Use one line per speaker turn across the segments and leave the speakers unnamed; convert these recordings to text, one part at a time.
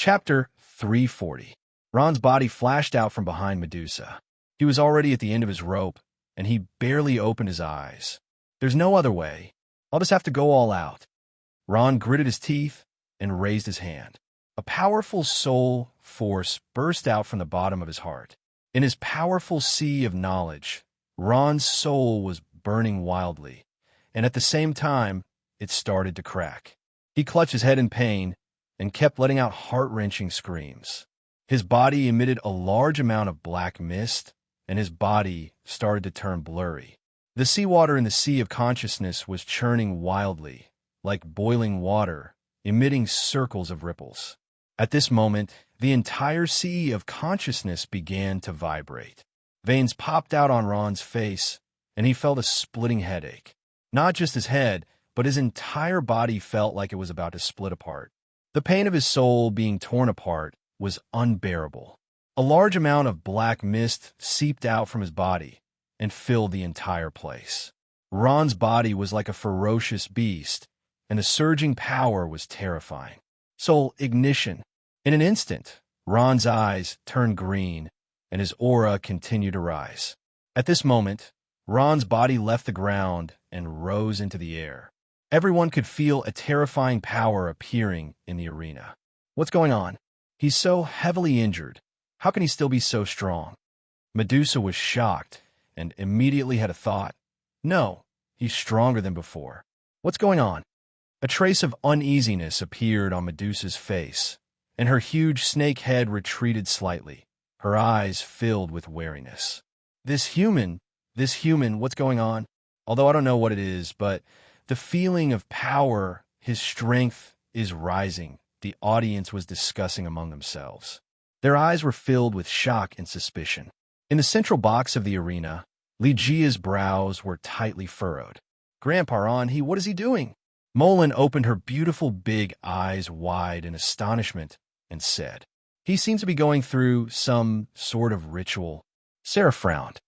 Chapter 340. Ron's body flashed out from behind Medusa. He was already at the end of his rope, and he barely opened his eyes. There's no other way. I'll just have to go all out. Ron gritted his teeth and raised his hand. A powerful soul force burst out from the bottom of his heart. In his powerful sea of knowledge, Ron's soul was burning wildly, and at the same time, it started to crack. He clutched his head in pain and kept letting out heart-wrenching screams. His body emitted a large amount of black mist, and his body started to turn blurry. The seawater in the sea of consciousness was churning wildly, like boiling water, emitting circles of ripples. At this moment, the entire sea of consciousness began to vibrate. Veins popped out on Ron's face, and he felt a splitting headache. Not just his head, but his entire body felt like it was about to split apart. The pain of his soul being torn apart was unbearable. A large amount of black mist seeped out from his body and filled the entire place. Ron's body was like a ferocious beast, and the surging power was terrifying. Soul ignition. In an instant, Ron's eyes turned green, and his aura continued to rise. At this moment, Ron's body left the ground and rose into the air. Everyone could feel a terrifying power appearing in the arena. What's going on? He's so heavily injured. How can he still be so strong? Medusa was shocked and immediately had a thought. No, he's stronger than before. What's going on? A trace of uneasiness appeared on Medusa's face, and her huge snake head retreated slightly, her eyes filled with wariness. This human, what's going on? Although I don't know what it is, but the feeling of power, his strength is rising, the audience was discussing among themselves. Their eyes were filled with shock and suspicion. In the central box of the arena, Ligea's brows were tightly furrowed. Grandpa Ron, what is he doing? Molin opened her beautiful big eyes wide in astonishment and said, He seems to be going through some sort of ritual. Sarah frowned.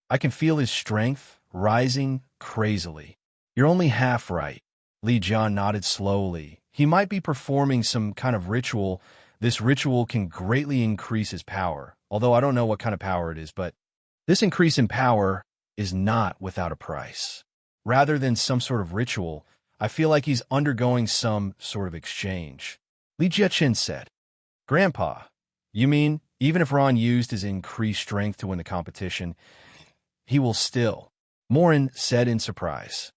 I can feel his strength rising crazily. You're only half right. Li Jian nodded slowly. He might be performing some kind of ritual. This ritual can greatly increase his power, although I don't know what kind of power it is, but this increase in power is not without a price. Rather than some sort of ritual, I feel like he's undergoing some sort of exchange. Li Jiaqin said, Grandpa, you mean even if Ron used his increased strength to win the competition, he will still? Morin said in surprise.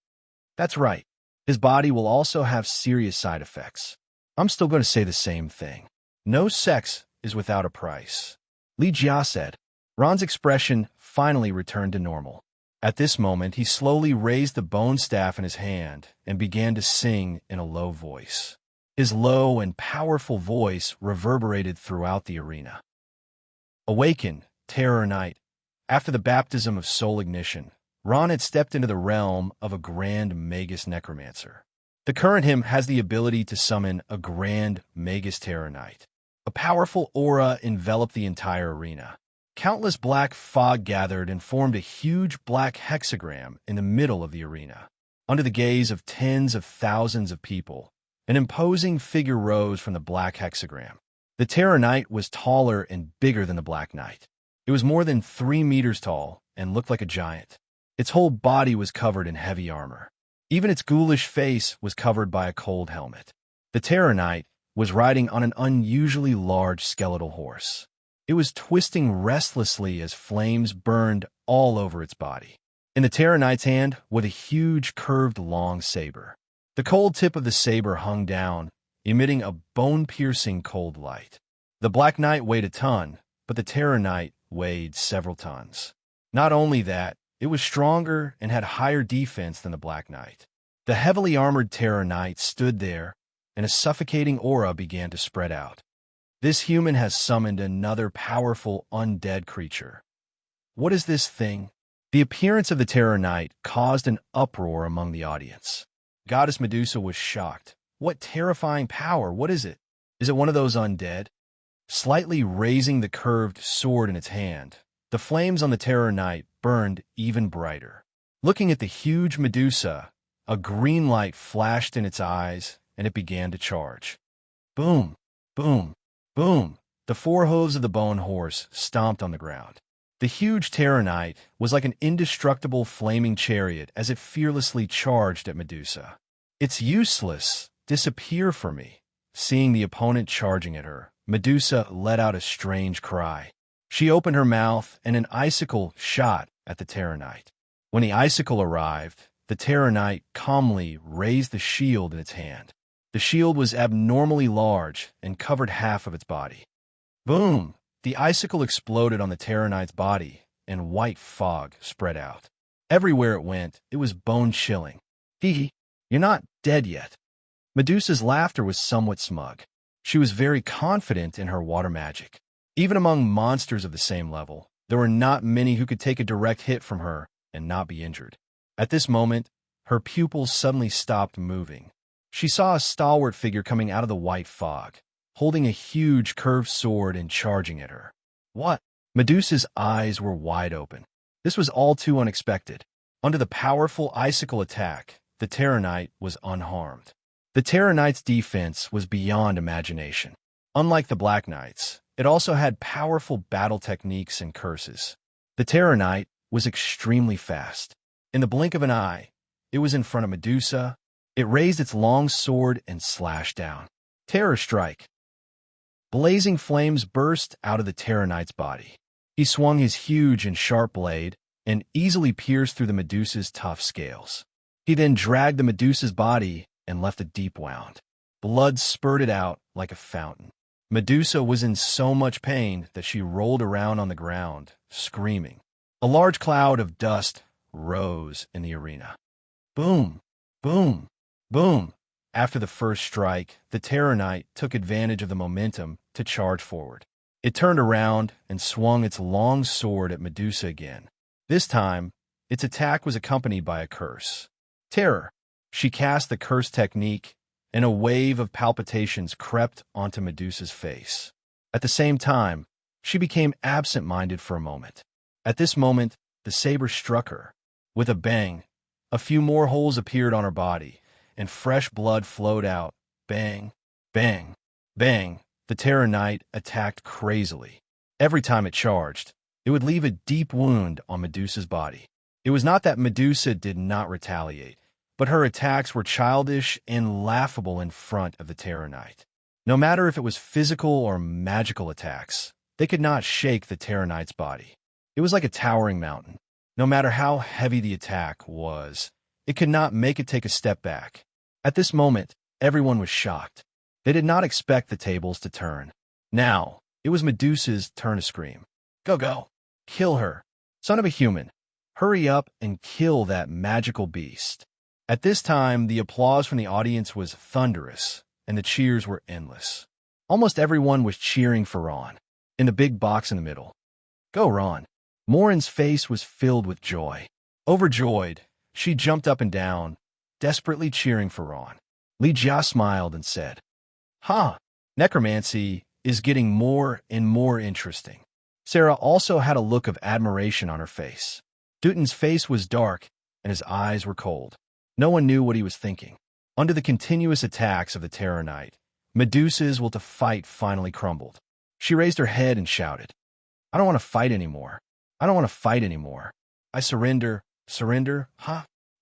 That's right. His body will also have serious side effects. I'm still going to say the same thing. No sex is without a price. Li Jia said. Ron's expression finally returned to normal. At this moment, he slowly raised the bone staff in his hand and began to sing in a low voice. His low and powerful voice reverberated throughout the arena. Awaken, Terror Knight. After the baptism of soul ignition, Ron had stepped into the realm of a grand Magus Necromancer. The current him has the ability to summon a grand Magus Terror Knight. A powerful aura enveloped the entire arena. Countless black fog gathered and formed a huge black hexagram in the middle of the arena. Under the gaze of tens of thousands of people, an imposing figure rose from the black hexagram. The Terror Knight was taller and bigger than the Black Knight. It was more than 3 meters tall and looked like a giant. Its whole body was covered in heavy armor. Even its ghoulish face was covered by a cold helmet. The Terror Knight was riding on an unusually large skeletal horse. It was twisting restlessly as flames burned all over its body. In the Terror Knight's hand was a huge curved long saber. The cold tip of the saber hung down, emitting a bone-piercing cold light. The Black Knight weighed a ton, but the Terror Knight weighed several tons. Not only that, it was stronger and had higher defense than the Black Knight. The heavily armored Terror Knight stood there, and a suffocating aura began to spread out. This human has summoned another powerful undead creature. What is this thing? The appearance of the Terror Knight caused an uproar among the audience. Goddess Medusa was shocked. What terrifying power, what is it? Is it one of those undead? Slightly raising the curved sword in its hand, the flames on the Terror Knight burned even brighter. Looking at the huge Medusa, a green light flashed in its eyes, and it began to charge. Boom, boom, Boom! The four hooves of the bone horse stomped on the ground. The huge Terranite was like an indestructible flaming chariot as it fearlessly charged at Medusa. It's useless. Disappear for me. Seeing the opponent charging at her, Medusa let out a strange cry. She opened her mouth and an icicle shot at the Terranite. When the icicle arrived, the Terranite calmly raised the shield in its hand. The shield was abnormally large and covered half of its body. Boom! The icicle exploded on the Terranite's body, and white fog spread out. Everywhere it went, it was bone-chilling. Hee, you're not dead yet. Medusa's laughter was somewhat smug. She was very confident in her water magic. Even among monsters of the same level, there were not many who could take a direct hit from her and not be injured. At this moment, her pupils suddenly stopped moving. She saw a stalwart figure coming out of the white fog, holding a huge curved sword and charging at her. What? Medusa's eyes were wide open. This was all too unexpected. Under the powerful icicle attack, the Terranite was unharmed. The Terranite's defense was beyond imagination. Unlike the Black Knights, it also had powerful battle techniques and curses. The Terranite was extremely fast. In the blink of an eye, it was in front of Medusa. It raised its long sword and slashed down. Terror strike. Blazing flames burst out of the Terranite's body. He swung his huge and sharp blade and easily pierced through the Medusa's tough scales. He then dragged the Medusa's body and left a deep wound. Blood spurted out like a fountain. Medusa was in so much pain that she rolled around on the ground, screaming. A large cloud of dust rose in the arena. Boom! Boom! Boom! After the first strike, the Terranite took advantage of the momentum to charge forward. It turned around and swung its long sword at Medusa again. This time, its attack was accompanied by a curse. Terror. She cast the curse technique, and a wave of palpitations crept onto Medusa's face. At the same time, she became absent-minded for a moment. At this moment, the saber struck her. With a bang, a few more holes appeared on her body, and fresh blood flowed out. Bang, bang, bang. The Terranite attacked crazily. Every time it charged, it would leave a deep wound on Medusa's body. It was not that Medusa did not retaliate, but her attacks were childish and laughable in front of the Terranite. No matter if it was physical or magical attacks, they could not shake the Terranite's body. It was like a towering mountain. No matter how heavy the attack was, it could not make it take a step back. At this moment, everyone was shocked. They did not expect the tables to turn. Now, it was Medusa's turn to scream. Go, go. Kill her. Son of a human. Hurry up and kill that magical beast. At this time, the applause from the audience was thunderous, and the cheers were endless. Almost everyone was cheering for Ron, in the big box in the middle. Go, Ron. Morin's face was filled with joy. Overjoyed, she jumped up and down, desperately cheering for Ron. Li Jia smiled and said, necromancy is getting more and more interesting. Sarah also had a look of admiration on her face. Dutin's face was dark, and his eyes were cold. No one knew what he was thinking. Under the continuous attacks of the Terranite, Medusa's will to fight finally crumbled. She raised her head and shouted, I don't want to fight anymore. I don't want to fight anymore. I surrender. Surrender?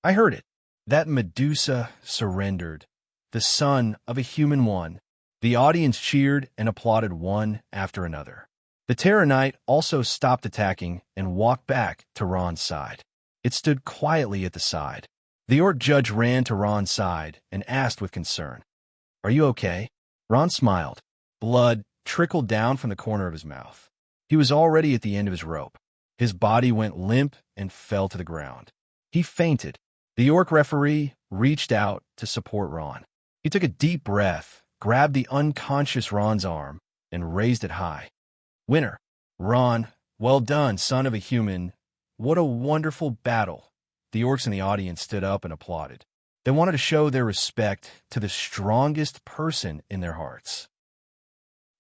I heard it. That Medusa surrendered. The son of a human won. The audience cheered and applauded one after another. The Terranite also stopped attacking and walked back to Ron's side. It stood quietly at the side. The Orc judge ran to Ron's side and asked with concern, Are you okay? Ron smiled. Blood trickled down from the corner of his mouth. He was already at the end of his rope. His body went limp and fell to the ground. He fainted. The Orc referee reached out to support Ron. He took a deep breath, grabbed the unconscious Ron's arm, and raised it high. Winner. Ron, well done, son of a human. What a wonderful battle. The Orcs in the audience stood up and applauded. They wanted to show their respect to the strongest person in their hearts.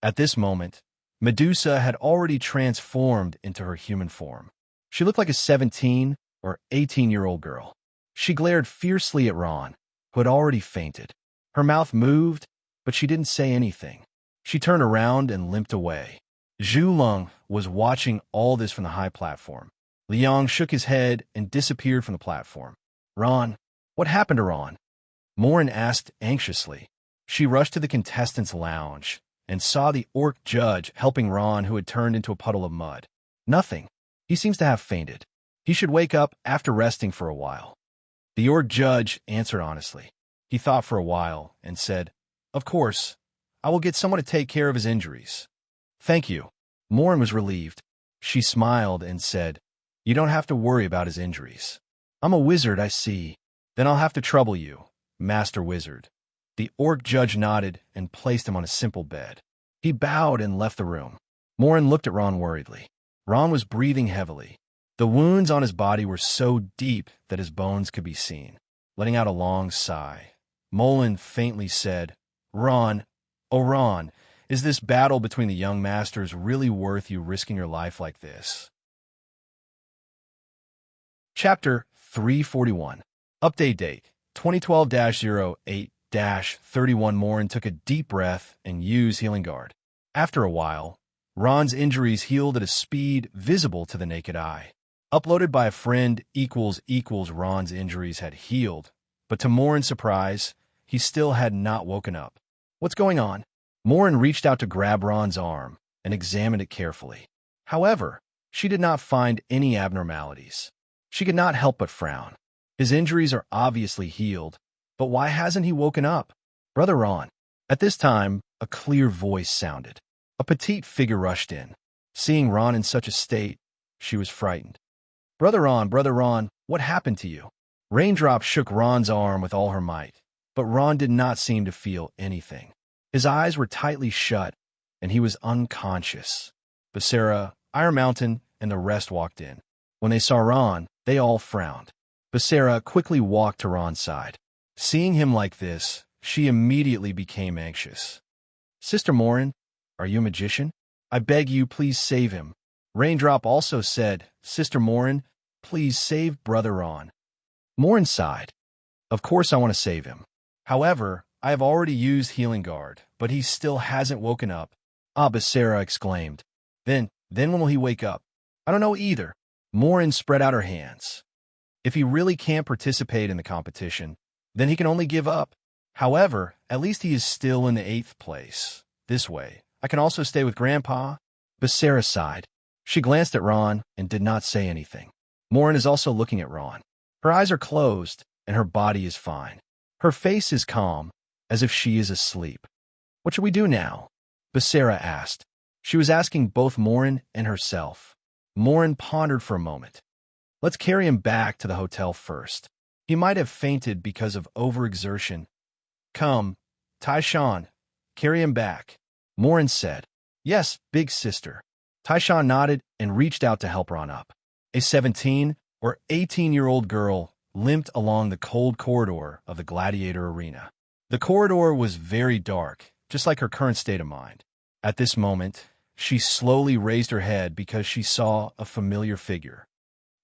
At this moment, Medusa had already transformed into her human form. She looked like a 17 or 18-year-old girl. She glared fiercely at Ron, who had already fainted. Her mouth moved, but she didn't say anything. She turned around and limped away. Zhu Leng was watching all this from the high platform. Liang shook his head and disappeared from the platform. Ron, what happened to Ron? Morin asked anxiously. She rushed to the contestants' lounge and saw the orc judge helping Ron, who had turned into a puddle of mud. Nothing. He seems to have fainted. He should wake up after resting for a while. The orc judge answered honestly. He thought for a while and said, Of course, I will get someone to take care of his injuries. Thank you. Morin was relieved. She smiled and said, You don't have to worry about his injuries. I'm a wizard, I see. Then I'll have to trouble you, Master Wizard. The orc judge nodded and placed him on a simple bed. He bowed and left the room. Morin looked at Ron worriedly. Ron was breathing heavily. The wounds on his body were so deep that his bones could be seen. Letting out a long sigh, Molin faintly said, Ron, oh Ron, is this battle between the young masters really worth you risking your life like this? Chapter 341. Update date, 2012-08-31. Morin took a deep breath and used Healing Guard. After a while, Ron's injuries healed at a speed visible to the naked eye. Uploaded by a friend == Ron's injuries had healed, but to Morin's surprise, he still had not woken up. What's going on? Morin reached out to grab Ron's arm and examined it carefully. However, she did not find any abnormalities. She could not help but frown. His injuries are obviously healed, but why hasn't he woken up? Brother Ron. At this time, a clear voice sounded. A petite figure rushed in. Seeing Ron in such a state, she was frightened. Brother Ron, what happened to you? Raindrop shook Ron's arm with all her might, but Ron did not seem to feel anything. His eyes were tightly shut, and he was unconscious. Becerra, Iron Mountain, and the rest walked in. When they saw Ron, they all frowned. Becerra quickly walked to Ron's side. Seeing him like this, she immediately became anxious. Sister Morin, are you a magician? I beg you, please save him. Raindrop also said, Sister Morin, please save Brother Ron. Morin sighed. Of course I want to save him. However, I have already used Healing Guard, but he still hasn't woken up. Ah, Becerra exclaimed. Then when will he wake up? I don't know either. Morin spread out her hands. If he really can't participate in the competition, then he can only give up. However, at least he is still in the 8th place. This way, I can also stay with Grandpa. Becerra sighed. She glanced at Ron and did not say anything. Morin is also looking at Ron. Her eyes are closed, and her body is fine. Her face is calm, as if she is asleep. What should we do now? Becerra asked. She was asking both Morin and herself. Morin pondered for a moment. Let's carry him back to the hotel first. He might have fainted because of overexertion. Come, Taishan, carry him back. Morin said. Yes, big sister. Taishan nodded and reached out to help Ron up. A 17 or 18-year-old girl limped along the cold corridor of the gladiator arena. The corridor was very dark, just like her current state of mind. At this moment, she slowly raised her head because she saw a familiar figure.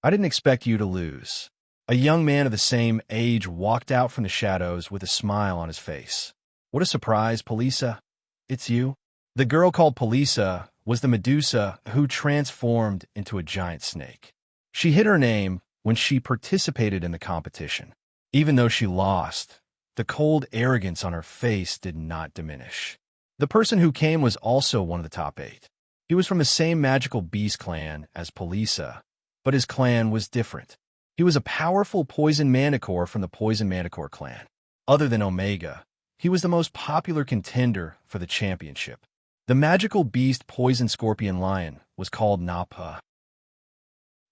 I didn't expect you to lose. A young man of the same age walked out from the shadows with a smile on his face. What a surprise, Polisa. It's you? The girl called Polisa was the Medusa who transformed into a giant snake. She hid her name when she participated in the competition. Even though she lost, the cold arrogance on her face did not diminish. The person who came was also one of the top 8. He was from the same magical beast clan as Polisa, but his clan was different. He was a powerful poison manticore from the Poison Manticore clan. Other than Omega, he was the most popular contender for the championship. The magical beast Poison Scorpion Lion was called Napa.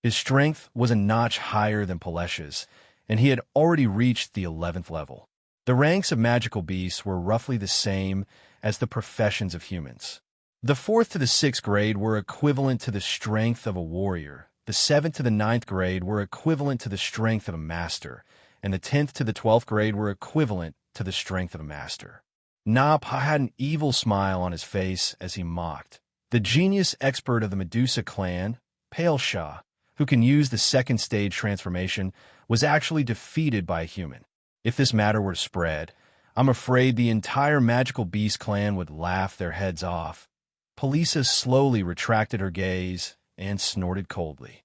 His strength was a notch higher than Palesha's, and he had already reached the 11th level. The ranks of magical beasts were roughly the same as the professions of humans. The 4th to the 6th grade were equivalent to the strength of a warrior, the 7th to the 9th grade were equivalent to the strength of a master, and the 10th to the 12th grade were equivalent to the strength of a master. Napa had an evil smile on his face as he mocked. The genius expert of the Medusa clan, Pale Shah, who can use the 2nd stage transformation, was actually defeated by a human. If this matter were to spread, I'm afraid the entire Magical Beast clan would laugh their heads off. Polisa slowly retracted her gaze and snorted coldly.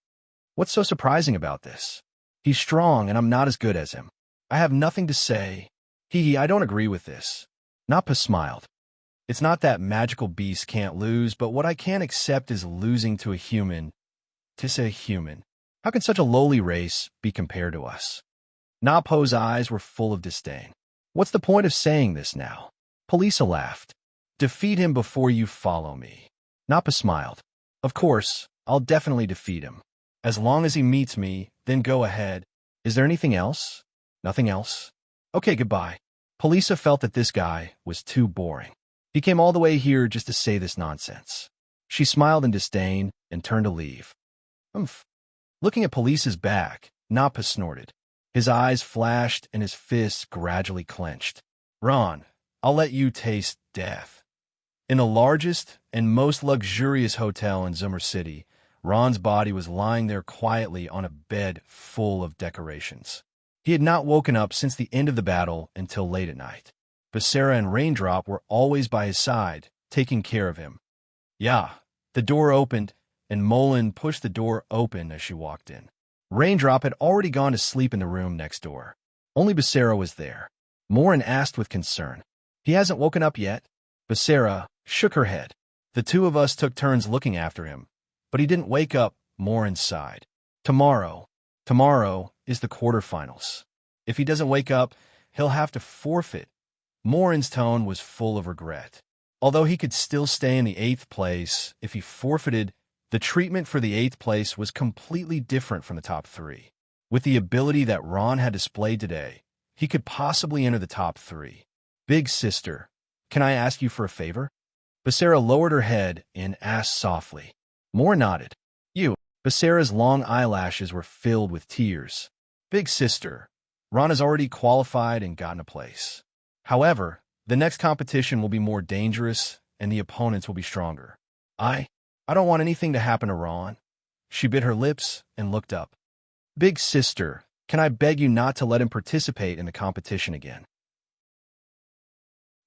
What's so surprising about this? He's strong and I'm not as good as him. I have nothing to say. I don't agree with this. Nappa smiled. It's not that Magical Beasts can't lose, but what I can't accept is losing to a human. To a human. How can such a lowly race be compared to us? Napo's eyes were full of disdain. What's the point of saying this now? Polisa laughed. Defeat him before you follow me. Nappa smiled. Of course, I'll definitely defeat him. As long as he meets me, then go ahead. Is there anything else? Nothing else? Okay, goodbye. Polisa felt that this guy was too boring. He came all the way here just to say this nonsense. She smiled in disdain and turned to leave. Humph. Looking at Polisa's back, Nappa snorted. His eyes flashed and his fists gradually clenched. Ron, I'll let you taste death. In the largest and most luxurious hotel in Zoomer City, Ron's body was lying there quietly on a bed full of decorations. He had not woken up since the end of the battle until late at night. Becerra and Raindrop were always by his side, taking care of him. Yeah, the door opened, and Mullen pushed the door open as she walked in. Raindrop had already gone to sleep in the room next door. Only Becerra was there. Morin asked with concern. He hasn't woken up yet? Becerra shook her head. The two of us took turns looking after him, but he didn't wake up, Morin sighed. Tomorrow is the quarterfinals. If he doesn't wake up, he'll have to forfeit. Morin's tone was full of regret. Although he could still stay in the 8th place if he forfeited, the treatment for the 8th place was completely different from the top 3. With the ability that Ron had displayed today, he could possibly enter the top 3. Big sister, can I ask you for a favor? Becerra lowered her head and asked softly. Moore nodded. You. Becerra's long eyelashes were filled with tears. Big sister, Ron has already qualified and gotten a place. However, the next competition will be more dangerous and the opponents will be stronger. I don't want anything to happen to Ron. She bit her lips and looked up. Big sister, can I beg you not to let him participate in the competition again?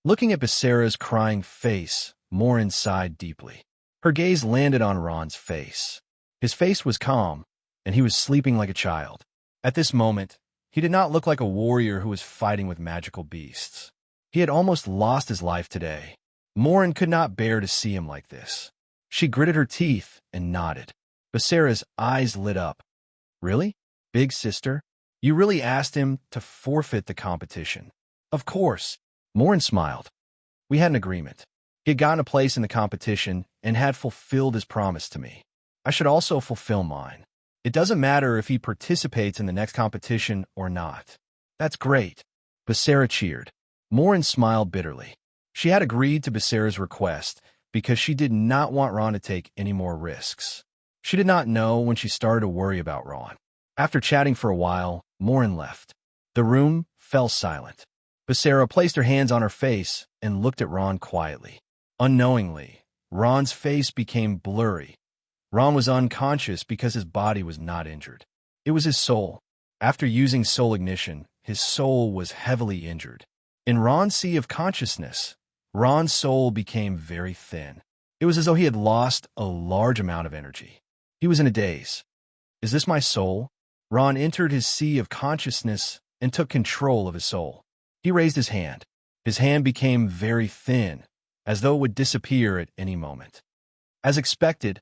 Looking at Becerra's crying face, Morin sighed deeply. Her gaze landed on Ron's face. His face was calm, and he was sleeping like a child. At this moment, he did not look like a warrior who was fighting with magical beasts. He had almost lost his life today. Morin could not bear to see him like this. She gritted her teeth and nodded. Becerra's eyes lit up. Really? Big sister? You really asked him to forfeit the competition? Of course. Morin smiled. We had an agreement. He had gotten a place in the competition and had fulfilled his promise to me. I should also fulfill mine. It doesn't matter if he participates in the next competition or not. That's great. Becerra cheered. Morin smiled bitterly. She had agreed to Becerra's request because she did not want Ron to take any more risks. She did not know when she started to worry about Ron. After chatting for a while, Morin left. The room fell silent. Becerra placed her hands on her face and looked at Ron quietly. Unknowingly, Ron's face became blurry. Ron was unconscious because his body was not injured. It was his soul. After using soul ignition, his soul was heavily injured. In Ron's sea of consciousness, Ron's soul became very thin. It was as though he had lost a large amount of energy. He was in a daze. Is this my soul? Ron entered his sea of consciousness and took control of his soul. He raised his hand. His hand became very thin, as though it would disappear at any moment. As expected,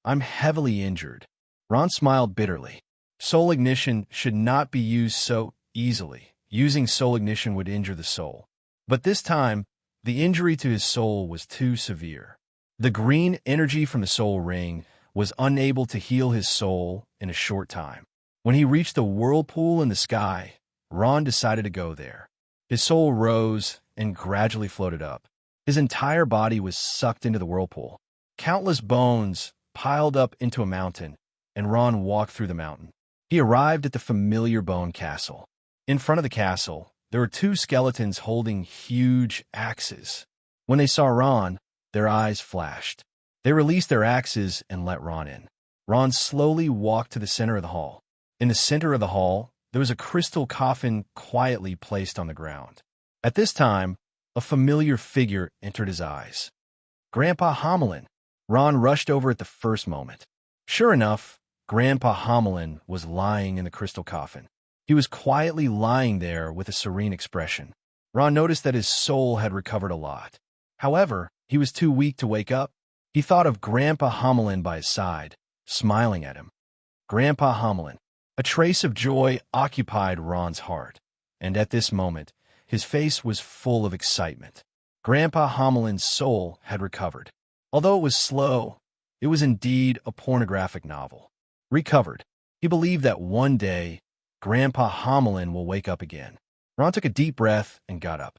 I'm heavily injured. Ron smiled bitterly. Soul ignition should not be used so easily. Using soul ignition would injure the soul. But this time, the injury to his soul was too severe. The green energy from the soul ring was unable to heal his soul in a short time. When he reached the whirlpool in the sky, Ron decided to go there. His soul rose and gradually floated up. His entire body was sucked into the whirlpool. Countless bones piled up into a mountain, and Ron walked through the mountain. He arrived at the familiar bone castle. In front of the castle, there were two skeletons holding huge axes. When they saw Ron, their eyes flashed. They released their axes and let Ron in. Ron slowly walked to the center of the hall. In the center of the hall, there was a crystal coffin quietly placed on the ground. At this time, a familiar figure entered his eyes. Grandpa Homelin. Ron rushed over at the first moment. Sure enough, Grandpa Homelin was lying in the crystal coffin. He was quietly lying there with a serene expression. Ron noticed that his soul had recovered a lot. However, he was too weak to wake up. He thought of Grandpa Homelin by his side, smiling at him. Grandpa Homelin. A trace of joy occupied Ron's heart, and at this moment, his face was full of excitement. Grandpa Homelin's soul had recovered. Although it was slow, it was indeed a pornographic novel. Recovered. He believed that one day, Grandpa Homelin will wake up again. Ron took a deep breath and got up.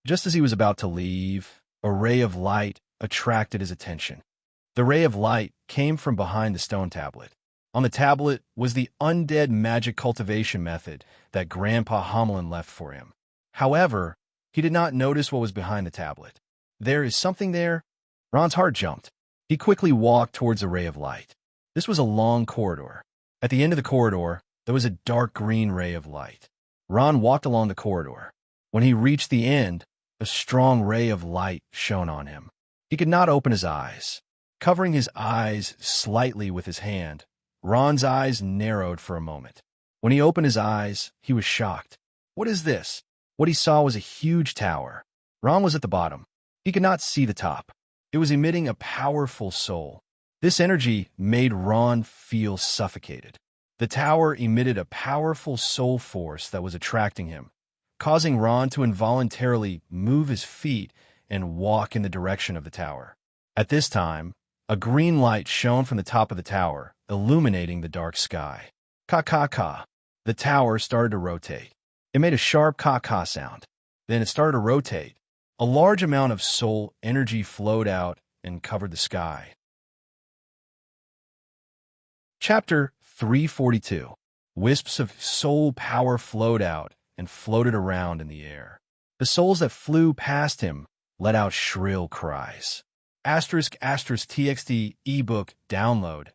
Just as he was about to leave, a ray of light attracted his attention. The ray of light came from behind the stone tablet. On the tablet was the undead magic cultivation method that Grandpa Homelin left for him. However, he did not notice what was behind the tablet. There is something there? Ron's heart jumped. He quickly walked towards the ray of light. This was a long corridor. At the end of the corridor, there was a dark green ray of light. Ron walked along the corridor. When he reached the end, a strong ray of light shone on him. He could not open his eyes. Covering his eyes slightly with his hand, Ron's eyes narrowed for a moment. When he opened his eyes, he was shocked. What is this? What he saw was a huge tower. Ron was at the bottom. He could not see the top. It was emitting a powerful soul. This energy made Ron feel suffocated. The tower emitted a powerful soul force that was attracting him, causing Ron to involuntarily move his feet and walk in the direction of the tower. At this time, a green light shone from the top of the tower, illuminating the dark sky. Ka-ka-ka. The tower started to rotate. It made a sharp ka-ka sound. Then it started to rotate. A large amount of soul energy flowed out and covered the sky. Chapter 342. Wisps of soul power flowed out and floated around in the air. The souls that flew past him let out shrill cries. **TXT ebook download.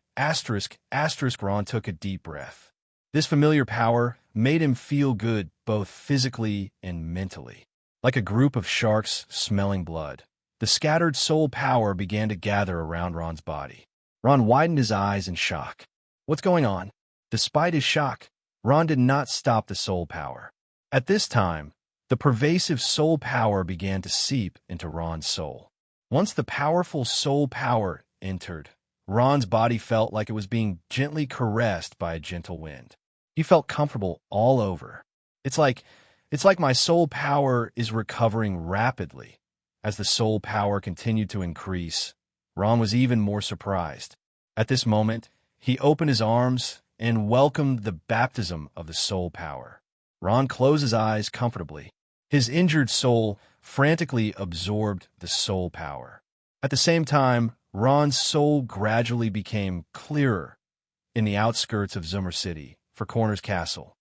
**Ron took a deep breath. This familiar power made him feel good both physically and mentally. Like a group of sharks smelling blood, the scattered soul power began to gather around Ron's body. Ron widened his eyes in shock. What's going on? Despite his shock, Ron did not stop the soul power. At this time, the pervasive soul power began to seep into Ron's soul. Once the powerful soul power entered, Ron's body felt like it was being gently caressed by a gentle wind. He felt comfortable all over. It's like my soul power is recovering rapidly. As the soul power continued to increase, Ron was even more surprised. At this moment, he opened his arms and welcomed the baptism of the soul power. Ron closed his eyes comfortably. His injured soul frantically absorbed the soul power. At the same time, Ron's soul gradually became clearer in the outskirts of Zoomer City for Corner's Castle.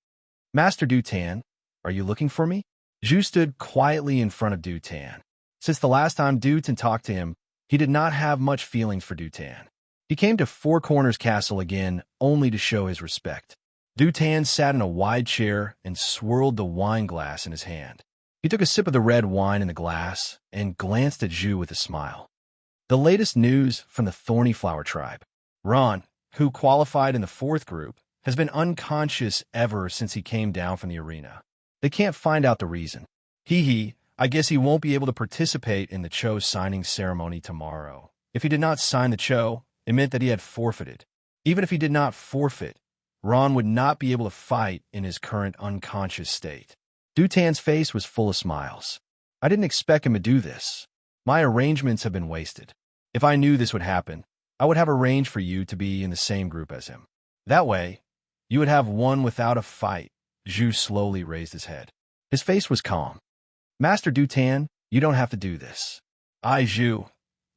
Master Dutan, are you looking for me? Zhu stood quietly in front of Dutan. Since the last time Dutan talked to him, he did not have much feelings for Dutan. He came to Four Corners Castle again only to show his respect. Dutan sat in a wide chair and swirled the wine glass in his hand. He took a sip of the red wine in the glass and glanced at Zhu with a smile. The latest news from the Thorny Flower tribe. Ron, who qualified in the fourth group, has been unconscious ever since he came down from the arena. They can't find out the reason. I guess he won't be able to participate in the Cho signing ceremony tomorrow. If he did not sign the Cho, it meant that he had forfeited. Even if he did not forfeit, Ron would not be able to fight in his current unconscious state. Dutan's face was full of smiles. I didn't expect him to do this. My arrangements have been wasted. If I knew this would happen, I would have arranged for you to be in the same group as him. That way, you would have won without a fight. Zhu slowly raised his head. His face was calm. Master Dutan, you don't have to do this. I, Zhu,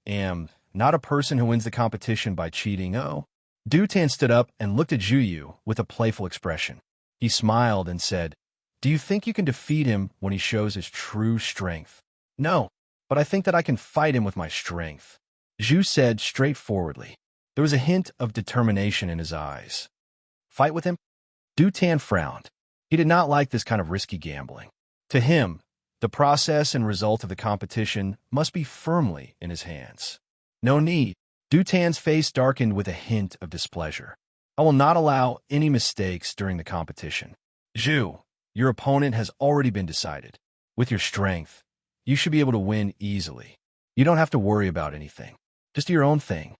am not a person who wins the competition by cheating. Oh. Dutan stood up and looked at Zhu Yu with a playful expression. He smiled and said, Do you think you can defeat him when he shows his true strength? No, but I think that I can fight him with my strength. Zhu said straightforwardly. There was a hint of determination in his eyes. Fight with him? Dutan frowned. He did not like this kind of risky gambling. To him, the process and result of the competition must be firmly in his hands. No need. Dutan's face darkened with a hint of displeasure. I will not allow any mistakes during the competition. Zhu, your opponent has already been decided. With your strength, you should be able to win easily. You don't have to worry about anything. Just do your own thing.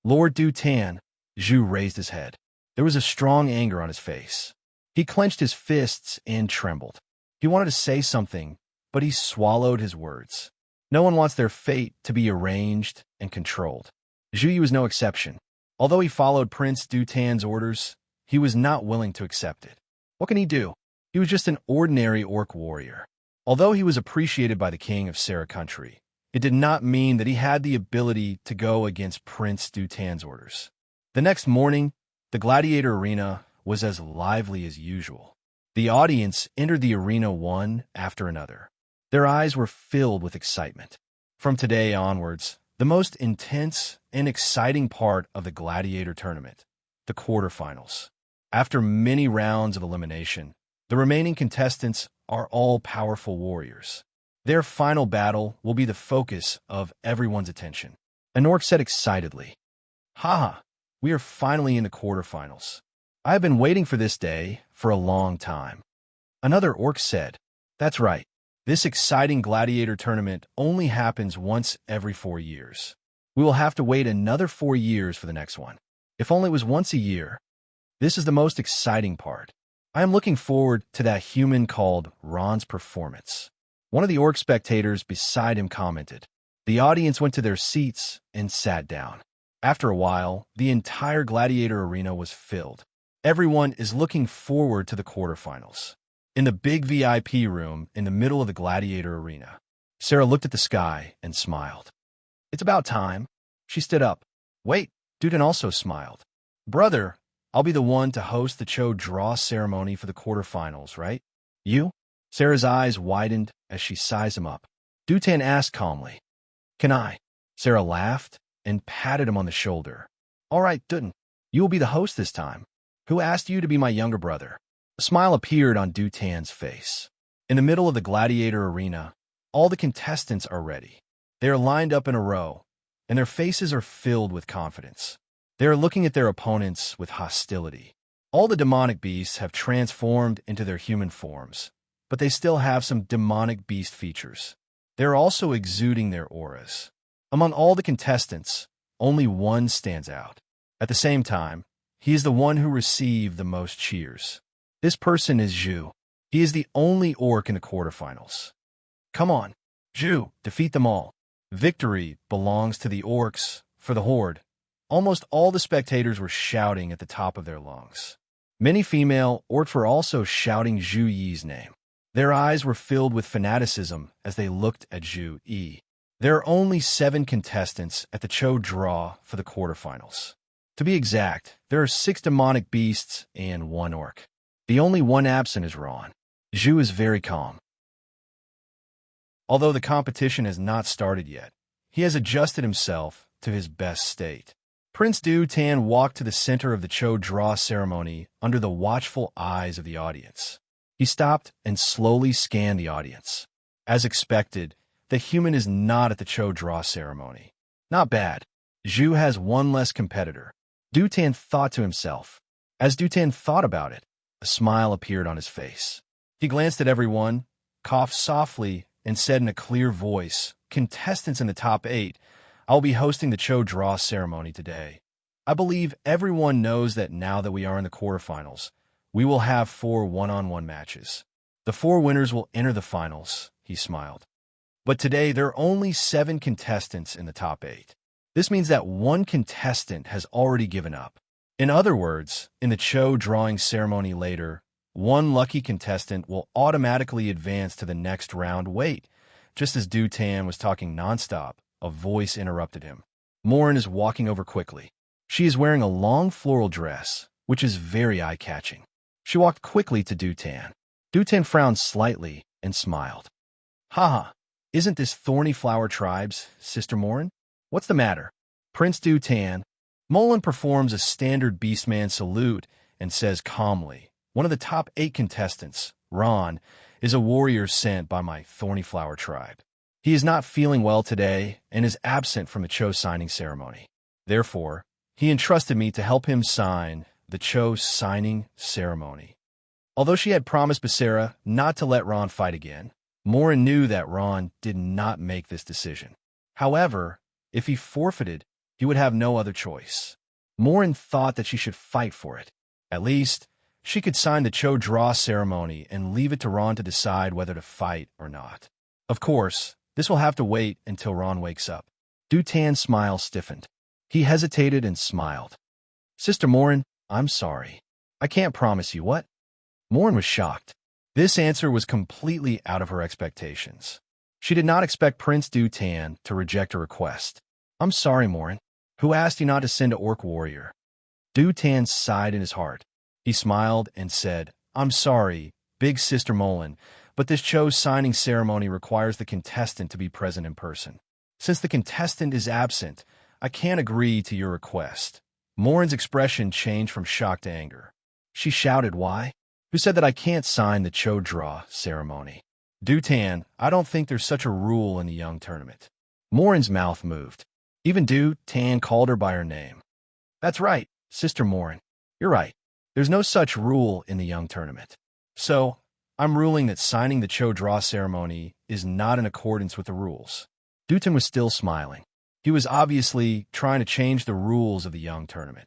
Lord Dutan, Zhu raised his head. There was a strong anger on his face. He clenched his fists and trembled. He wanted to say something, but he swallowed his words. No one wants their fate to be arranged and controlled. Zhu was no exception. Although he followed Prince Dutan's orders, he was not willing to accept it. What can he do? He was just an ordinary orc warrior. Although he was appreciated by the king of Serra country, it did not mean that he had the ability to go against Prince Dutan's orders. The next morning, the gladiator arena was as lively as usual. The audience entered the arena one after another. Their eyes were filled with excitement. From today onwards, the most intense and exciting part of the gladiator tournament, the quarterfinals. After many rounds of elimination, the remaining contestants are all powerful warriors. Their final battle will be the focus of everyone's attention. An orc said excitedly, "Haha, we are finally in the quarterfinals. I have been waiting for this day for a long time." Another orc said, "That's right. This exciting gladiator tournament only happens once every 4 years. We will have to wait another 4 years for the next one. If only it was once a year. This is the most exciting part. I am looking forward to that human called Ron's performance." One of the orc spectators beside him commented. The audience went to their seats and sat down. After a while, the entire gladiator arena was filled. Everyone is looking forward to the quarterfinals. In the big VIP room in the middle of the gladiator arena, Sarah looked at the sky and smiled. "It's about time." She stood up. "Wait," Dutan also smiled. "Brother, I'll be the one to host the Cho draw ceremony for the quarterfinals, right? You?" Sarah's eyes widened as she sized him up. Dutan asked calmly, "Can I?" Sarah laughed and patted him on the shoulder. "All right, Dutan, you will be the host this time. Who asked you to be my younger brother?" A smile appeared on Dutan's face. In the middle of the gladiator arena, all the contestants are ready. They are lined up in a row, and their faces are filled with confidence. They are looking at their opponents with hostility. All the demonic beasts have transformed into their human forms, but they still have some demonic beast features. They are also exuding their auras. Among all the contestants, only one stands out. At the same time, he is the one who received the most cheers. This person is Zhu. He is the only orc in the quarterfinals. Come on, Zhu, defeat them all. Victory belongs to the orcs for the horde. Almost all the spectators were shouting at the top of their lungs. Many female orcs were also shouting Zhu Yi's name. Their eyes were filled with fanaticism as they looked at Zhu Yi. There are only 7 contestants at the Cho draw for the quarterfinals. To be exact, there are 6 demonic beasts and 1 orc. The only one absent is Ron. Zhu is very calm. Although the competition has not started yet, he has adjusted himself to his best state. Prince Dutan walked to the center of the Cho draw ceremony under the watchful eyes of the audience. He stopped and slowly scanned the audience. As expected, the human is not at the Cho draw ceremony. Not bad. Zhu has 1 less competitor. Dutan thought to himself. As Dutan thought about it, a smile appeared on his face. He glanced at everyone, coughed softly, and said in a clear voice, "Contestants in the top 8, I'll be hosting the Cho draw ceremony today. I believe everyone knows that now that we are in the quarterfinals, we will have 4 one-on-one matches. The 4 winners will enter the finals," he smiled. But today there are only 7 contestants in the top 8. This means that 1 contestant has already given up. In other words, in the Cho drawing ceremony later, 1 lucky contestant will automatically advance to the next round. Wait, just as Dutan was talking nonstop, a voice interrupted him. Morin is walking over quickly. She is wearing a long floral dress, which is very eye-catching. She walked quickly to Dutan. Dutan frowned slightly and smiled. "Haha, isn't this Thorny Flower Tribe's Sister Morin? What's the matter?" Prince Dutan. Molin performs a standard Beastman salute and says calmly, "One of the top 8 contestants Ron, is a warrior sent by my thorny flower tribe. He is not feeling well today and is absent from the Cho signing ceremony. Therefore, he entrusted me to help him sign the Cho signing ceremony. Although she had promised Becerra not to let Ron fight again, Morin knew that Ron did not make this decision. However, if he forfeited, he would have no other choice. Morin thought that she should fight for it. At least, she could sign the Cho draw ceremony and leave it to Ron to decide whether to fight or not. Of course, this will have to wait until Ron wakes up. Dutan's smile stiffened. He hesitated and smiled. Sister Morin, I'm sorry. I can't promise you what? Morin was shocked. This answer was completely out of her expectations. She did not expect Prince Dutan to reject her request. I'm sorry, Morin. Who asked you not to send an orc warrior? Dutan sighed in his heart. He smiled and said, I'm sorry, Big Sister Molin, but this Cho signing ceremony requires the contestant to be present in person. Since the contestant is absent, I can't agree to your request. Morin's expression changed from shock to anger. She shouted, Why? Who said that I can't sign the Cho draw ceremony? Dutan, I don't think there's such a rule in the young tournament. Morin's mouth moved. Even Dutan called her by her name. That's right, Sister Morin. You're right. There's no such rule in the young tournament. So, I'm ruling that signing the Cho draw ceremony is not in accordance with the rules. Dutan was still smiling. He was obviously trying to change the rules of the young tournament.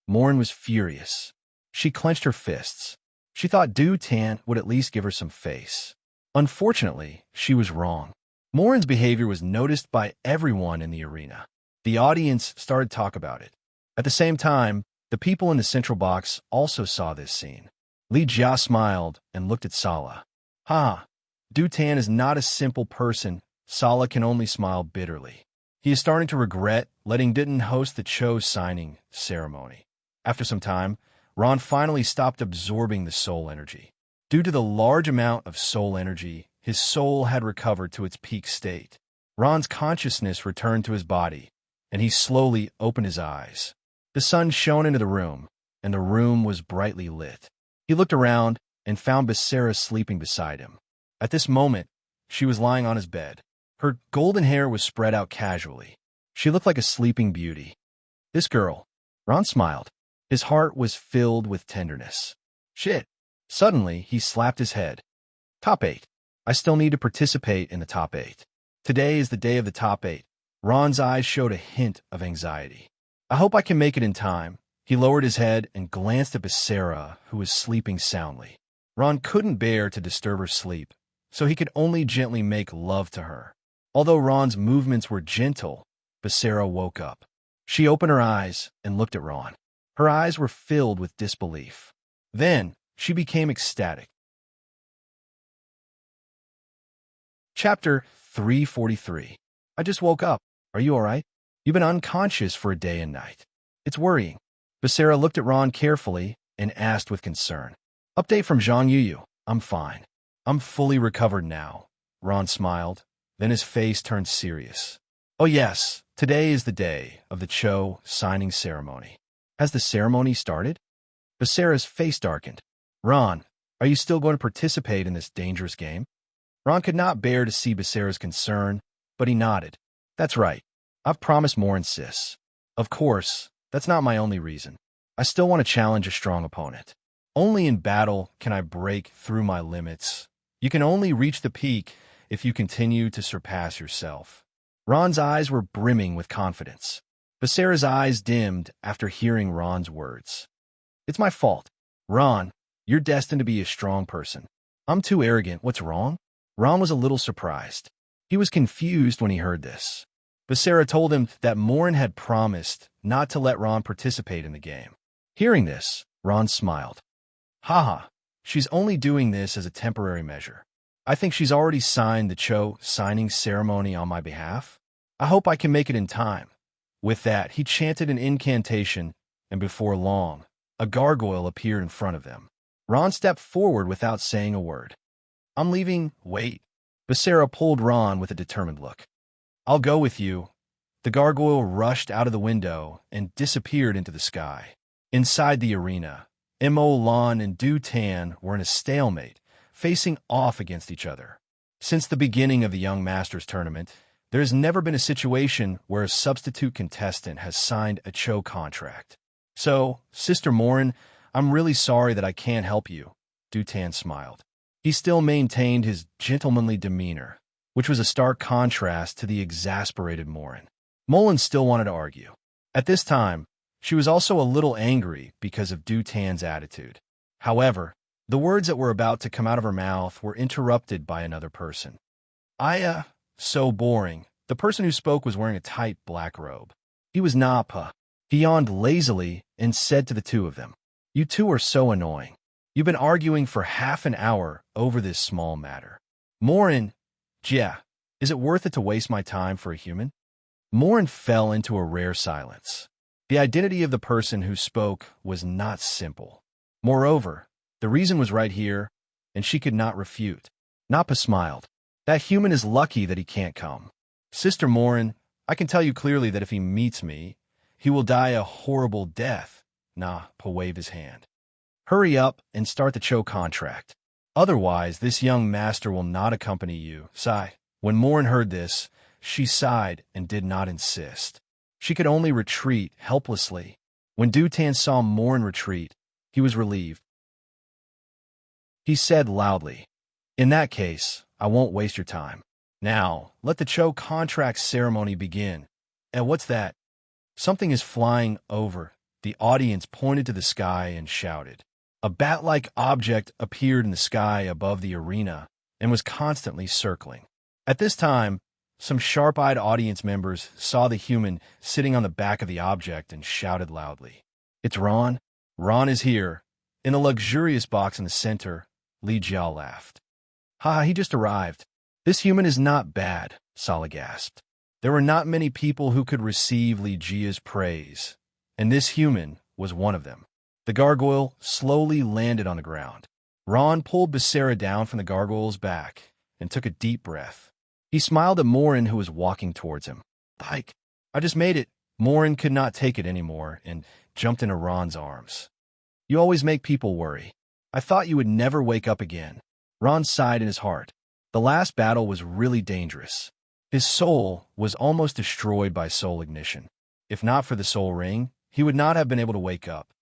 Morin was furious. She clenched her fists. She thought Dutan would at least give her some face. Unfortunately, she was wrong. Morin's behavior was noticed by everyone in the arena. The audience started to talk about it. At the same time, the people in the central box also saw this scene. Li Jia smiled and looked at Sala. Dutan is not a simple person. Sala can only smile bitterly. He is starting to regret letting Dutan host the Cho signing ceremony. After some time, Ron finally stopped absorbing the soul energy. Due to the large amount of soul energy, his soul had recovered to its peak state. Ron's consciousness returned to his body, and he slowly opened his eyes. The sun shone into the room, and the room was brightly lit. He looked around and found Becerra sleeping beside him. At this moment, she was lying on his bed. Her golden hair was spread out casually. She looked like a sleeping beauty. This girl. Ron smiled. His heart was filled with tenderness. Shit. Suddenly, he slapped his head. Top 8. I still need to participate in the top 8. Today is the day of the top 8. Ron's eyes showed a hint of anxiety. I hope I can make it in time. He lowered his head and glanced at Becerra, who was sleeping soundly. Ron couldn't bear to disturb her sleep, so he could only gently make love to her. Although Ron's movements were gentle, Becerra woke up. She opened her eyes and looked at Ron. Her eyes were filled with disbelief. Then, she became ecstatic. Chapter 343. I just woke up. Are you all right? You've been unconscious for a day and night. It's worrying. Becerra looked at Ron carefully and asked with concern. Update from Zhang Yuyu. I'm fine. I'm fully recovered now. Ron smiled. Then his face turned serious. Oh yes, today is the day of the Cho signing ceremony. Has the ceremony started? Becerra's face darkened. Ron, are you still going to participate in this dangerous game? Ron could not bear to see Becerra's concern, but he nodded. That's right. I've promised more and sis. Of course, that's not my only reason. I still want to challenge a strong opponent. Only in battle can I break through my limits. You can only reach the peak if you continue to surpass yourself. Ron's eyes were brimming with confidence. Becerra's eyes dimmed after hearing Ron's words. It's my fault. Ron, you're destined to be a strong person. I'm too arrogant. What's wrong? Ron was a little surprised. He was confused when he heard this. Becerra told him that Morin had promised not to let Ron participate in the game. Hearing this, Ron smiled. She's only doing this as a temporary measure. I think she's already signed the Cho signing ceremony on my behalf. I hope I can make it in time. With that, he chanted an incantation, and before long, a gargoyle appeared in front of them. Ron stepped forward without saying a word. I'm leaving. Wait. Becerra pulled Ron with a determined look. I'll go with you. The gargoyle rushed out of the window and disappeared into the sky. Inside the arena, Lan and Du Tan were in a stalemate, facing off against each other. Since the beginning of the Young Masters tournament, there has never been a situation where a substitute contestant has signed a Cho contract. So, Sister Morin, I'm really sorry that I can't help you. Du Tan smiled. He still maintained his gentlemanly demeanor, which was a stark contrast to the exasperated Morin. Mullen still wanted to argue. At this time, she was also a little angry because of Du Tan's attitude. However, the words that were about to come out of her mouth were interrupted by another person. So boring. The person who spoke was wearing a tight black robe. He was Napa. He yawned lazily and said to the two of them, "You two are so annoying. You've been arguing for half an hour over this small matter. Morin, yeah, is it worth it to waste my time for a human?" Morin fell into a rare silence. The identity of the person who spoke was not simple. Moreover, the reason was right here, and she could not refute. Napa smiled. "That human is lucky that he can't come. Sister Morin, I can tell you clearly that if he meets me, he will die a horrible death." Napa waved his hand. "Hurry up and start the Cho contract. Otherwise, this young master will not accompany you." Sigh. When Morin heard this, she sighed and did not insist. She could only retreat helplessly. When Du Tan saw Morin retreat, he was relieved. He said loudly, "In that case, I won't waste your time. Now, let the Cho contract ceremony begin." "And what's that?" "Something is flying over." The audience pointed to the sky and shouted. A bat-like object appeared in the sky above the arena and was constantly circling. At this time, some sharp-eyed audience members saw the human sitting on the back of the object and shouted loudly, "It's Ron. Ron is here." In the luxurious box in the center, Li Jiao laughed. "Ha, he just arrived. This human is not bad," Sala gasped. There were not many people who could receive Li Jia's praise, and this human was one of them. The gargoyle slowly landed on the ground. Ron pulled Becerra down from the gargoyle's back and took a deep breath. He smiled at Morin, who was walking towards him. "Like, I just made it." Morin could not take it anymore and jumped into Ron's arms. "You always make people worry. I thought you would never wake up again." Ron sighed in his heart. The last battle was really dangerous. His soul was almost destroyed by soul ignition. If not for the soul ring, he would not have been able to wake up.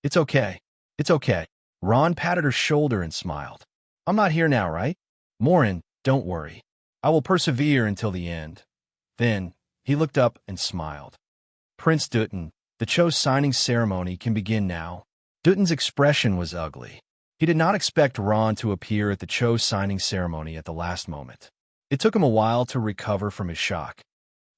"It's okay. It's okay." Ron patted her shoulder and smiled. "I'm not here now, right? Morin, don't worry. I will persevere until the end." Then, he looked up and smiled. "Prince Dutton, the Cho signing ceremony can begin now." Dutton's expression was ugly. He did not expect Ron to appear at the Cho signing ceremony at the last moment. It took him a while to recover from his shock.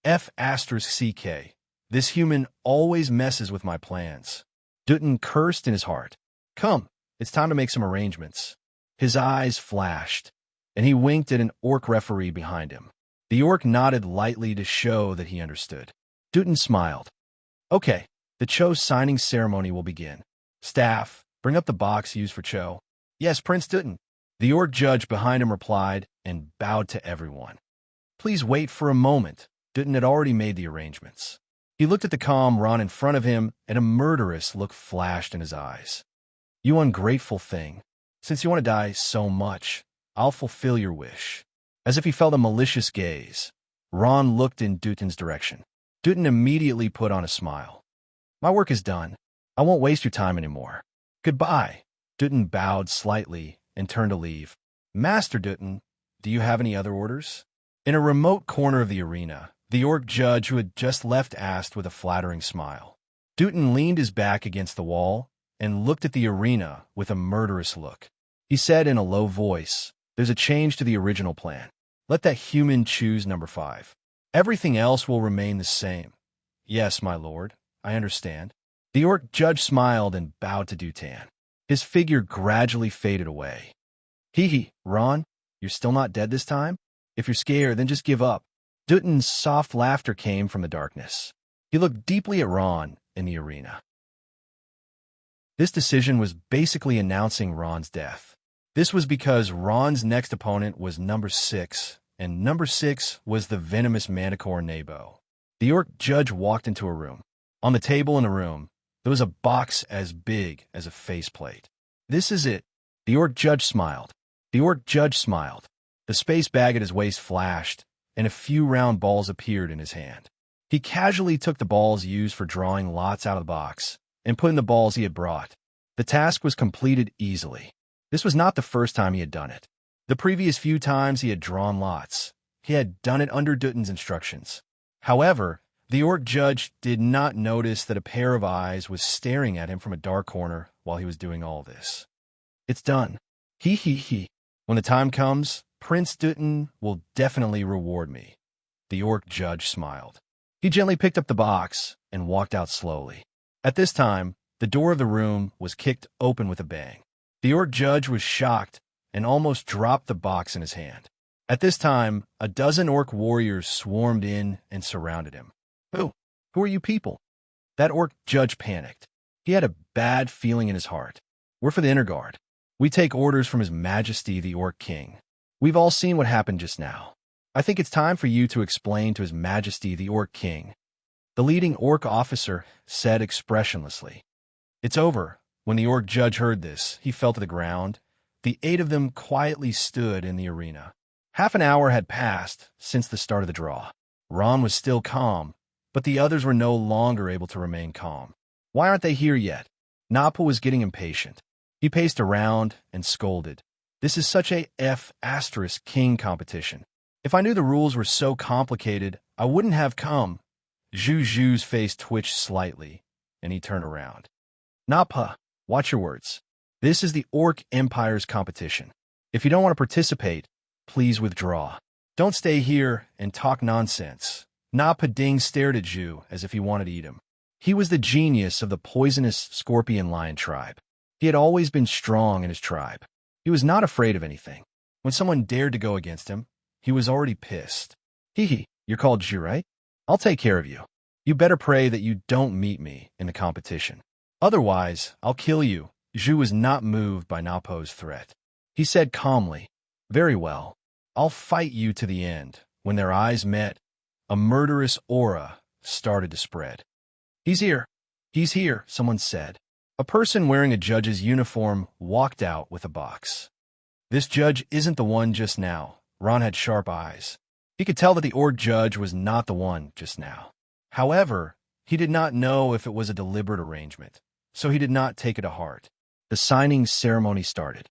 F***CK. This human always messes with my plans. Dutton cursed in his heart. "Come, it's time to make some arrangements." His eyes flashed, and he winked at an orc referee behind him. The orc nodded lightly to show that he understood. Dutton smiled. "Okay, the Cho signing ceremony will begin. Staff, bring up the box used for Cho." "Yes, Prince Dutton." The orc judge behind him replied and bowed to everyone. "Please wait for a moment." Dutton had already made the arrangements. He looked at the calm Ron in front of him, and a murderous look flashed in his eyes. "You ungrateful thing. Since you want to die so much, I'll fulfill your wish." As if he felt a malicious gaze, Ron looked in Dutton's direction. Dutton immediately put on a smile. "My work is done. I won't waste your time anymore. Goodbye." Dutton bowed slightly and turned to leave. "Master Dutton, do you have any other orders?" In a remote corner of the arena, the orc judge who had just left asked with a flattering smile. Dutton leaned his back against the wall and looked at the arena with a murderous look. He said in a low voice, "There's a change to the original plan. Let that human choose number 5. Everything else will remain the same." "Yes, my lord, I understand." The orc judge smiled and bowed to Du Tan. His figure gradually faded away. "Hee, Ron, you're still not dead this time? If you're scared, then just give up." Dutton's soft laughter came from the darkness. He looked deeply at Ron in the arena. This decision was basically announcing Ron's death. This was because Ron's next opponent was number 6, and number 6 was the venomous manticore Nabo. The orc judge walked into a room. On the table in the room, There was a box as big as a faceplate. This is it. The orc judge smiled. The orc judge smiled. The space bag at his waist flashed, and a few round balls appeared in his hand. He casually took the balls used for drawing lots out of the box and put in the balls he had brought. The task was completed easily. This was not the first time he had done it. The previous few times he had drawn lots, he had done it under Dutton's instructions. However, the orc judge did not notice that a pair of eyes was staring at him from a dark corner while he was doing all this. It's done. He. When the time comes, Prince Dutton will definitely reward me. The orc judge smiled. He gently picked up the box and walked out slowly. At this time, the door of the room was kicked open with a bang. The orc judge was shocked and almost dropped the box in his hand. At this time, a dozen orc warriors swarmed in and surrounded him. Who are you people? That orc judge panicked. He had a bad feeling in his heart. We're for the inner guard. We take orders from His Majesty the Orc King. We've all seen what happened just now. I think it's time for you to explain to His Majesty the Orc King. The leading orc officer said expressionlessly. It's over. When the orc judge heard this, he fell to the ground. The 8 of them quietly stood in the arena. Half an hour had passed since the start of the draw. Ron was still calm, but the others were no longer able to remain calm. Why aren't they here yet? Nappa was getting impatient. He paced around and scolded. This is such a F*** king competition. If I knew the rules were so complicated, I wouldn't have come. Zhu's face twitched slightly, and he turned around. Nappa, watch your words. This is the Orc Empire's competition. If you don't want to participate, please withdraw. Don't stay here and talk nonsense. Nappa Ding stared at Zhu as if he wanted to eat him. He was the genius of the poisonous scorpion lion tribe. He had always been strong in his tribe. He was not afraid of anything. When someone dared to go against him, he was already pissed. You're called Zhu, right? I'll take care of you. You better pray that you don't meet me in the competition. Otherwise, I'll kill you. Zhu was not moved by Nappa's threat. He said calmly, Very well. I'll fight you to the end. When their eyes met, a murderous aura started to spread. He's here. He's here, someone said. A person wearing a judge's uniform walked out with a box. This judge isn't the one just now. Ron had sharp eyes. He could tell that the orc judge was not the one just now. However, he did not know if it was a deliberate arrangement, so he did not take it to heart. The signing ceremony started.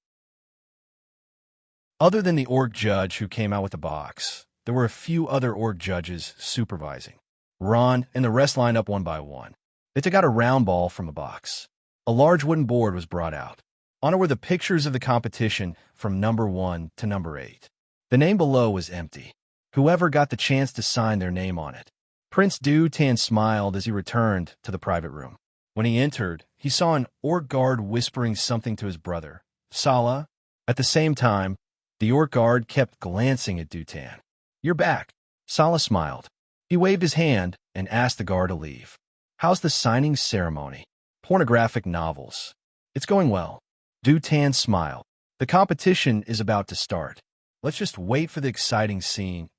Other than the orc judge who came out with the box, there were a few other orc judges supervising. Ron and the rest lined up one by one. They took out a round ball from a box. A large wooden board was brought out. On it were the pictures of the competition from number 1 to number 8. The name below was empty. Whoever got the chance to sign their name on it. Prince Dutan smiled as he returned to the private room. When he entered, he saw an orc guard whispering something to his brother, Sala. At the same time, the orc guard kept glancing at Dutan. You're back. Sala smiled. He waved his hand and asked the guard to leave. How's the signing ceremony? Pornographic novels. It's going well. Dutan smiled. The competition is about to start. Let's just wait for the exciting scene.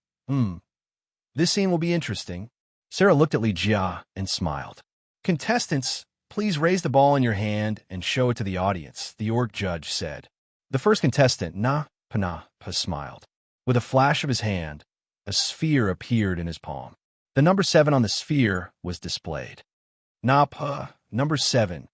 This scene will be interesting. Sarah looked at Li Jia and smiled. Contestants, please raise the ball in your hand and show it to the audience, the orc judge said. The first contestant, Nappa, smiled. With a flash of his hand, a sphere appeared in his palm. The number 7 on the sphere was displayed. Nappa, number 7,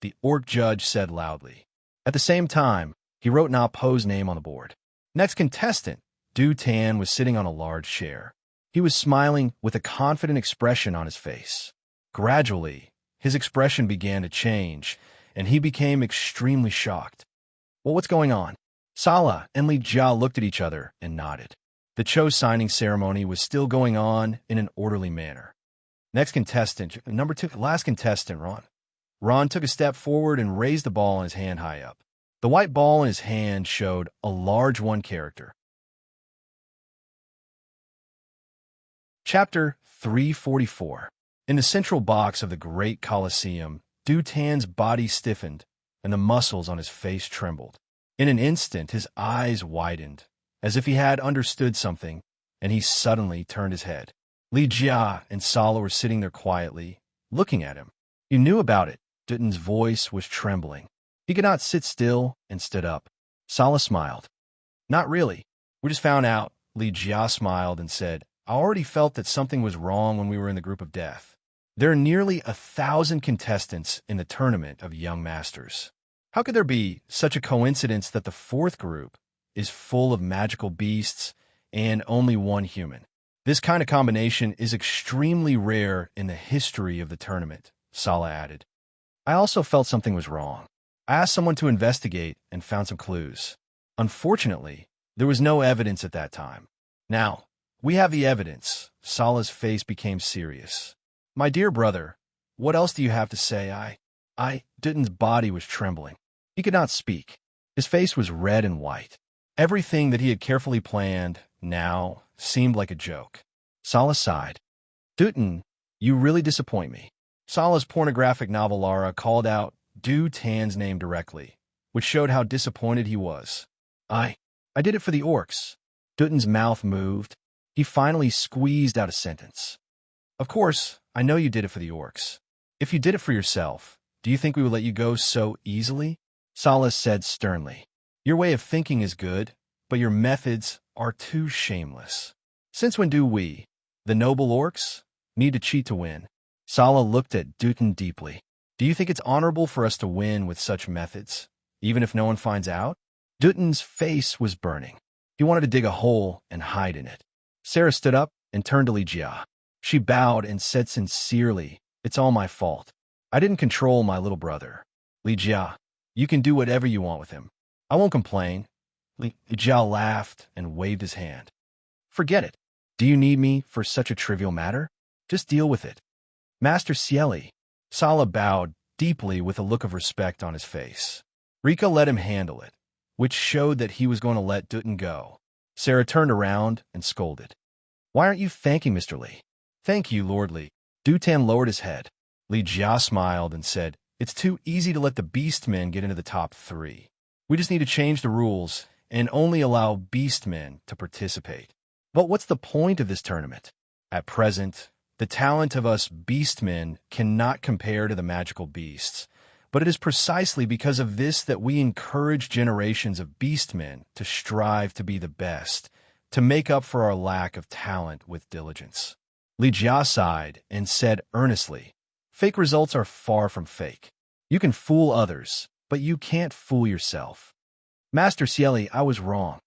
the orc judge said loudly. At the same time, he wrote Nappa's name on the board. Next contestant, Dutan, was sitting on a large chair. He was smiling with a confident expression on his face. Gradually, his expression began to change, and he became extremely shocked. Well, what's going on? Sala and Li Jia looked at each other and nodded. The Cho signing ceremony was still going on in an orderly manner. Next contestant, number 2, last contestant, Ron. Ron took a step forward and raised the ball in his hand high up. The white ball in his hand showed a large 1 character. Chapter 344. In the central box of the Great Colosseum, Dutan's body stiffened, and the muscles on his face trembled. In an instant, his eyes widened, as if he had understood something, and he suddenly turned his head. Li Jia and Sala were sitting there quietly, looking at him. You knew about it, Dutin's voice was trembling. He could not sit still and stood up. Sala smiled. Not really. We just found out. Li Jia smiled and said, I already felt that something was wrong when we were in the group of death. There are nearly 1,000 contestants in the tournament of young masters. How could there be such a coincidence that the fourth group is full of magical beasts and only one human? This kind of combination is extremely rare in the history of the tournament, Sala added. I also felt something was wrong. I asked someone to investigate and found some clues. Unfortunately, there was no evidence at that time. Now, we have the evidence. Sala's face became serious. My dear brother, what else do you have to say? Dutin's body was trembling. He could not speak. His face was red and white. Everything that he had carefully planned now seemed like a joke. Sala sighed. Dutin, you really disappoint me. Sala's pornographic novel Lara called out Du Tan's name directly, which showed how disappointed he was. I did it for the orcs. Dutin's mouth moved. He finally squeezed out a sentence. Of course, I know you did it for the orcs. If you did it for yourself, do you think we would let you go so easily? Sala said sternly. Your way of thinking is good, but your methods are too shameless. Since when do we, the noble orcs, need to cheat to win? Sala looked at Dutin deeply. Do you think it's honorable for us to win with such methods, even if no one finds out? Dutin's face was burning. He wanted to dig a hole and hide in it. Sarah stood up and turned to Li Jia. She bowed and said sincerely, It's all my fault. I didn't control my little brother. Li Jia, you can do whatever you want with him. I won't complain. Li Jia laughed and waved his hand. Forget it. Do you need me for such a trivial matter? Just deal with it. Master Cieli. Sala bowed deeply with a look of respect on his face. Rika let him handle it, which showed that he was going to let Dutin go. Sarah turned around and scolded. Why aren't you thanking Mr. Li? Thank you, Lord Li. Dutan lowered his head. Li Jia smiled and said, It's too easy to let the beastmen get into the top 3. We just need to change the rules and only allow beastmen to participate. But what's the point of this tournament? At present, the talent of us beastmen cannot compare to the magical beasts, but it is precisely because of this that we encourage generations of beastmen to strive to be the best, to make up for our lack of talent with diligence. Li Jia sighed and said earnestly, Fake results are far from fake. You can fool others, but you can't fool yourself. Master Cieli, I was wrong.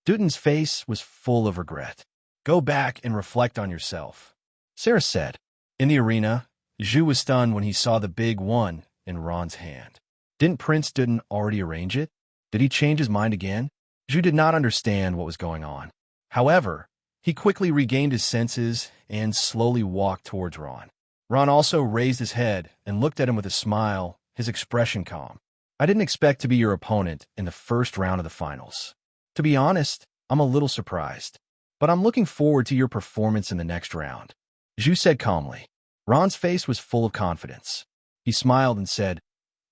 Dutin's face was full of regret. Go back and reflect on yourself. Sarah said. In the arena, Zhu was stunned when he saw the big 1 in Ron's hand. Didn't Prince Dutin already arrange it? Did he change his mind again? Zhu did not understand what was going on. However, he quickly regained his senses and slowly walked towards Ron. Ron also raised his head and looked at him with a smile, his expression calm. I didn't expect to be your opponent in the first round of the finals. To be honest, I'm a little surprised. But I'm looking forward to your performance in the next round. Zhu said calmly. Ron's face was full of confidence. He smiled and said,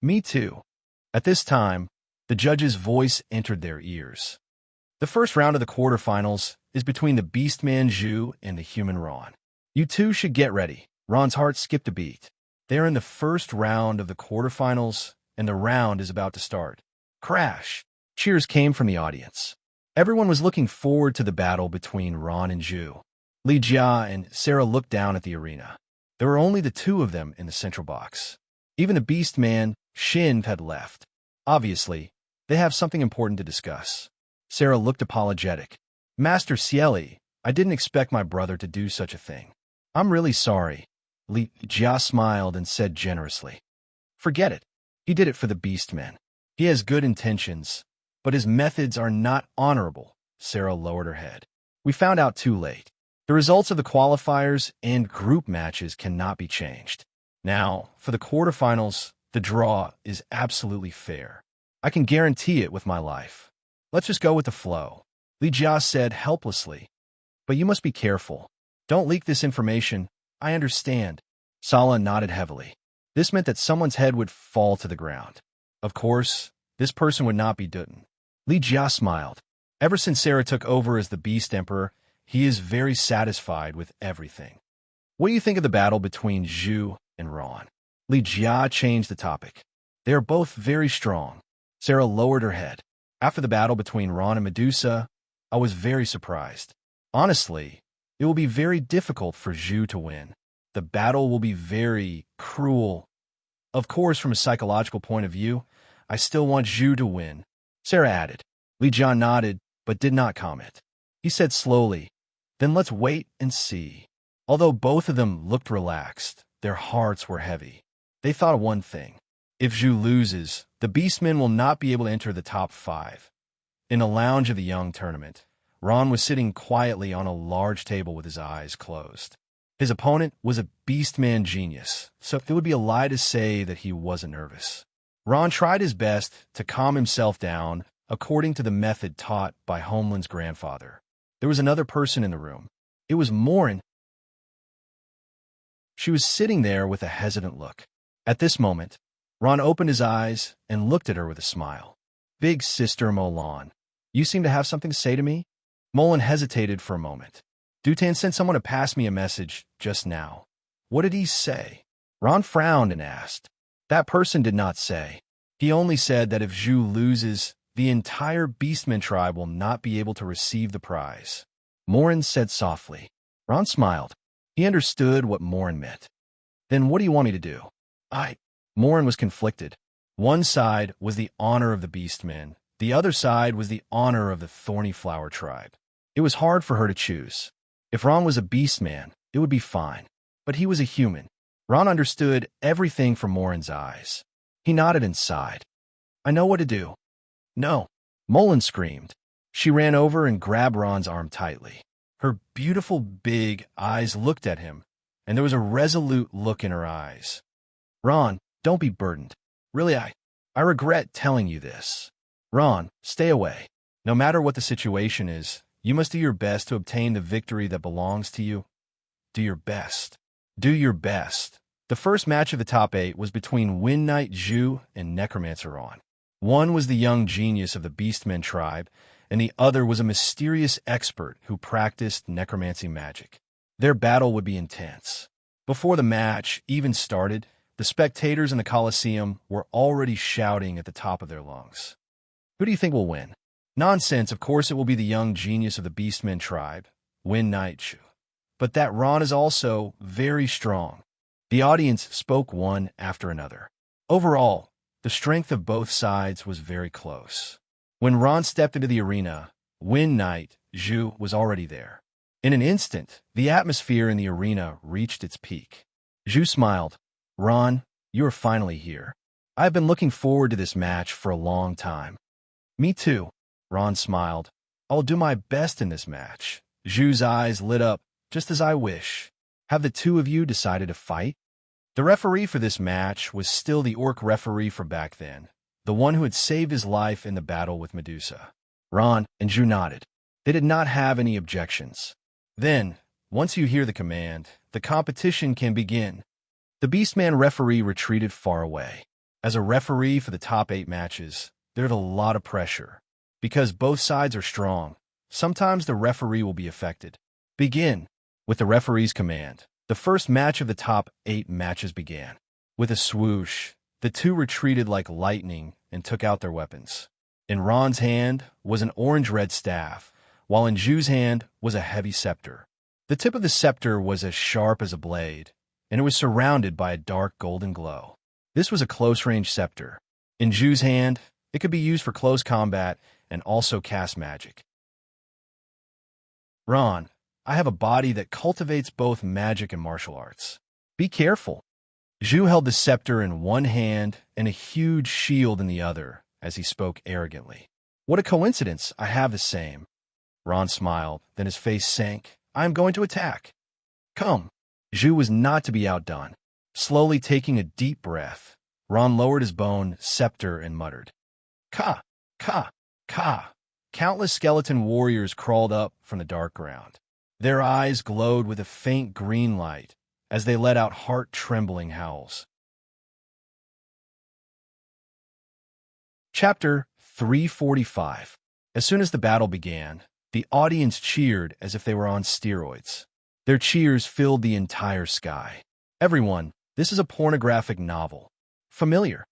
Me too. At this time, the judge's voice entered their ears. The first round of the quarterfinals is between the Beastman Zhu and the human Ron. You two should get ready. Ron's heart skipped a beat. They are in the first round of the quarterfinals, and the round is about to start. Crash! Cheers came from the audience. Everyone was looking forward to the battle between Ron and Zhu. Li Jia and Sarah looked down at the arena. There were only the 2 of them in the central box. Even the beast man, Shin, had left. Obviously, they have something important to discuss. Sarah looked apologetic. Master Cieli, I didn't expect my brother to do such a thing. I'm really sorry. Li Jia smiled and said generously. Forget it. He did it for the beastmen. He has good intentions, but his methods are not honorable. Sarah lowered her head. We found out too late. The results of the qualifiers and group matches cannot be changed. Now, for the quarterfinals, the draw is absolutely fair. I can guarantee it with my life. Let's just go with the flow. Li Jia said helplessly. But you must be careful. Don't leak this information. I understand. Sala nodded heavily. This meant that someone's head would fall to the ground. Of course, this person would not be Dutin. Li Jia smiled. Ever since Sarah took over as the Beast Emperor, he is very satisfied with everything. What do you think of the battle between Zhu and Ron? Li Jia changed the topic. They are both very strong. Sarah lowered her head. After the battle between Ron and Medusa, I was very surprised. Honestly, it will be very difficult for Zhu to win. The battle will be very cruel. Of course, from a psychological point of view, I still want Zhu to win, Sarah added. Li Jia nodded, but did not comment. He said slowly, then let's wait and see. Although both of them looked relaxed, their hearts were heavy. They thought of one thing. If Zhu loses, the Beastmen will not be able to enter the top 5. In a lounge of the Young tournament, Ron was sitting quietly on a large table with his eyes closed. His opponent was a Beastman genius, so it would be a lie to say that he wasn't nervous. Ron tried his best to calm himself down according to the method taught by Homeland's grandfather. There was another person in the room. It was Morin. She was sitting there with a hesitant look. At this moment, Ron opened his eyes and looked at her with a smile. Big Sister Molan, you seem to have something to say to me? Molan hesitated for a moment. Dutan sent someone to pass me a message just now. What did he say? Ron frowned and asked. That person did not say. He only said that if Zhu loses, the entire Beastman tribe will not be able to receive the prize. Morin said softly. Ron smiled. He understood what Morin meant. Then what do you want me to do? Morin was conflicted. One side was the honor of the Beastmen. The other side was the honor of the Thorny Flower tribe. It was hard for her to choose. If Ron was a Beastman, it would be fine. But he was a human. Ron understood everything from Morin's eyes. He nodded and sighed. I know what to do. No. Molan screamed. She ran over and grabbed Ron's arm tightly. Her beautiful big eyes looked at him, and there was a resolute look in her eyes. Ron, don't be burdened. Really, I regret telling you this. Ron, stay away. No matter what the situation is, you must do your best to obtain the victory that belongs to you. Do your best. Do your best. The first match of the top 8 was between Wind Knight Zhu and Necromancer Ron. One was the young genius of the Beastmen tribe, and the other was a mysterious expert who practiced necromancy magic. Their battle would be intense. Before the match even started, the spectators in the Colosseum were already shouting at the top of their lungs. Who do you think will win? Nonsense, of course it will be the young genius of the Beastmen tribe, Wind Knight Zhu. But that Ron is also very strong. The audience spoke one after another. Overall, the strength of both sides was very close. When Ron stepped into the arena, Wind Knight Zhu was already there. In an instant, the atmosphere in the arena reached its peak. Zhu smiled. Ron, you are finally here. I've been looking forward to this match for a long time. Me too. Ron smiled. I'll do my best in this match. Zhu's eyes lit up, just as I wish. Have the two of you decided to fight? The referee for this match was still the orc referee from back then, the one who had saved his life in the battle with Medusa. Ron and Zhu nodded. They did not have any objections. Then, once you hear the command, the competition can begin. The Beastman referee retreated far away. As a referee for the top 8 matches, there's a lot of pressure. Because both sides are strong, sometimes the referee will be affected. Begin. With the referee's command, the first match of the top 8 matches began. With a swoosh, the two retreated like lightning and took out their weapons. In Ron's hand was an orange-red staff, while in Zhu's hand was a heavy scepter. The tip of the scepter was as sharp as a blade, and it was surrounded by a dark golden glow. This was a close-range scepter. In Zhu's hand, it could be used for close combat and also cast magic. Ron, I have a body that cultivates both magic and martial arts. Be careful. Zhu held the scepter in one hand and a huge shield in the other as he spoke arrogantly. What a coincidence, I have the same. Ron smiled, then his face sank. I am going to attack. Come. Zhu was not to be outdone. Slowly taking a deep breath, Ron lowered his bone scepter and muttered, Ka! Ka! Ka! Countless skeleton warriors crawled up from the dark ground. Their eyes glowed with a faint green light as they let out heart-trembling howls. Chapter 345. As soon as the battle began, the audience cheered as if they were on steroids. Their cheers filled the entire sky. Everyone, This is a pornographic novel. Familiar.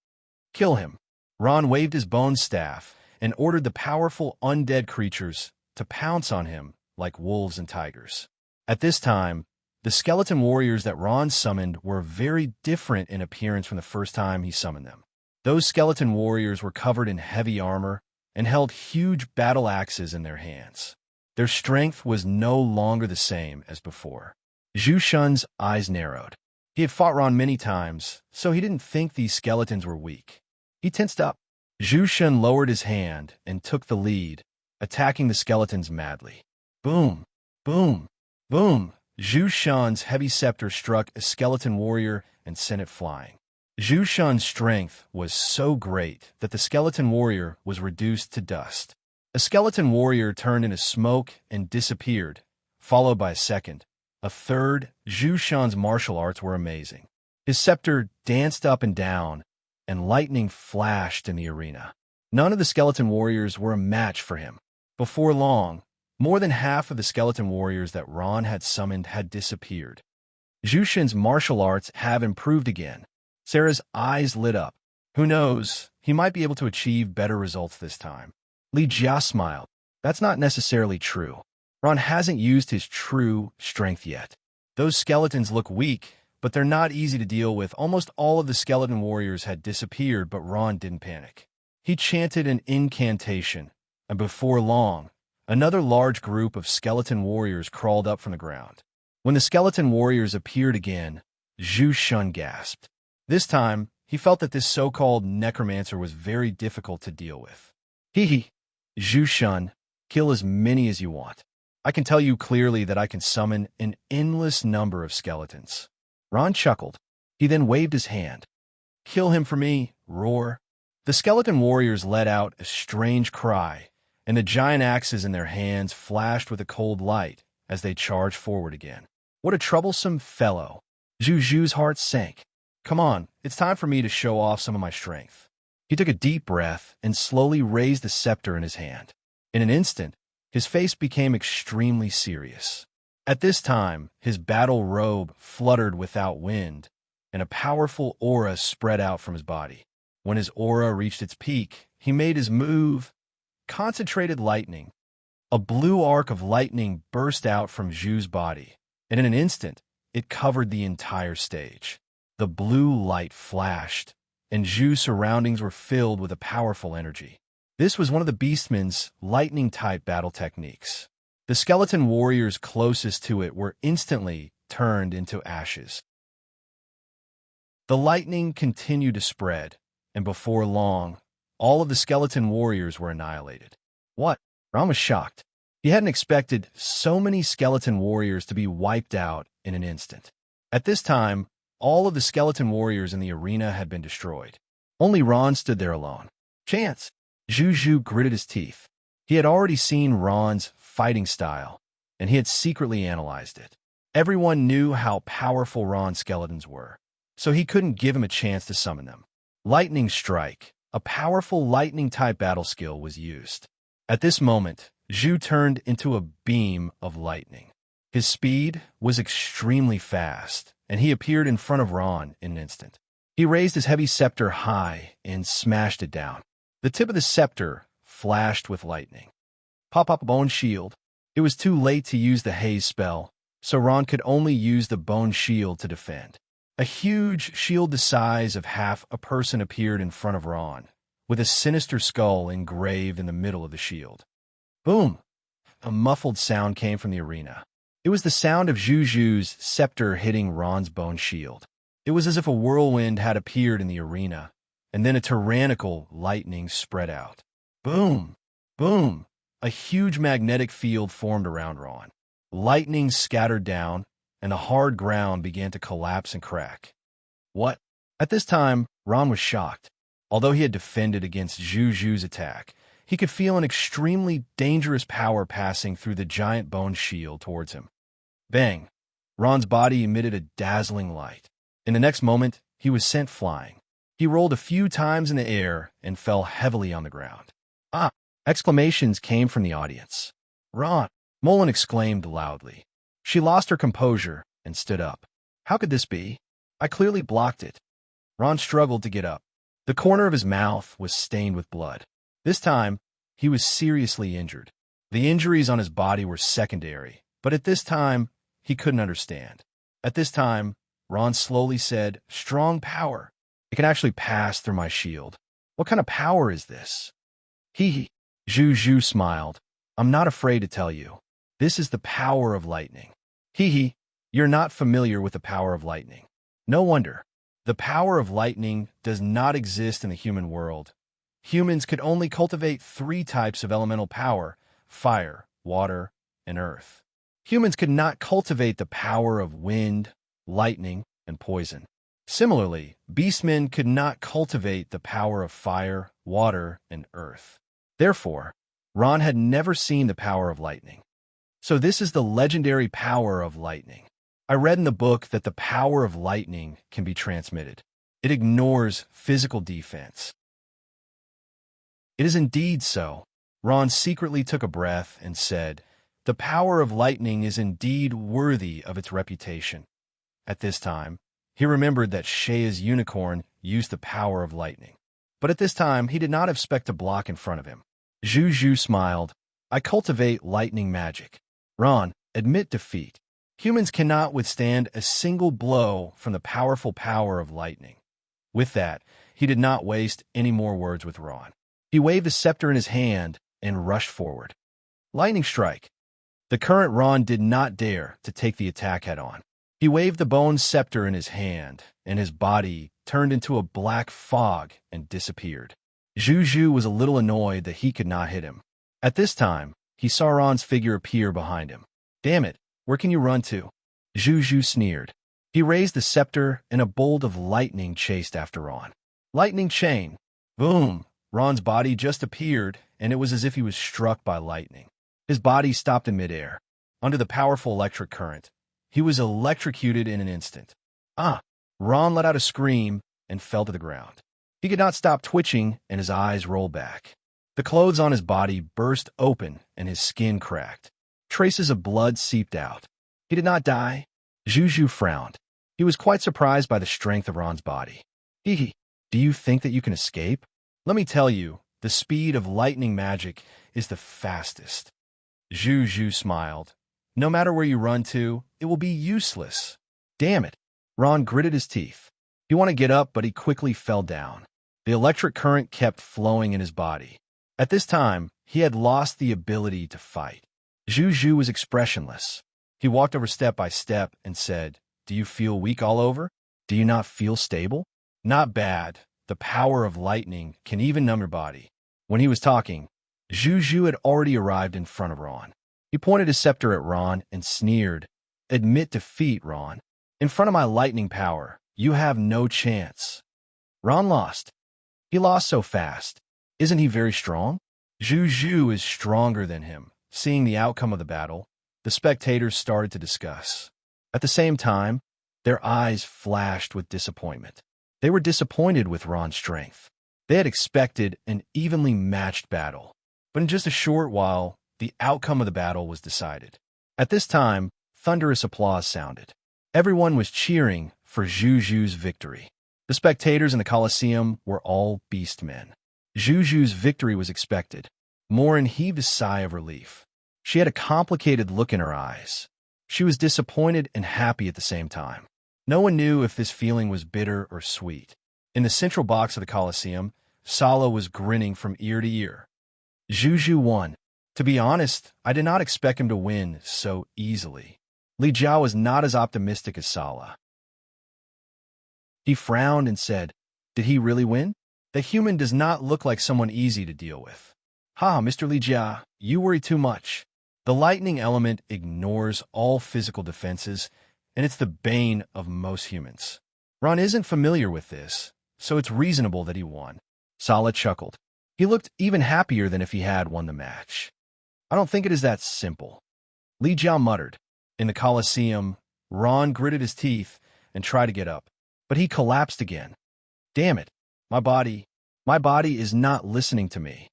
Kill him. Ron waved his bone staff and ordered the powerful undead creatures to pounce on him like wolves and tigers. At this time, the skeleton warriors that Ron summoned were very different in appearance from the first time he summoned them. Those skeleton warriors were covered in heavy armor and held huge battle axes in their hands. Their strength was no longer the same as before. Zhu Shun's eyes narrowed. He had fought Ron many times, so he didn't think these skeletons were weak. He tensed up. Zhu Shun lowered his hand and took the lead, attacking the skeletons madly. Boom! Boom! Boom! Zhu Shun's heavy scepter struck a skeleton warrior and sent it flying. Zhu Shun's strength was so great that the skeleton warrior was reduced to dust. A skeleton warrior turned into smoke and disappeared, followed by a second. A third. Zhu Shun's martial arts were amazing. His scepter danced up and down, and lightning flashed in the arena. None of the skeleton warriors were a match for him. Before long, more than half of the skeleton warriors that Ron had summoned had disappeared. Zhu Shun's martial arts have improved again. Sarah's eyes lit up. Who knows, he might be able to achieve better results this time. Li Jia smiled. That's not necessarily true. Ron hasn't used his true strength yet. Those skeletons look weak, but they're not easy to deal with. Almost all of the skeleton warriors had disappeared, but Ron didn't panic. He chanted an incantation, and before long, another large group of skeleton warriors crawled up from the ground. When the skeleton warriors appeared again, Zhu Shun gasped. This time, he felt that this so-called necromancer was very difficult to deal with. Hee. Zhu Shun, kill as many as you want. I can tell you clearly that I can summon an endless number of skeletons. Ron chuckled. He then waved his hand. Kill him for me, roar. The skeleton warriors let out a strange cry, and the giant axes in their hands flashed with a cold light as they charged forward again. What a troublesome fellow. Zhu Zhu's heart sank. Come on, it's time for me to show off some of my strength. He took a deep breath and slowly raised the scepter in his hand. In an instant, his face became extremely serious. At this time, his battle robe fluttered without wind, and a powerful aura spread out from his body. When his aura reached its peak, he made his move. Concentrated lightning. A blue arc of lightning burst out from Zhu's body, and in an instant, it covered the entire stage. The blue light flashed, and Zhu's surroundings were filled with a powerful energy. This was one of the Beastman's lightning-type battle techniques. The skeleton warriors closest to it were instantly turned into ashes. The lightning continued to spread, and before long, all of the skeleton warriors were annihilated. What? Ron was shocked. He hadn't expected so many skeleton warriors to be wiped out in an instant. At this time, all of the skeleton warriors in the arena had been destroyed. Only Ron stood there alone. Chance! Zhu Zhu gritted his teeth. He had already seen Ron's fighting style, and he had secretly analyzed it. Everyone knew how powerful Ron's skeletons were, so he couldn't give him a chance to summon them. Lightning Strike, a powerful lightning-type battle skill, was used. At this moment, Zhu turned into a beam of lightning. His speed was extremely fast, and he appeared in front of Ron in an instant. He raised his heavy scepter high and smashed it down. The tip of the scepter flashed with lightning. Pop up bone shield. It was too late to use the haze spell, so Ron could only use the bone shield to defend. A huge shield the size of half a person appeared in front of Ron, with a sinister skull engraved in the middle of the shield. Boom! A muffled sound came from the arena. It was the sound of Zhu Zhu's scepter hitting Ron's bone shield. It was as if a whirlwind had appeared in the arena, and then a tyrannical lightning spread out. Boom! Boom! A huge magnetic field formed around Ron. Lightning scattered down, and the hard ground began to collapse and crack. What? At this time, Ron was shocked. Although he had defended against Zhu Zhu's attack, he could feel an extremely dangerous power passing through the giant bone shield towards him. Bang! Ron's body emitted a dazzling light. In the next moment, he was sent flying. He rolled a few times in the air and fell heavily on the ground. Ah! Exclamations came from the audience. Ron! Mullen exclaimed loudly. She lost her composure and stood up. How could this be? I clearly blocked it. Ron struggled to get up. The corner of his mouth was stained with blood. This time, he was seriously injured. The injuries on his body were secondary, but at this time, he couldn't understand. At this time, Ron slowly said, "Strong power. It can actually pass through my shield. What kind of power is this?" Hee. Zhu smiled. "I'm not afraid to tell you. This is the power of lightning." Hee. You're not familiar with the power of lightning. No wonder. The power of lightning does not exist in the human world. Humans could only cultivate 3 types of elemental power: fire, water, and earth. Humans could not cultivate the power of wind, lightning, and poison. Similarly, beastmen could not cultivate the power of fire, water, and earth. Therefore, Ron had never seen the power of lightning. So this is the legendary power of lightning. I read in the book that the power of lightning can be transmitted. It ignores physical defense. It is indeed so. Ron secretly took a breath and said, "The power of lightning is indeed worthy of its reputation." At this time, he remembered that Shea's unicorn used the power of lightning. But at this time, he did not expect a block in front of him. Zhu smiled. "I cultivate lightning magic." Ron, admit defeat. Humans cannot withstand a single blow from the powerful power of lightning. With that, he did not waste any more words with Ron. He waved the scepter in his hand and rushed forward. Lightning strike. The current Ron did not dare to take the attack head-on. He waved the bone scepter in his hand, and his body turned into a black fog and disappeared. Zhu was a little annoyed that he could not hit him. At this time, he saw Ron's figure appear behind him. "Damn it, where can you run to?" Zhu sneered. He raised the scepter, and a bolt of lightning chased after Ron. Lightning chain. Boom! Ron's body just appeared, and it was as if he was struck by lightning. His body stopped in midair. Under the powerful electric current, he was electrocuted in an instant. Ron let out a scream and fell to the ground. He could not stop twitching, and his eyes rolled back. The clothes on his body burst open, and his skin cracked. Traces of blood seeped out. He did not die. Zhu frowned. He was quite surprised by the strength of Ron's body. Do you think that you can escape? Let me tell you, the speed of lightning magic is the fastest. Zhu smiled. No matter where you run to, it will be useless. Damn it. Ron gritted his teeth. He wanted to get up, but he quickly fell down. The electric current kept flowing in his body. At this time, he had lost the ability to fight. Zhu was expressionless. He walked over step by step and said, "Do you feel weak all over? Do you not feel stable?" "Not bad. The power of lightning can even numb your body." When he was talking, Zhu had already arrived in front of Ron. He pointed his scepter at Ron and sneered, "Admit defeat, Ron. In front of my lightning power, you have no chance." Ron lost. He lost so fast. Isn't he very strong? Zhu is stronger than him. Seeing the outcome of the battle, the spectators started to discuss. At the same time, their eyes flashed with disappointment. They were disappointed with Ron's strength. They had expected an evenly matched battle. But in just a short while, the outcome of the battle was decided. At this time, thunderous applause sounded. Everyone was cheering for Zhu's victory. The spectators in the Colosseum were all beastmen. Zhu's victory was expected. Morin heaved a sigh of relief. She had a complicated look in her eyes. She was disappointed and happy at the same time. No one knew if this feeling was bitter or sweet. In the central box of the Colosseum, Sala was grinning from ear to ear. Zhu won. To be honest, I did not expect him to win so easily. Li Jiao was not as optimistic as Sala. He frowned and said, "Did he really win? The human does not look like someone easy to deal with." Mr. Li Jia, you worry too much. The lightning element ignores all physical defenses, and it's the bane of most humans. Ron isn't familiar with this, so it's reasonable that he won. Sala chuckled. He looked even happier than if he had won the match. I don't think it is that simple. Li Jiao muttered. In the Colosseum, Ron gritted his teeth and tried to get up, but he collapsed again. Damn it, my body is not listening to me.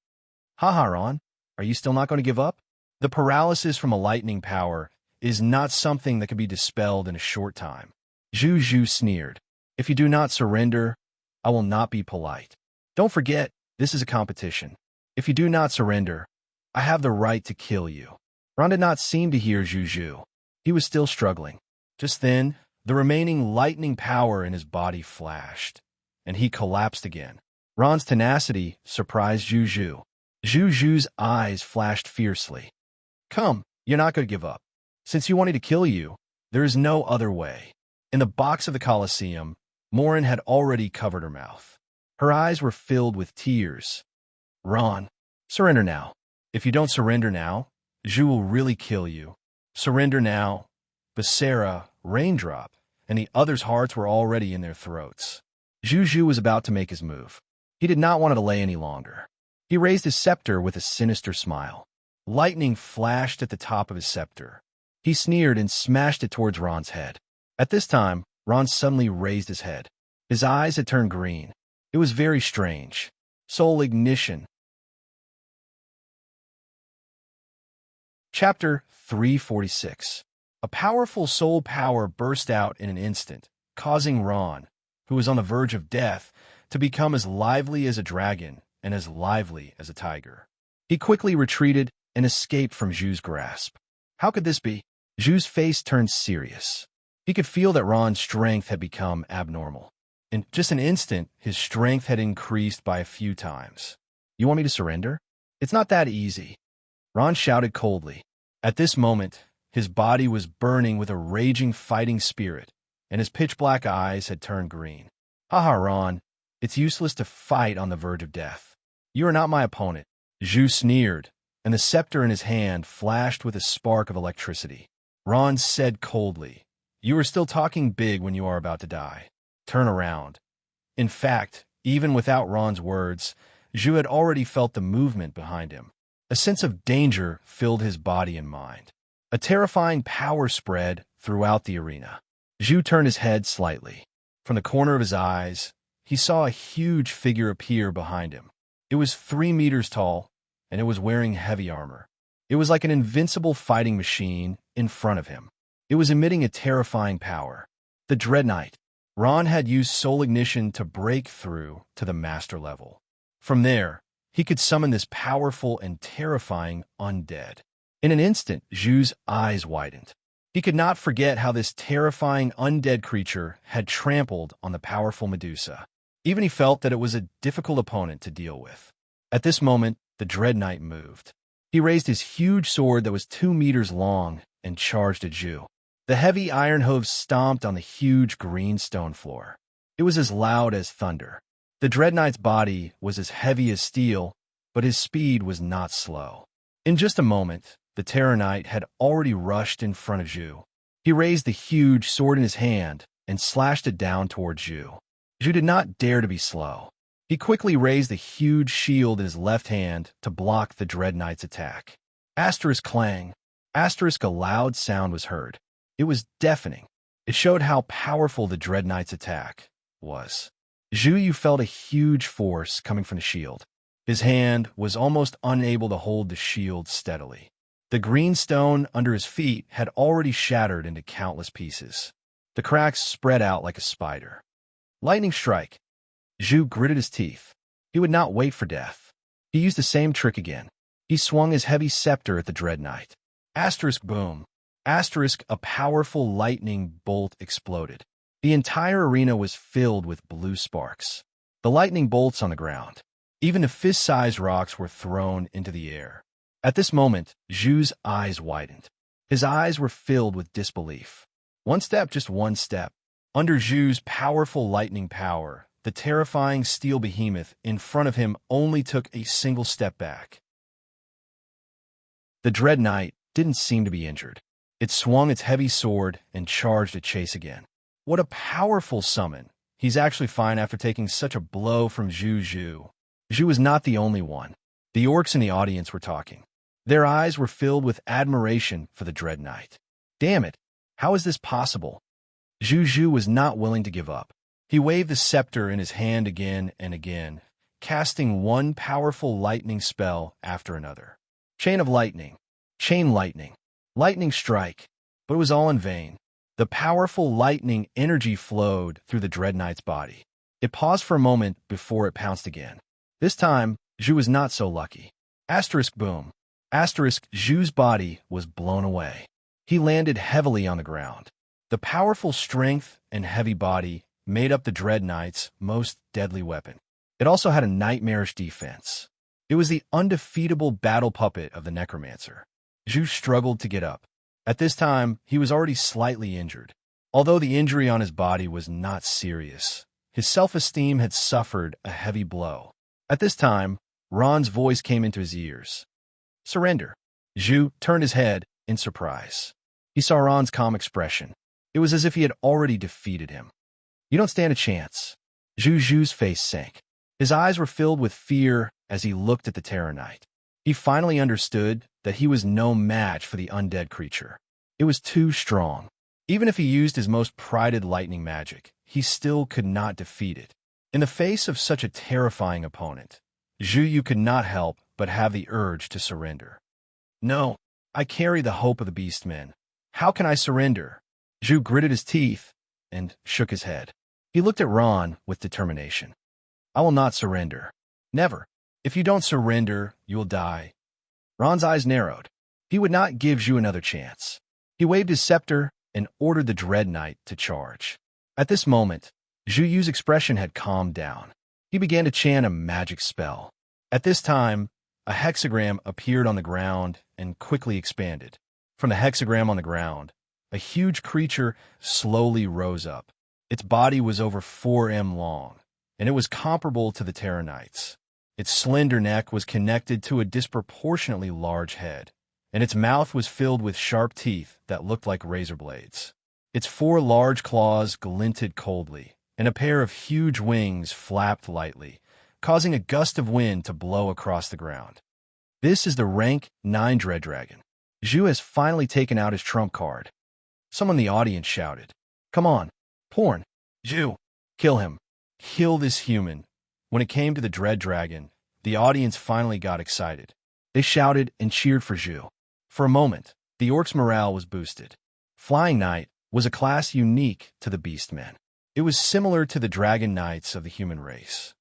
Ron, are you still not going to give up? The paralysis from a lightning power is not something that can be dispelled in a short time. Zhu sneered. If you do not surrender, I will not be polite. Don't forget, this is a competition. If you do not surrender, I have the right to kill you. Ron did not seem to hear Juju. He was still struggling. Just then, the remaining lightning power in his body flashed, and he collapsed again. Ron's tenacity surprised Juju. Juju's eyes flashed fiercely. Come, you're not going to give up. Since you wanted to kill you, there is no other way. In the box of the Colosseum, Morin had already covered her mouth. Her eyes were filled with tears. Ron, surrender now. If you don't surrender now, Zhu will really kill you. Surrender now. Becerra, Raindrop, and the others' hearts were already in their throats. Juju was about to make his move. He did not want to delay any longer. He raised his scepter with a sinister smile. Lightning flashed at the top of his scepter. He sneered and smashed it towards Ron's head. At this time, Ron suddenly raised his head. His eyes had turned green. It was very strange. Soul ignition. Chapter 346. A powerful soul power burst out in an instant, causing Ron, who was on the verge of death, to become as lively as a dragon and as lively as a tiger. He quickly retreated and escaped from Zhu's grasp. How could this be? Zhu's face turned serious. He could feel that Ron's strength had become abnormal. In just an instant, his strength had increased by a few times. You want me to surrender? It's not that easy. Ron shouted coldly. At this moment, his body was burning with a raging fighting spirit, and his pitch-black eyes had turned green. Haha, Ron, it's useless to fight on the verge of death. You are not my opponent. Zhu sneered, and the scepter in his hand flashed with a spark of electricity. Ron said coldly, You are still talking big when you are about to die. Turn around. In fact, even without Ron's words, Zhu had already felt the movement behind him. A sense of danger filled his body and mind. A terrifying power spread throughout the arena. Zhu turned his head slightly. From the corner of his eyes, he saw a huge figure appear behind him. It was 3 meters tall, and it was wearing heavy armor. It was like an invincible fighting machine in front of him. It was emitting a terrifying power. The Dread Knight. Ron had used soul ignition to break through to the master level. From there, he could summon this powerful and terrifying undead. In an instant, Zhu's eyes widened. He could not forget how this terrifying undead creature had trampled on the powerful Medusa. Even he felt that it was a difficult opponent to deal with. At this moment, the Dread Knight moved. He raised his huge sword that was 2 meters long and charged at Zhu. The heavy iron hooves stomped on the huge green stone floor. It was as loud as thunder. The Dread Knight's body was as heavy as steel, but his speed was not slow. In just a moment, the Terror Knight had already rushed in front of Zhu. He raised the huge sword in his hand and slashed it down toward Zhu. Zhu did not dare to be slow. He quickly raised the huge shield in his left hand to block the Dread Knight's attack. Asterisk clang. Asterisk, a loud sound was heard. It was deafening. It showed how powerful the Dread Knight's attack was. Zhu felt a huge force coming from the shield. His hand was almost unable to hold the shield steadily. The green stone under his feet had already shattered into countless pieces. The cracks spread out like a spider. Lightning strike. Zhu gritted his teeth. He would not wait for death. He used the same trick again. He swung his heavy scepter at the Dread Knight. Asterisk boom. Asterisk, a powerful lightning bolt exploded. The entire arena was filled with blue sparks. The lightning bolts on the ground. Even the fist-sized rocks were thrown into the air. At this moment, Zhu's eyes widened. His eyes were filled with disbelief. One step, just one step. Under Zhu's powerful lightning power, the terrifying steel behemoth in front of him only took a single step back. The Dread Knight didn't seem to be injured. It swung its heavy sword and charged at Chase again. What a powerful summon. He's actually fine after taking such a blow from Zhu. Zhu was not the only one. The orcs in the audience were talking. Their eyes were filled with admiration for the Dread Knight. Damn it, how is this possible? Zhu was not willing to give up. He waved the scepter in his hand again and again, casting one powerful lightning spell after another. Chain of lightning, chain lightning, lightning strike, but it was all in vain. The powerful lightning energy flowed through the Dread Knight's body. It paused for a moment before it pounced again. This time, Zhu was not so lucky. Asterisk boom. Asterisk Zhu's body was blown away. He landed heavily on the ground. The powerful strength and heavy body made up the Dread Knight's most deadly weapon. It also had a nightmarish defense. It was the undefeatable battle puppet of the Necromancer. Zhu struggled to get up. At this time, he was already slightly injured. Although the injury on his body was not serious, his self-esteem had suffered a heavy blow. At this time, Ron's voice came into his ears. Surrender. Zhu turned his head in surprise. He saw Ron's calm expression. It was as if he had already defeated him. You don't stand a chance. Zhu's face sank. His eyes were filled with fear as he looked at the Terror Knight. He finally understood that he was no match for the undead creature. It was too strong. Even if he used his most prided lightning magic, he still could not defeat it. In the face of such a terrifying opponent, Zhu could not help but have the urge to surrender. No, I carry the hope of the Beastmen. How can I surrender? Zhu gritted his teeth and shook his head. He looked at Ron with determination. I will not surrender. Never. If you don't surrender, you will die. Ron's eyes narrowed. He would not give Zhu another chance. He waved his scepter and ordered the Dread Knight to charge. At this moment, Zhu's expression had calmed down. He began to chant a magic spell. At this time, a hexagram appeared on the ground and quickly expanded. From the hexagram on the ground, a huge creature slowly rose up. Its body was over 4 m long, and it was comparable to the Terror Knight's. Its slender neck was connected to a disproportionately large head, and its mouth was filled with sharp teeth that looked like razor blades. Its 4 large claws glinted coldly, and a pair of huge wings flapped lightly, causing a gust of wind to blow across the ground. This is the rank 9 Dread Dragon. Zhu has finally taken out his trump card. Someone in the audience shouted, Come on, Porn, Zhu, kill him. Kill this human. When it came to the Dread Dragon, the audience finally got excited. They shouted and cheered for Zhu. For a moment, the orc's morale was boosted. Flying Knight was a class unique to the Beastmen. It was similar to the Dragon Knights of the human race.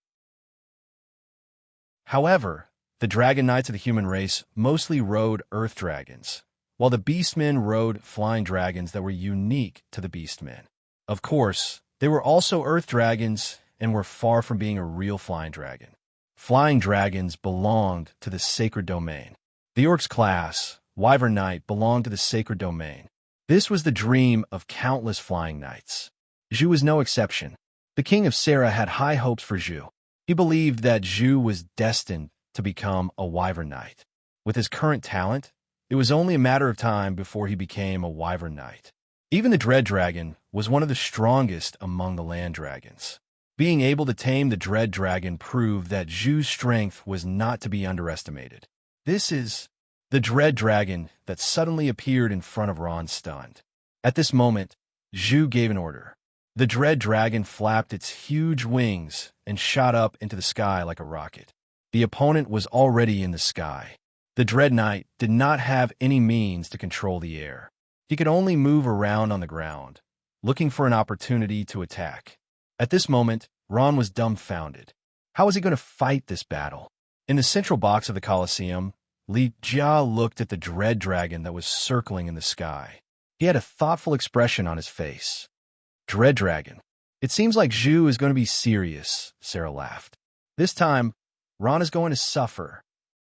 However, the Dragon Knights of the human race mostly rode Earth Dragons, while the Beastmen rode flying dragons that were unique to the Beastmen. Of course, they were also Earth Dragons and were far from being a real flying dragon. Flying dragons belonged to the sacred domain. The orc's class, Wyvern Knight, belonged to the sacred domain. This was the dream of countless flying knights. Zhu was no exception. The king of Sarah had high hopes for Zhu. He believed that Zhu was destined to become a Wyvern Knight. With his current talent, it was only a matter of time before he became a Wyvern Knight. Even the Dread Dragon was one of the strongest among the land dragons. Being able to tame the Dread Dragon proved that Zhu's strength was not to be underestimated. This is the Dread Dragon that suddenly appeared in front of Ron, stunned. At this moment, Zhu gave an order. The Dread Dragon flapped its huge wings and shot up into the sky like a rocket. The opponent was already in the sky. The Dread Knight did not have any means to control the air. He could only move around on the ground, looking for an opportunity to attack. At this moment, Ron was dumbfounded. How was he going to fight this battle? In the central box of the Colosseum, Li Jia looked at the Dread Dragon that was circling in the sky. He had a thoughtful expression on his face. Dread Dragon. It seems like Zhu is going to be serious, Sarah laughed. This time, Ron is going to suffer.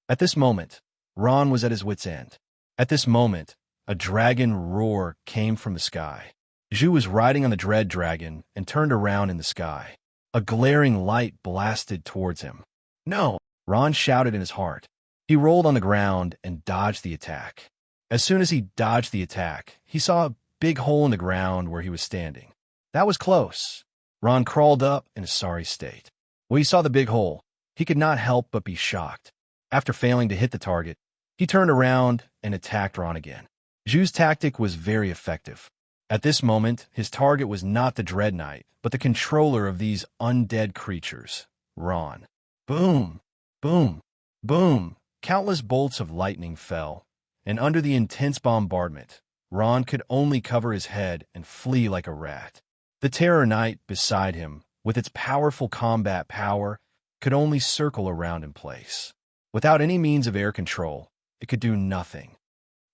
At this moment, Ron was at his wit's end. At this moment, a dragon roar came from the sky. Zhu was riding on the Dread Dragon and turned around in the sky. A glaring light blasted towards him. No! Ron shouted in his heart. He rolled on the ground and dodged the attack. As soon as he dodged the attack, he saw a big hole in the ground where he was standing. That was close. Ron crawled up in a sorry state. When he saw the big hole, he could not help but be shocked. After failing to hit the target, he turned around and attacked Ron again. Zhu's tactic was very effective. At this moment, his target was not the Dread Knight, but the controller of these undead creatures, Ron. Boom! Boom! Boom! Countless bolts of lightning fell, and under the intense bombardment, Ron could only cover his head and flee like a rat. The Terror Knight beside him, with its powerful combat power, could only circle around in place. Without any means of air control, it could do nothing.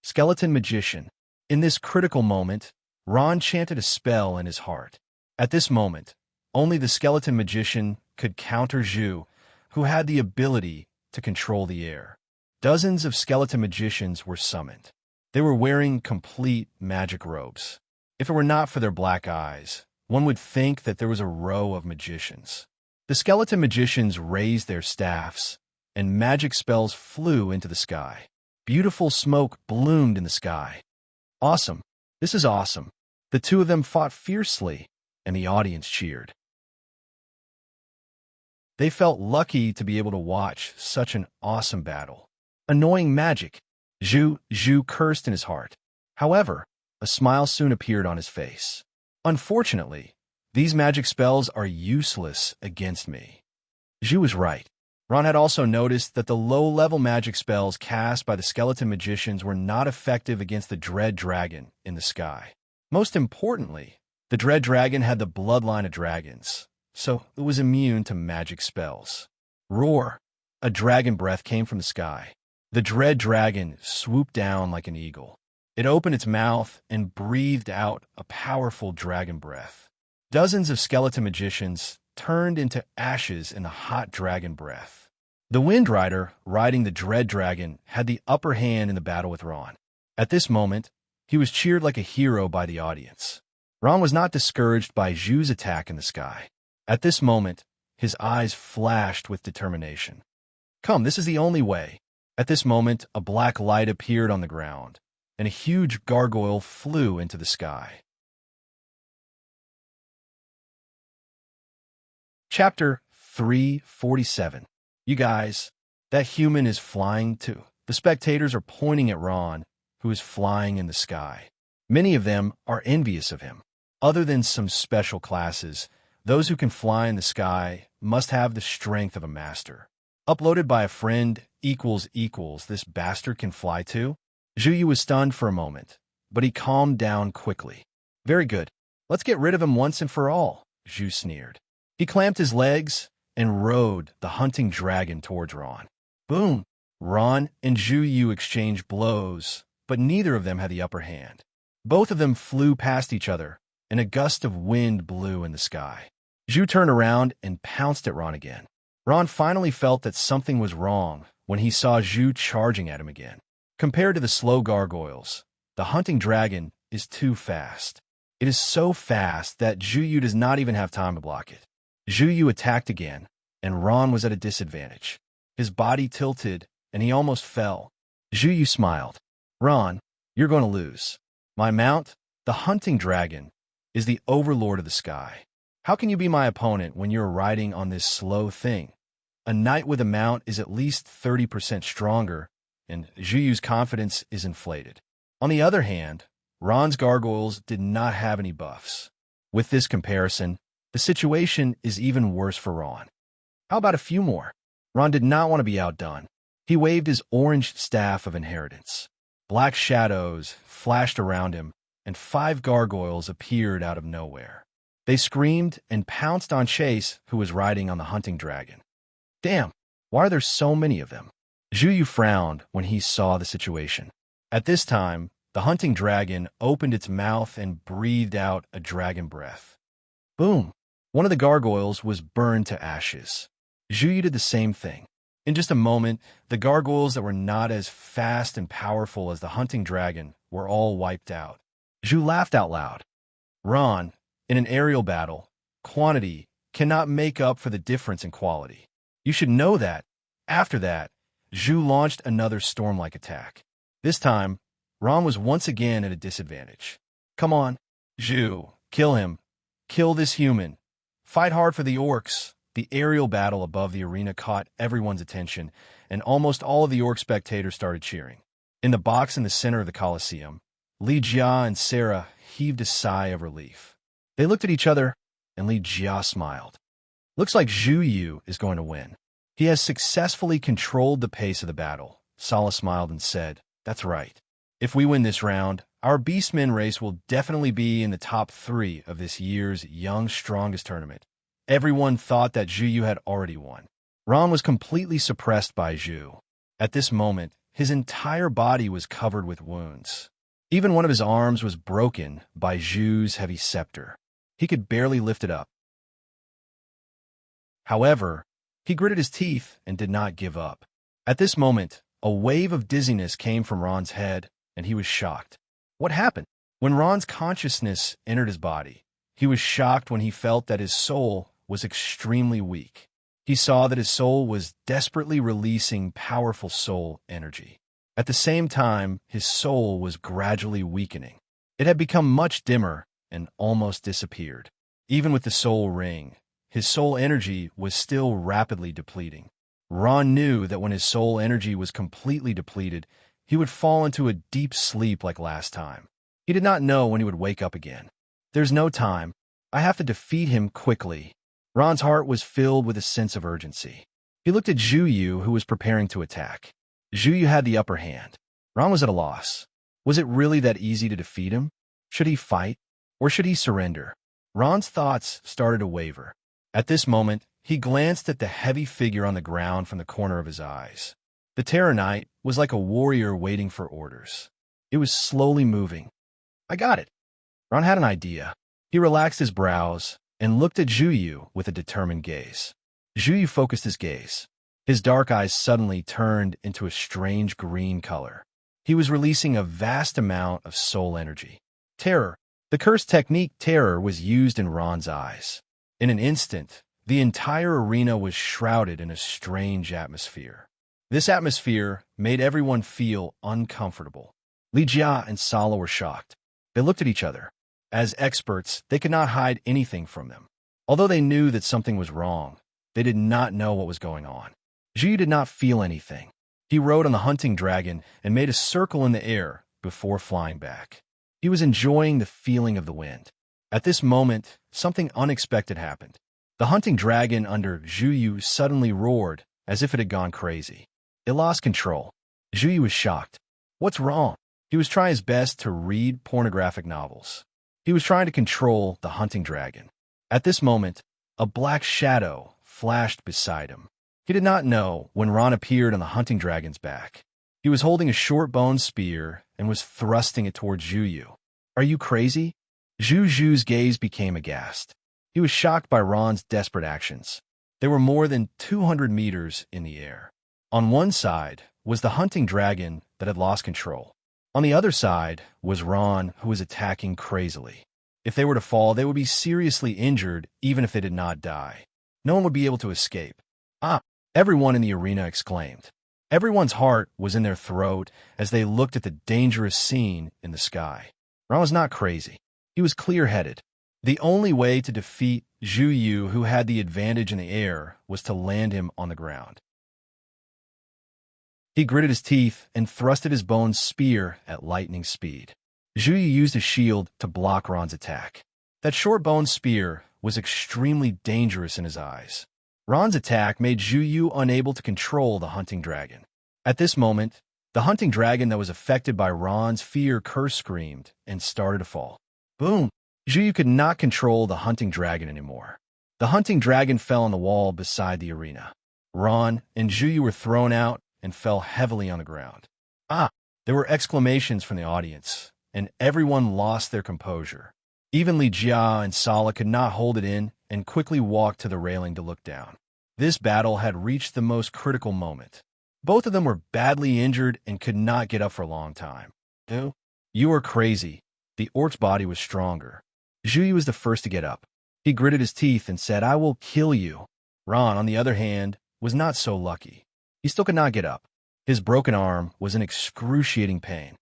Skeleton Magician. In this critical moment, Ron chanted a spell in his heart. At this moment, only the Skeleton Magician could counter Zhu, who had the ability to control the air. Dozens of Skeleton Magicians were summoned. They were wearing complete magic robes. If it were not for their black eyes, one would think that there was a row of magicians. The Skeleton Magicians raised their staffs, and magic spells flew into the sky. Beautiful smoke bloomed in the sky. Awesome. This is awesome. The two of them fought fiercely, and the audience cheered. They felt lucky to be able to watch such an awesome battle. Annoying magic. Zhu cursed in his heart. However, a smile soon appeared on his face. Unfortunately, these magic spells are useless against me. Zhu was right. Ron had also noticed that the low-level magic spells cast by the Skeleton Magicians were not effective against the Dread Dragon in the sky. Most importantly, the Dread Dragon had the bloodline of dragons, so it was immune to magic spells. Roar! A dragon breath came from the sky. The Dread Dragon swooped down like an eagle. It opened its mouth and breathed out a powerful dragon breath. Dozens of Skeleton Magicians turned into ashes in the hot dragon breath. The Wind Rider, riding the Dread Dragon, had the upper hand in the battle with Ron. At this moment, he was cheered like a hero by the audience. Ron was not discouraged by Zhu's attack in the sky. At this moment, his eyes flashed with determination. Come, this is the only way. At this moment, a black light appeared on the ground, and a huge gargoyle flew into the sky. Chapter 347. You guys, that human is flying too. The spectators are pointing at Ron, who is flying in the sky. Many of them are envious of him. Other than some special classes, those who can fly in the sky must have the strength of a master. Uploaded by a friend equals this bastard can fly too? Zhu was stunned for a moment, but he calmed down quickly. Very good. Let's get rid of him once and for all, Zhu sneered. He clamped his legs and rode the hunting dragon towards Ron. Boom! Ron and Zhu exchanged blows, but neither of them had the upper hand. Both of them flew past each other, and a gust of wind blew in the sky. Zhu turned around and pounced at Ron again. Ron finally felt that something was wrong when he saw Zhu charging at him again. Compared to the slow gargoyles, the hunting dragon is too fast. It is so fast that Zhu does not even have time to block it. Zhu attacked again, and Ron was at a disadvantage. His body tilted, and he almost fell. Zhu smiled. Ron, you're going to lose. My mount, the hunting dragon, is the overlord of the sky. How can you be my opponent when you're riding on this slow thing? A knight with a mount is at least 30% stronger, and Zhu's confidence is inflated. On the other hand, Ron's gargoyles did not have any buffs. With this comparison, the situation is even worse for Ron. How about a few more? Ron did not want to be outdone. He waved his orange staff of inheritance. Black shadows flashed around him, and 5 gargoyles appeared out of nowhere. They screamed and pounced on Chase, who was riding on the hunting dragon. Damn, why are there so many of them? Zhu frowned when he saw the situation. At this time, the hunting dragon opened its mouth and breathed out a dragon breath. Boom! One of the gargoyles was burned to ashes. Zhu did the same thing. In just a moment, the gargoyles that were not as fast and powerful as the hunting dragon were all wiped out. Zhu laughed out loud. Ron, in an aerial battle, quantity cannot make up for the difference in quality. You should know that. After that, Zhu launched another storm-like attack. This time, Ron was once again at a disadvantage. Come on, Zhu, kill him. Kill this human. Fight hard for the orcs. The aerial battle above the arena caught everyone's attention, and almost all of the orc spectators started cheering. In the box in the center of the Colosseum, Li Jia and Sarah heaved a sigh of relief. They looked at each other, and Li Jia smiled. Looks like Zhu is going to win. He has successfully controlled the pace of the battle. Sala smiled and said, That's right. If we win this round, Our Beastmen race will definitely be in the top 3 of this year's Young Strongest tournament. Everyone thought that Zhu Yu had already won. Ron was completely suppressed by Zhu. At this moment, his entire body was covered with wounds. Even one of his arms was broken by Zhu's heavy scepter. He could barely lift it up. However, he gritted his teeth and did not give up. At this moment, a wave of dizziness came from Ron's head, and he was shocked. What happened? When Ron's consciousness entered his body, he was shocked when he felt that his soul was extremely weak. He saw that his soul was desperately releasing powerful soul energy. At the same time, his soul was gradually weakening. It had become much dimmer and almost disappeared. Even with the soul ring, his soul energy was still rapidly depleting. Ron knew that when his soul energy was completely depleted, he would fall into a deep sleep like last time. He did not know when he would wake up again. There's no time. I have to defeat him quickly. Ron's heart was filled with a sense of urgency. He looked at Zhu Yu, who was preparing to attack. Zhu Yu had the upper hand. Ron was at a loss. Was it really that easy to defeat him? Should he fight, or should he surrender? Ron's thoughts started to waver. At this moment, he glanced at the heavy figure on the ground from the corner of his eyes. The Terror Knight was like a warrior waiting for orders. It was slowly moving. I got it. Ron had an idea. He relaxed his brows and looked at Zhu Yu with a determined gaze. Zhu Yu focused his gaze. His dark eyes suddenly turned into a strange green color. He was releasing a vast amount of soul energy. Terror. The cursed technique Terror was used in Ron's eyes. In an instant, the entire arena was shrouded in a strange atmosphere. This atmosphere made everyone feel uncomfortable. Li Jia and Sala were shocked. They looked at each other. As experts, they could not hide anything from them. Although they knew that something was wrong, they did not know what was going on. Zhu Yu did not feel anything. He rode on the hunting dragon and made a circle in the air before flying back. He was enjoying the feeling of the wind. At this moment, something unexpected happened. The hunting dragon under Zhu Yu suddenly roared as if it had gone crazy. It lost control. Zhu Yu was shocked. What's wrong? He was trying his best to read pornographic novels. He was trying to control the hunting dragon. At this moment, a black shadow flashed beside him. He did not know when Ron appeared on the hunting dragon's back. He was holding a short bone spear and was thrusting it towards Zhu Yu. Are you crazy? Zhu Yu's gaze became aghast. He was shocked by Ron's desperate actions. They were more than 200 meters in the air. On one side was the hunting dragon that had lost control. On the other side was Ron, who was attacking crazily. If they were to fall, they would be seriously injured even if they did not die. No one would be able to escape. Ah! Everyone in the arena exclaimed. Everyone's heart was in their throat as they looked at the dangerous scene in the sky. Ron was not crazy. He was clear-headed. The only way to defeat Zhu Yu, who had the advantage in the air, was to land him on the ground. He gritted his teeth and thrusted his bone spear at lightning speed. Zhu Yu used his shield to block Ron's attack. That short bone spear was extremely dangerous in his eyes. Ron's attack made Zhu Yu unable to control the hunting dragon. At this moment, the hunting dragon that was affected by Ron's fear curse screamed and started to fall. Boom! Zhu Yu could not control the hunting dragon anymore. The hunting dragon fell on the wall beside the arena. Ron and Zhu Yu were thrown out and fell heavily on the ground. Ah! There were exclamations from the audience, and everyone lost their composure. Even Li Jia and Sala could not hold it in and quickly walked to the railing to look down. This battle had reached the most critical moment. Both of them were badly injured and could not get up for a long time. No, you are crazy. The orc's body was stronger. Zhu Yu was the first to get up. He gritted his teeth and said, I will kill you. Ron, on the other hand, was not so lucky. He still could not get up. His broken arm was in excruciating pain.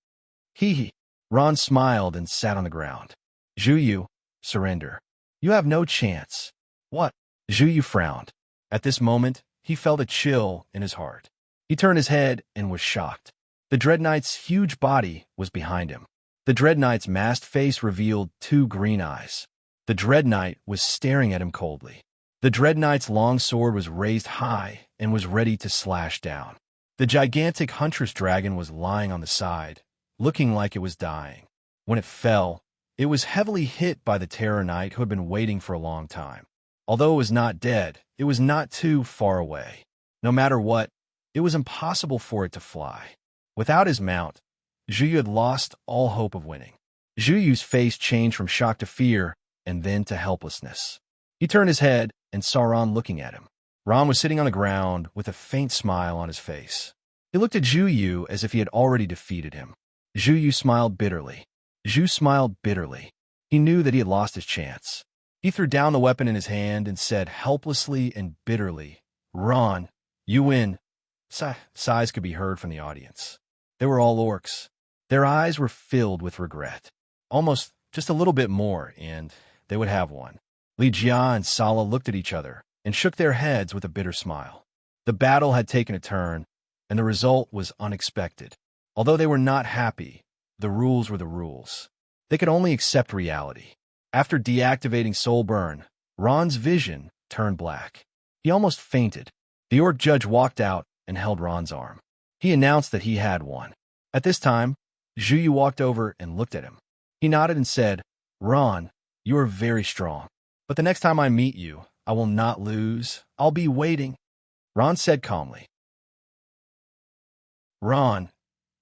Hee. Ron smiled and sat on the ground. Zhu Yu, surrender. You have no chance. What? Zhu Yu frowned. At this moment, he felt a chill in his heart. He turned his head and was shocked. The Dread Knight's huge body was behind him. The Dread Knight's masked face revealed 2 green eyes. The Dread Knight was staring at him coldly. The Dread Knight's long sword was raised high and was ready to slash down. The gigantic huntress dragon was lying on the side, looking like it was dying. When it fell, it was heavily hit by the Terror Knight who had been waiting for a long time. Although it was not dead, it was not too far away. No matter what, it was impossible for it to fly. Without his mount, Zhu Yu had lost all hope of winning. Zhu Yu's face changed from shock to fear and then to helplessness. He turned his head and saw Ron looking at him. Ron was sitting on the ground with a faint smile on his face. He looked at Zhu Yu as if he had already defeated him. Zhu Yu smiled bitterly. Zhu smiled bitterly. He knew that he had lost his chance. He threw down the weapon in his hand and said helplessly and bitterly, "Ron, you win." Sighs could be heard from the audience. They were all orcs. Their eyes were filled with regret. Almost just a little bit more, and they would have one. Li Jia and Sala looked at each other and shook their heads with a bitter smile. The battle had taken a turn, and the result was unexpected. Although they were not happy, the rules were the rules. They could only accept reality. After deactivating Soul Burn, Ron's vision turned black. He almost fainted. The orc judge walked out and held Ron's arm. He announced that he had won. At this time, Zhu Yu walked over and looked at him. He nodded and said, "Ron, you are very strong. But the next time I meet you, I will not lose. I'll be waiting." Ron said calmly. Ron.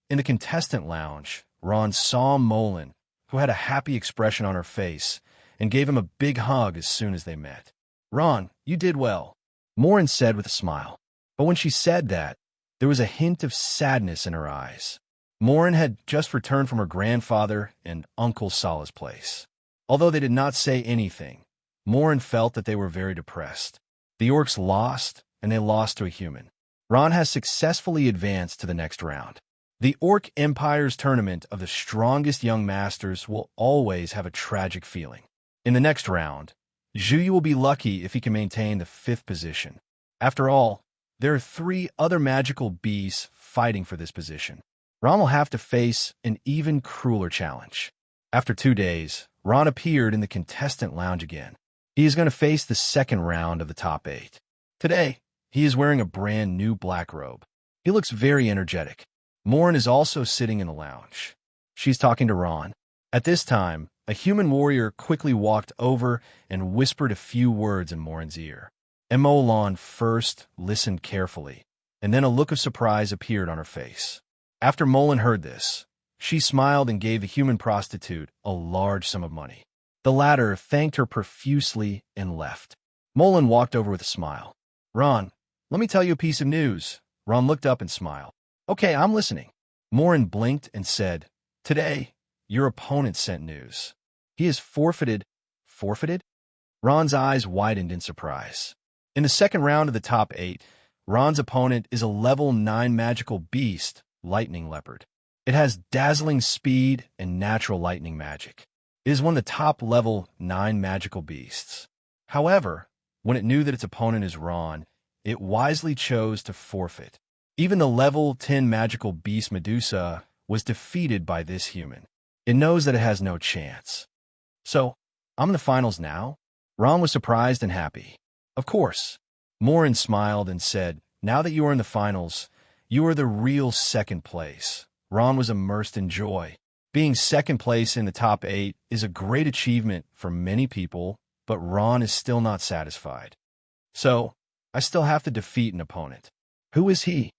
In the contestant lounge, Ron saw Molin, who had a happy expression on her face, and gave him a big hug as soon as they met. "Ron, you did well," Morin said with a smile. But when she said that, there was a hint of sadness in her eyes. Morin had just returned from her grandfather and Uncle Sala's place. Although they did not say anything, Morin felt that they were very depressed. The orcs lost, and they lost to a human. Ron has successfully advanced to the next round. The Orc Empire's tournament of the strongest young masters will always have a tragic feeling. In the next round, Zhu Yu will be lucky if he can maintain the 5th position. After all, there are 3 other magical beasts fighting for this position. Ron will have to face an even crueler challenge. After 2 days, Ron appeared in the contestant lounge again. He is going to face the 2nd round of the top 8. Today, he is wearing a brand new black robe. He looks very energetic. Morin is also sitting in the lounge. She's talking to Ron. At this time, a human warrior quickly walked over and whispered a few words in Morin's ear. Emolon first listened carefully, and then a look of surprise appeared on her face. After Molin heard this, she smiled and gave the human prostitute a large sum of money. The latter thanked her profusely and left. Molin walked over with a smile. "Ron, let me tell you a piece of news." Ron looked up and smiled. "Okay, I'm listening." Morin blinked and said, "Today, your opponent sent news. He is forfeited." "Forfeited?" Ron's eyes widened in surprise. In the 2nd round of the top 8, Ron's opponent is a level 9 magical beast, Lightning Leopard. It has dazzling speed and natural lightning magic. It is one of the top level 9 magical beasts. However, when it knew that its opponent is Ron, it wisely chose to forfeit. Even the level 10 magical beast Medusa was defeated by this human. It knows that it has no chance. "So, I'm in the finals now?" Ron was surprised and happy. "Of course." Morin smiled and said, "Now that you are in the finals, you are the real 2nd place." Ron was immersed in joy. Being 2nd place in the top 8 is a great achievement for many people, but Ron is still not satisfied. "So, I still have to defeat an opponent. Who is he?"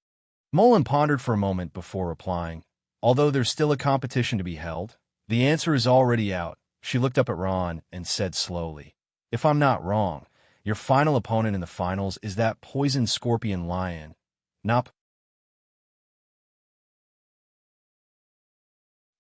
Molin pondered for a moment before replying. "Although there's still a competition to be held, the answer is already out." She looked up at Ron and said slowly, "If I'm not wrong, your final opponent in the finals is that poison scorpion lion. Nop."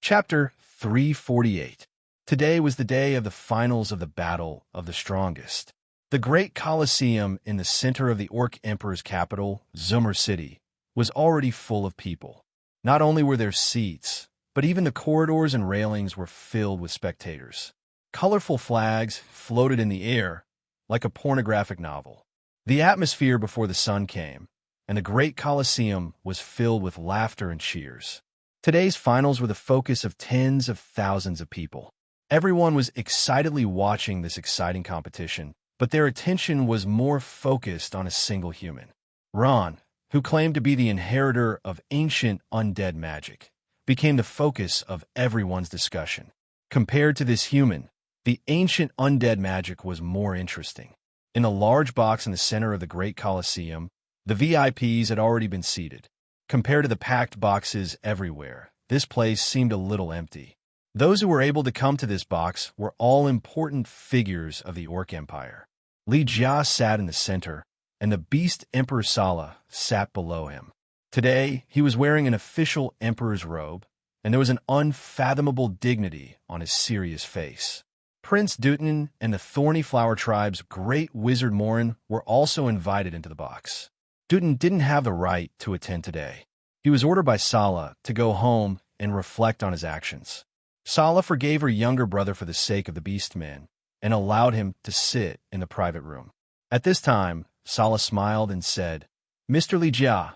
Chapter 348. Today was the day of the finals of the Battle of the Strongest. The great Colosseum in the center of the Orc Emperor's capital, Zumur City, was already full of people. Not only were there seats, but even the corridors and railings were filled with spectators. Colorful flags floated in the air like a pornographic novel. The atmosphere before the sun came, and the great Colosseum was filled with laughter and cheers. Today's finals were the focus of tens of thousands of people. Everyone was excitedly watching this exciting competition, but their attention was more focused on a single human. Ron, who claimed to be the inheritor of ancient undead magic, became the focus of everyone's discussion. Compared to this human, the ancient undead magic was more interesting. In the large box in the center of the Great Colosseum, the VIPs had already been seated. Compared to the packed boxes everywhere, this place seemed a little empty. Those who were able to come to this box were all important figures of the Orc Empire. Li Jia sat in the center, and the Beast Emperor Sala sat below him. Today, he was wearing an official emperor's robe, and there was an unfathomable dignity on his serious face. Prince Dutin and the Thorny Flower Tribe's great wizard Morin were also invited into the box. Dutin didn't have the right to attend today. He was ordered by Sala to go home and reflect on his actions. Sala forgave her younger brother for the sake of the Beastmen and allowed him to sit in the private room. At this time, Sala smiled and said, "Mr. Li Jia,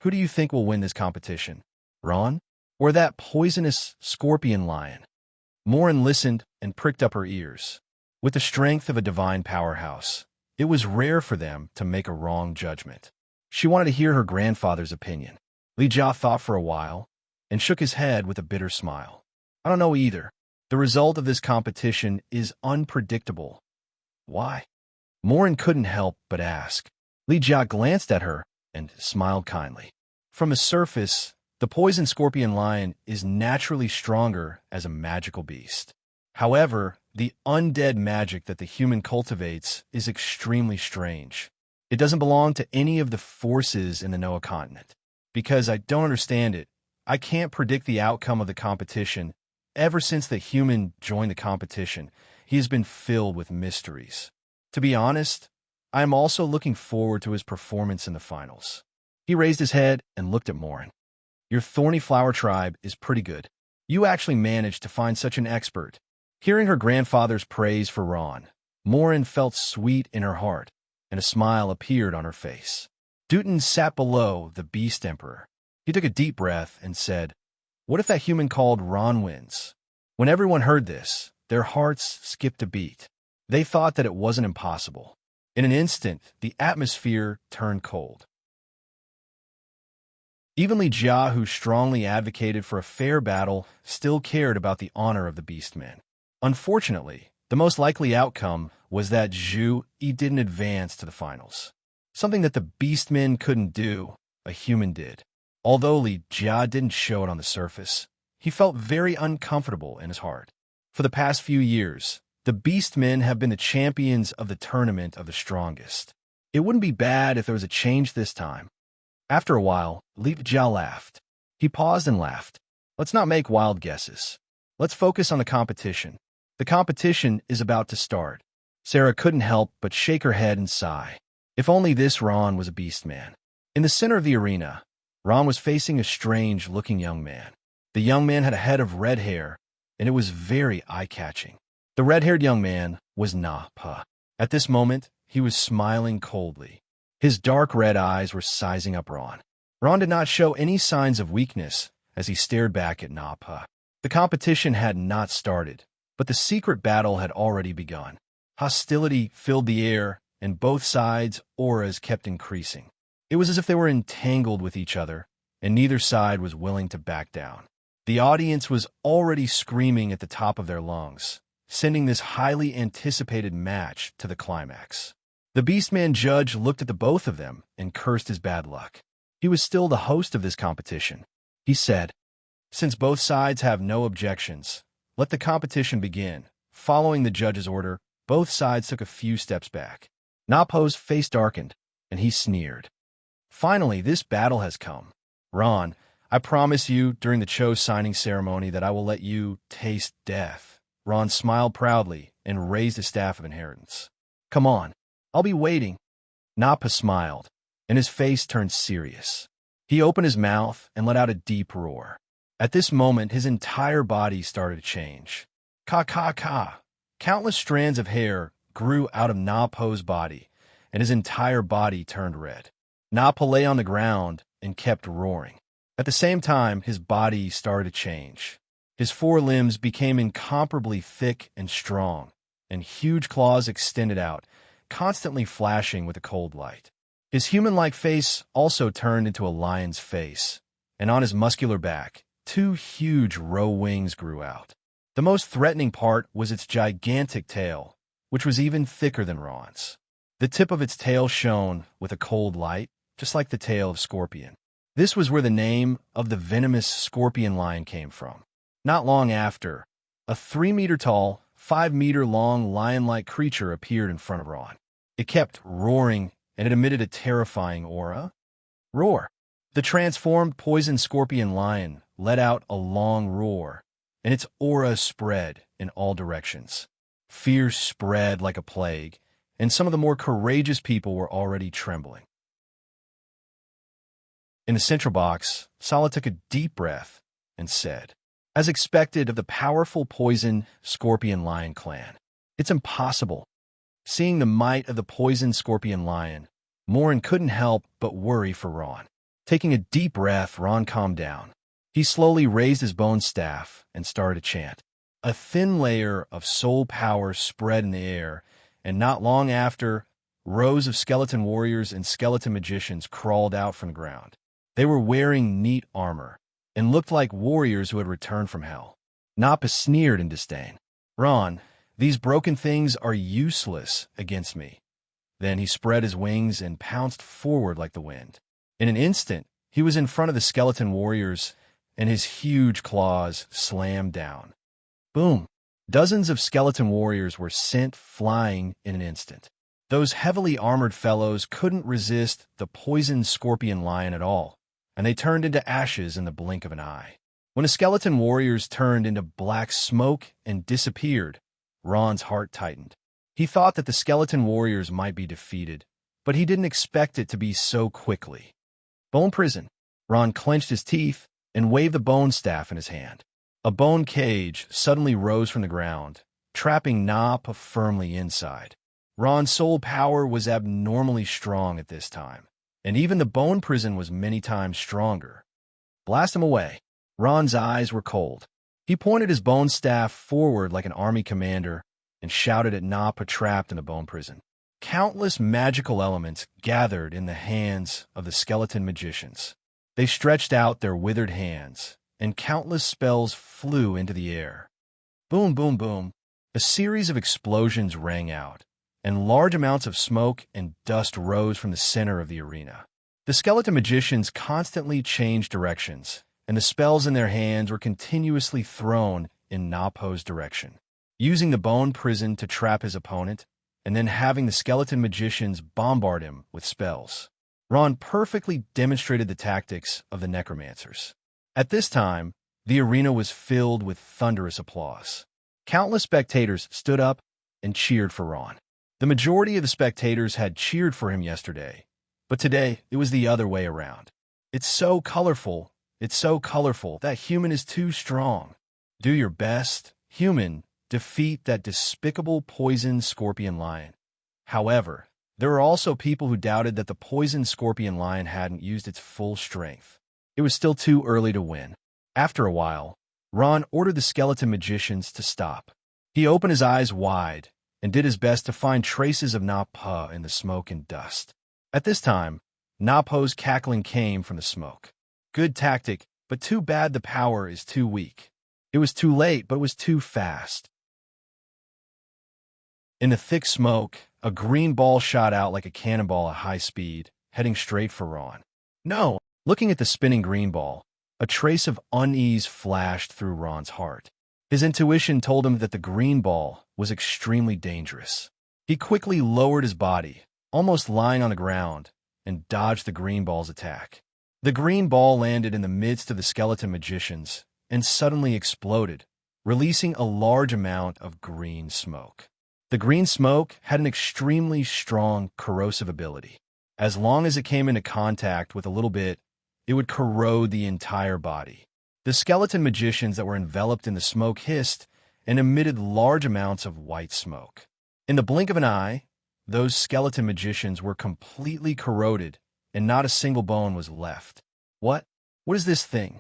who do you think will win this competition? Ron? Or that poisonous scorpion lion?" Morin listened and pricked up her ears. With the strength of a divine powerhouse, it was rare for them to make a wrong judgment. She wanted to hear her grandfather's opinion. Li Jia thought for a while and shook his head with a bitter smile. "I don't know either. The result of this competition is unpredictable." "Why?" Morin couldn't help but ask. Li Jia glanced at her and smiled kindly. From the surface, the poison scorpion lion is naturally stronger as a magical beast. However, the undead magic that the human cultivates is extremely strange. It doesn't belong to any of the forces in the Noah continent. Because I don't understand it, I can't predict the outcome of the competition. Ever since the human joined the competition, he has been filled with mysteries. To be honest, I am also looking forward to his performance in the finals. He raised his head and looked at Morin. "Your Thorny Flower Tribe is pretty good. You actually managed to find such an expert." Hearing her grandfather's praise for Ron, Morin felt sweet in her heart, and a smile appeared on her face. Dutin sat below the Beast Emperor. He took a deep breath and said, "What if that human called Ron wins?" When everyone heard this, their hearts skipped a beat. They thought that it wasn't impossible. In an instant, the atmosphere turned cold. Even Li Jia, who strongly advocated for a fair battle, still cared about the honor of the Beastmen. Unfortunately, the most likely outcome was that Zhu Yi didn't advance to the finals. Something that the Beastmen couldn't do, a human did. Although Li Jia didn't show it on the surface, he felt very uncomfortable in his heart. For the past few years, the Beastmen have been the champions of the tournament of the strongest. It wouldn't be bad if there was a change this time. After a while, Li Jia laughed. He paused and laughed. "Let's not make wild guesses. Let's focus on the competition. The competition is about to start." Sarah couldn't help but shake her head and sigh. If only this Ron was a Beastman. In the center of the arena, Ron was facing a strange-looking young man. The young man had a head of red hair, and it was very eye-catching. The red-haired young man was Nappa. At this moment, he was smiling coldly. His dark red eyes were sizing up Ron. Ron did not show any signs of weakness as he stared back at Nappa. The competition had not started, but the secret battle had already begun. Hostility filled the air, and both sides' auras kept increasing. It was as if they were entangled with each other, and neither side was willing to back down. The audience was already screaming at the top of their lungs, sending this highly anticipated match to the climax. The Beastman judge looked at the both of them and cursed his bad luck. He was still the host of this competition. He said, "Since both sides have no objections, let the competition begin." Following the judge's order, both sides took a few steps back. Napo's face darkened, and he sneered. "Finally, this battle has come. Ron, I promise you during the Cho signing ceremony that I will let you taste death." Ron smiled proudly and raised his staff of inheritance. "Come on, I'll be waiting." Nappa smiled, and his face turned serious. He opened his mouth and let out a deep roar. At this moment, his entire body started to change. Ka. Countless strands of hair grew out of Napo's body, and his entire body turned red. Nappa lay on the ground and kept roaring. At the same time, his body started to change. His forelimbs became incomparably thick and strong, and huge claws extended out, constantly flashing with a cold light. His human-like face also turned into a lion's face, and on his muscular back, 2 huge row wings grew out. The most threatening part was its gigantic tail, which was even thicker than Ron's. The tip of its tail shone with a cold light, just like the tail of Scorpion. This was where the name of the venomous scorpion lion came from. Not long after, a 3-meter-tall, 5-meter-long lion-like creature appeared in front of Ron. It kept roaring, and it emitted a terrifying aura. Roar. The transformed poison scorpion lion let out a long roar, and its aura spread in all directions. Fear spread like a plague, and some of the more courageous people were already trembling. In the central box, Sala took a deep breath and said, as expected of the powerful poison scorpion lion clan, "It's impossible." Seeing the might of the poison scorpion lion, Morin couldn't help but worry for Ron. Taking a deep breath, Ron calmed down. He slowly raised his bone staff and started to chant. A thin layer of soul power spread in the air, and not long after, rows of skeleton warriors and skeleton magicians crawled out from the ground. They were wearing neat armor and looked like warriors who had returned from hell. Nappa sneered in disdain. "Ron, these broken things are useless against me." Then he spread his wings and pounced forward like the wind. In an instant, he was in front of the skeleton warriors, and his huge claws slammed down. Boom! Dozens of skeleton warriors were sent flying in an instant. Those heavily armored fellows couldn't resist the poisoned scorpion lion at all, and they turned into ashes in the blink of an eye. When the skeleton warriors turned into black smoke and disappeared, Ron's heart tightened. He thought that the skeleton warriors might be defeated, but he didn't expect it to be so quickly. Bone prison. Ron clenched his teeth and waved the bone staff in his hand. A bone cage suddenly rose from the ground, trapping Nappa firmly inside. Ron's soul power was abnormally strong at this time, and even the bone prison was many times stronger. Blast him away. Ron's eyes were cold. He pointed his bone staff forward like an army commander and shouted at Nappa trapped in the bone prison. Countless magical elements gathered in the hands of the skeleton magicians. They stretched out their withered hands, and countless spells flew into the air. Boom, boom, boom. A series of explosions rang out, and large amounts of smoke and dust rose from the center of the arena. The skeleton magicians constantly changed directions, and the spells in their hands were continuously thrown in Nappa's direction. Using the bone prison to trap his opponent, and then having the skeleton magicians bombard him with spells. Ron perfectly demonstrated the tactics of the necromancers. At this time, the arena was filled with thunderous applause. Countless spectators stood up and cheered for Ron. The majority of the spectators had cheered for him yesterday, but today it was the other way around. It's so colorful, that human is too strong. Do your best, human, defeat that despicable poison scorpion lion. However, there were also people who doubted that the poison scorpion lion hadn't used its full strength. It was still too early to win. After a while, Ron ordered the skeleton magicians to stop. He opened his eyes wide and did his best to find traces of Nappa in the smoke and dust. At this time, Nappa's cackling came from the smoke. Good tactic, but too bad the power is too weak. It was too late, but it was too fast. In the thick smoke, a green ball shot out like a cannonball at high speed, heading straight for Ron. No! Looking at the spinning green ball, a trace of unease flashed through Ron's heart. His intuition told him that the green ball was extremely dangerous. He quickly lowered his body, almost lying on the ground, and dodged the green ball's attack. The green ball landed in the midst of the skeleton magicians and suddenly exploded, releasing a large amount of green smoke. The green smoke had an extremely strong corrosive ability. As long as it came into contact with a little bit, it would corrode the entire body. The skeleton magicians that were enveloped in the smoke hissed and emitted large amounts of white smoke. In the blink of an eye, those skeleton magicians were completely corroded, and not a single bone was left. What? What is this thing?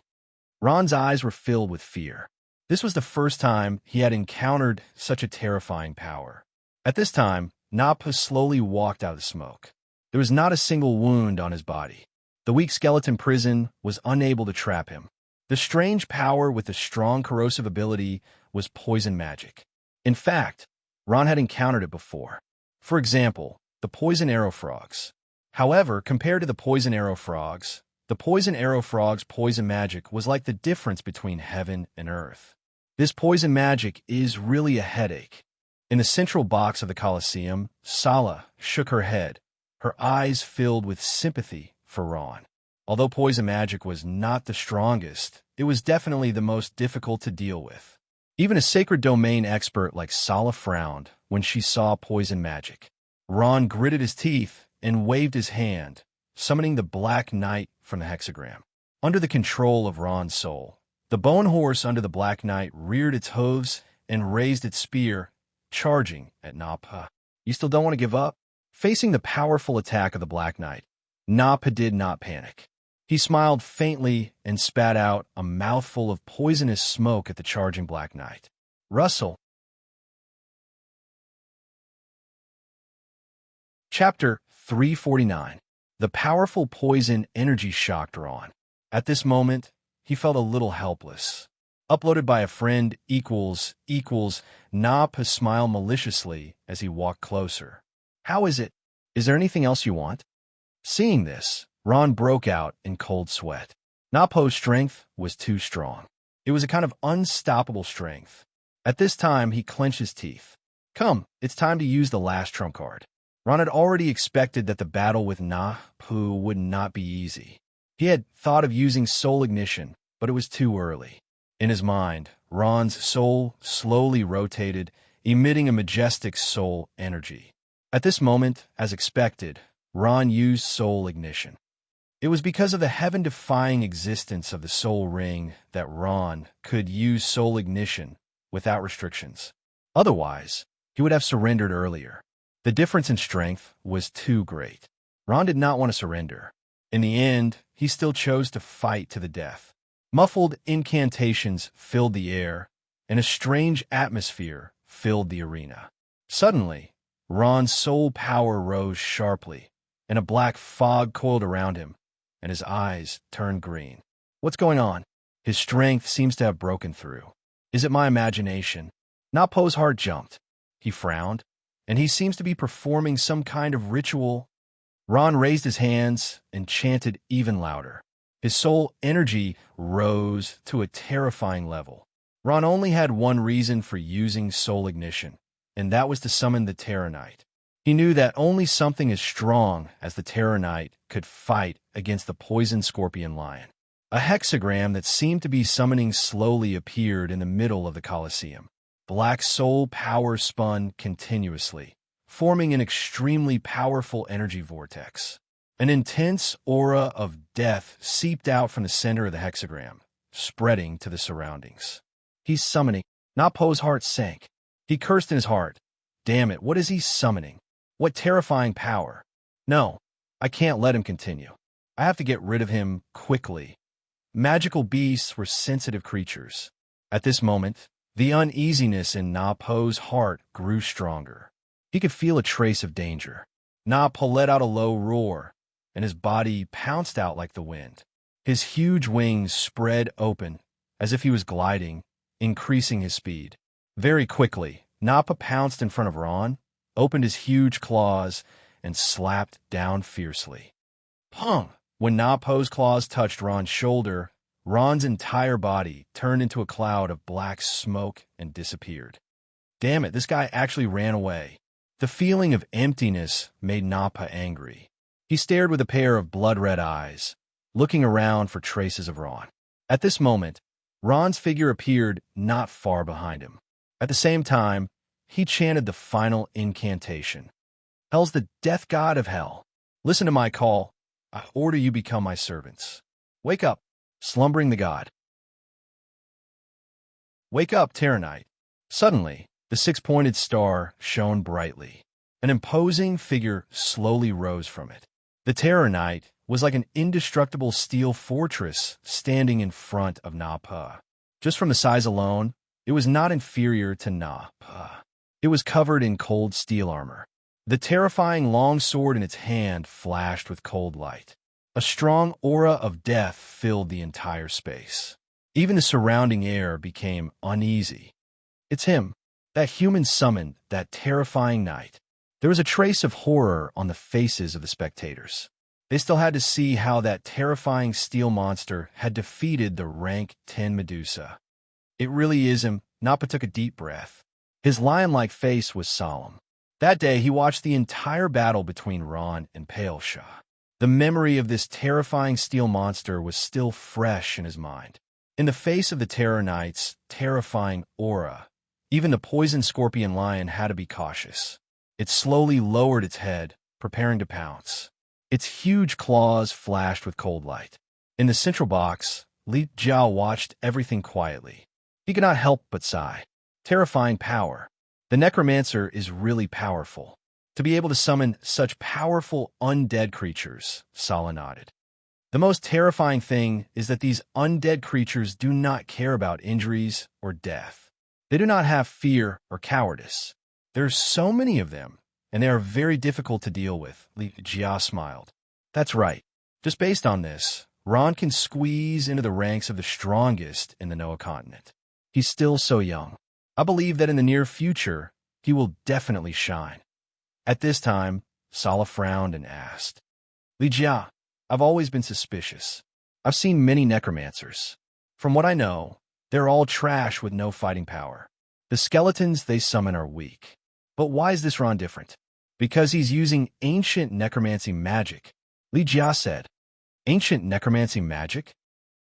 Ron's eyes were filled with fear. This was the first time he had encountered such a terrifying power. At this time, Nappa slowly walked out of the smoke. There was not a single wound on his body. The weak skeleton prison was unable to trap him. The strange power with the strong corrosive ability was poison magic. In fact, Ron had encountered it before. For example, the poison arrow frogs. However, compared to the poison arrow frogs, the poison arrow frog's poison magic was like the difference between heaven and earth. This poison magic is really a headache. In the central box of the Colosseum, Sala shook her head, her eyes filled with sympathy for Ron. Although poison magic was not the strongest, it was definitely the most difficult to deal with. Even a sacred domain expert like Sala frowned when she saw poison magic. Ron gritted his teeth and waved his hand, summoning the Black Knight from the hexagram. Under the control of Ron's soul, the bone horse under the Black Knight reared its hooves and raised its spear, charging at Nappa. You still don't want to give up? Facing the powerful attack of the Black Knight, Nappa did not panic. He smiled faintly and spat out a mouthful of poisonous smoke at the charging Black Knight. Russell. Chapter 349. The powerful poison energy shocked Ron. At this moment, he felt a little helpless. Uploaded by a friend equals Nappa smiled maliciously as he walked closer. How is it? Is there anything else you want? Seeing this, Ron broke out in cold sweat. Nappa's strength was too strong. It was a kind of unstoppable strength. At this time, he clenched his teeth. Come, it's time to use the last trump card. Ron had already expected that the battle with Nappa would not be easy. He had thought of using soul ignition, but it was too early. In his mind, Ron's soul slowly rotated, emitting a majestic soul energy. At this moment, as expected, Ron used soul ignition. It was because of the heaven-defying existence of the soul ring that Ron could use soul ignition without restrictions. Otherwise, he would have surrendered earlier. The difference in strength was too great. Ron did not want to surrender. In the end, he still chose to fight to the death. Muffled incantations filled the air, and a strange atmosphere filled the arena. Suddenly, Ron's soul power rose sharply, and a black fog coiled around him, and his eyes turned green. What's going on? His strength seems to have broken through. Is it my imagination? Nappa's heart jumped. He frowned, and he seems to be performing some kind of ritual. Ron raised his hands and chanted even louder. His soul energy rose to a terrifying level. Ron only had one reason for using soul ignition, and that was to summon the Terror Knight. He knew that only something as strong as the Terror Knight could fight against the poison scorpion lion. A hexagram that seemed to be summoning slowly appeared in the middle of the Colosseum. Black soul power spun continuously, forming an extremely powerful energy vortex. An intense aura of death seeped out from the center of the hexagram, spreading to the surroundings. He's summoning. Nappa's heart sank. He cursed in his heart. Damn it, what is he summoning? What terrifying power. No, I can't let him continue. I have to get rid of him quickly. Magical beasts were sensitive creatures. At this moment, the uneasiness in Nappa's heart grew stronger. He could feel a trace of danger. Nappa let out a low roar, and his body pounced out like the wind. His huge wings spread open, as if he was gliding, increasing his speed. Very quickly, Nappa pounced in front of Ron, opened his huge claws, and slapped down fiercely. Pong! When Nappa's claws touched Ron's shoulder, Ron's entire body turned into a cloud of black smoke and disappeared. Damn it, this guy actually ran away. The feeling of emptiness made Nappa angry. He stared with a pair of blood-red eyes, looking around for traces of Ron. At this moment, Ron's figure appeared not far behind him. At the same time, he chanted the final incantation. Hell's the death god of hell. Listen to my call. I order you become my servants. Wake up, slumbering the god. Wake up, Terror Knight. Suddenly, the six-pointed star shone brightly. An imposing figure slowly rose from it. The Terror Knight was like an indestructible steel fortress standing in front of Nappa. Just from the size alone, it was not inferior to Nappa. It was covered in cold steel armor. The terrifying long sword in its hand flashed with cold light. A strong aura of death filled the entire space. Even the surrounding air became uneasy. It's him, that human summoned that terrifying night. There was a trace of horror on the faces of the spectators. They still had to see how that terrifying steel monster had defeated the rank 10 Medusa. It really is him. Nappa took a deep breath. His lion-like face was solemn. That day, he watched the entire battle between Ron and Palesha. The memory of this terrifying steel monster was still fresh in his mind. In the face of the Terror Knight's terrifying aura, even the poison scorpion lion had to be cautious. It slowly lowered its head, preparing to pounce. Its huge claws flashed with cold light. In the central box, Li Jiao watched everything quietly. He could not help but sigh. Terrifying power. The necromancer is really powerful. To be able to summon such powerful undead creatures, Sala nodded. The most terrifying thing is that these undead creatures do not care about injuries or death. They do not have fear or cowardice. There's so many of them, and they are very difficult to deal with, Li Jia smiled. That's right. Just based on this, Ron can squeeze into the ranks of the strongest in the Noah continent. He's still so young. I believe that in the near future, he will definitely shine. At this time, Sala frowned and asked, Li Jia, I've always been suspicious. I've seen many necromancers. From what I know, they're all trash with no fighting power. The skeletons they summon are weak. But why is this Ron different? Because he's using ancient necromancy magic, Li Jia said. Ancient necromancy magic?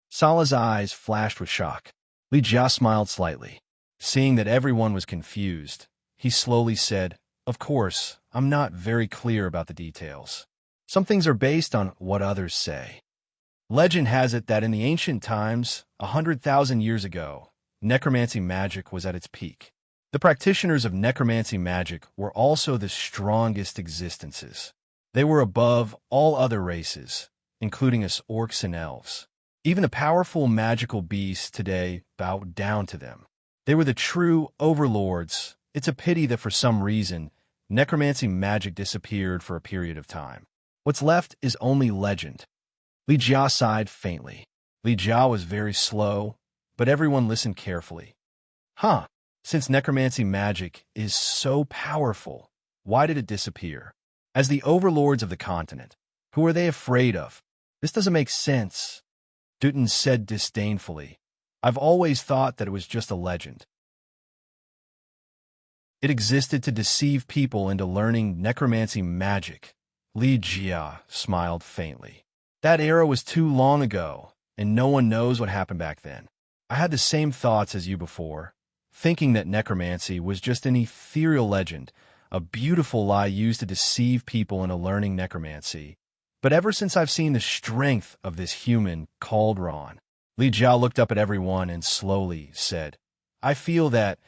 Sala's eyes flashed with shock. Li Jia smiled slightly. Seeing that everyone was confused, he slowly said, Of course, I'm not very clear about the details. Some things are based on what others say. Legend has it that in the ancient times, 100,000 years ago, necromancy magic was at its peak. The practitioners of necromancy magic were also the strongest existences. They were above all other races, including us orcs and elves. Even the powerful magical beasts today bowed down to them. They were the true overlords. It's a pity that for some reason, necromancy magic disappeared for a period of time. What's left is only legend. Li Jia sighed faintly. Li Jia was very slow, but everyone listened carefully. Huh, since necromancy magic is so powerful, why did it disappear? As the overlords of the continent, who are they afraid of? This doesn't make sense. Dutton said disdainfully. I've always thought that it was just a legend. It existed to deceive people into learning necromancy magic. Li Jia smiled faintly. That era was too long ago, and no one knows what happened back then. I had the same thoughts as you before, thinking that necromancy was just an ethereal legend, a beautiful lie used to deceive people into learning necromancy. But ever since I've seen the strength of this human called Ron, Li Jia looked up at everyone and slowly said, I feel that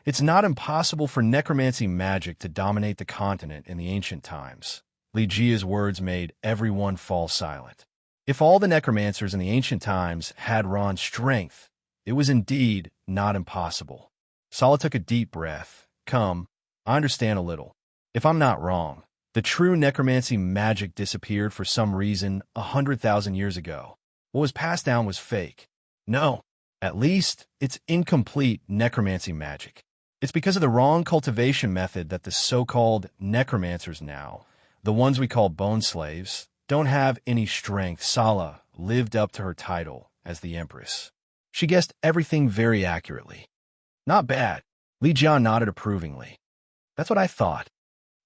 it's not impossible for necromancy magic to dominate the continent in the ancient times. Li Jia's words made everyone fall silent. If all the necromancers in the ancient times had Ron's strength, it was indeed not impossible. Sala took a deep breath. Come, I understand a little. If I'm not wrong, the true necromancy magic disappeared for some reason 100,000 years ago. What was passed down was fake. No, at least it's incomplete necromancy magic. It's because of the wrong cultivation method that the so-called necromancers now, the ones we call bone slaves, don't have any strength. Sala lived up to her title as the Empress. She guessed everything very accurately. Not bad. Li Jia nodded approvingly. That's what I thought,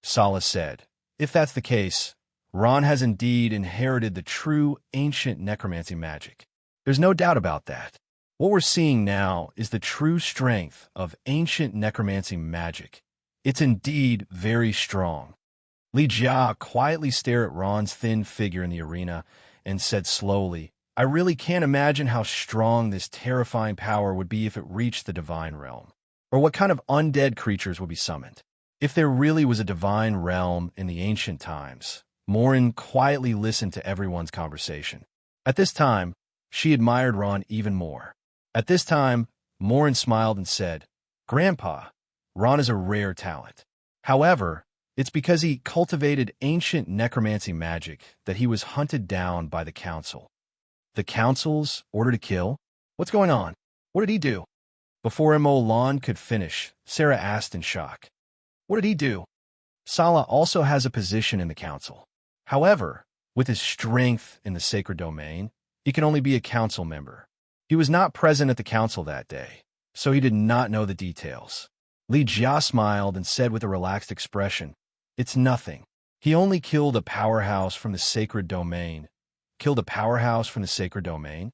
Sala said. If that's the case, Ron has indeed inherited the true ancient necromancy magic. There's no doubt about that. What we're seeing now is the true strength of ancient necromancy magic. It's indeed very strong. Li Jia quietly stared at Ron's thin figure in the arena and said slowly, I really can't imagine how strong this terrifying power would be if it reached the divine realm, or what kind of undead creatures would be summoned. If there really was a divine realm in the ancient times, Morin quietly listened to everyone's conversation. At this time, she admired Ron even more. At this time, Morin smiled and said, Grandpa, Ron is a rare talent. However, it's because he cultivated ancient necromancy magic that he was hunted down by the Council. The Council's order to kill? What's going on? What did he do? Before Lan could finish, Sarah asked in shock. What did he do? Salah also has a position in the council. However, with his strength in the sacred domain, he can only be a council member. He was not present at the council that day, so he did not know the details. Li Jia smiled and said with a relaxed expression, "It's nothing. He only killed a powerhouse from the sacred domain." Killed a powerhouse from the sacred domain?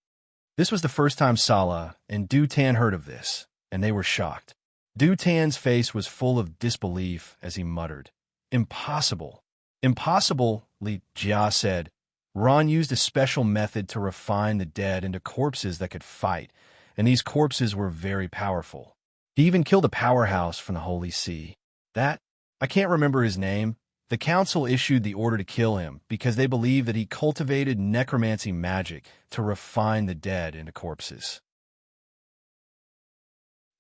This was the first time Salah and Du Tan heard of this, and they were shocked. Du Tan's face was full of disbelief as he muttered, "Impossible." "Impossible," Li Jia said. Ron used a special method to refine the dead into corpses that could fight, and these corpses were very powerful. He even killed a powerhouse from the Holy See. I can't remember his name. The council issued the order to kill him because they believed that he cultivated necromancy magic to refine the dead into corpses.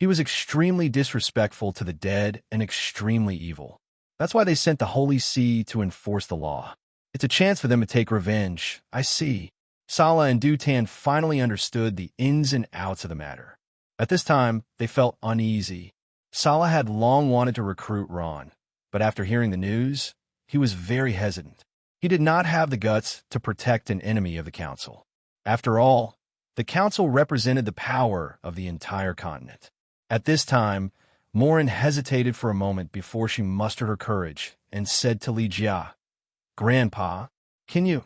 He was extremely disrespectful to the dead and extremely evil. That's why they sent the Holy See to enforce the law. It's a chance for them to take revenge. I see. Salah and Du Tan finally understood the ins and outs of the matter. At this time, they felt uneasy. Salah had long wanted to recruit Ron, but after hearing the news, he was very hesitant. He did not have the guts to protect an enemy of the council. After all, the council represented the power of the entire continent. At this time, Morin hesitated for a moment before she mustered her courage and said to Li Jia, "Grandpa, can you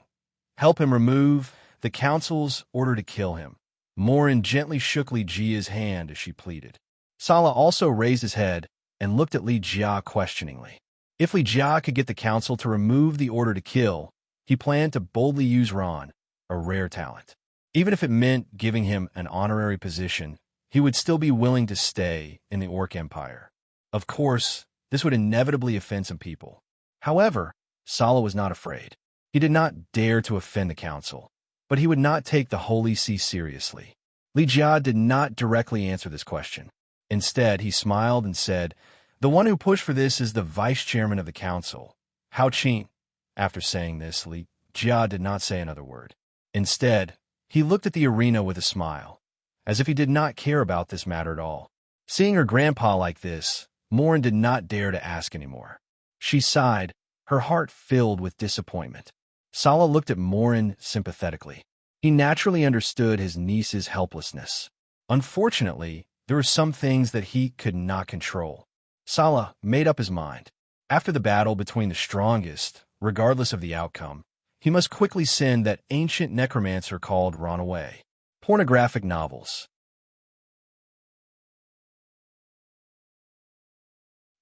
help him remove the council's order to kill him?" Morin gently shook Li Jia's hand as she pleaded. Salah also raised his head and looked at Li Jia questioningly. If Li Jia could get the council to remove the order to kill, he planned to boldly use Ron, a rare talent. Even if it meant giving him an honorary position, he would still be willing to stay in the Orc Empire. Of course, this would inevitably offend some people. However, Salah was not afraid. He did not dare to offend the council, but he would not take the Holy See seriously. Li Jia did not directly answer this question. Instead, he smiled and said, "The one who pushed for this is the vice-chairman of the council, Hao Qin." After saying this, Li Jia did not say another word. Instead, he looked at the arena with a smile, as if he did not care about this matter at all. Seeing her grandpa like this, Morin did not dare to ask anymore. She sighed, her heart filled with disappointment. Salah looked at Morin sympathetically. He naturally understood his niece's helplessness. Unfortunately, there were some things that he could not control. Salah made up his mind. After the battle between the strongest, regardless of the outcome, he must quickly send that ancient necromancer called Ron away. Pornographic novels.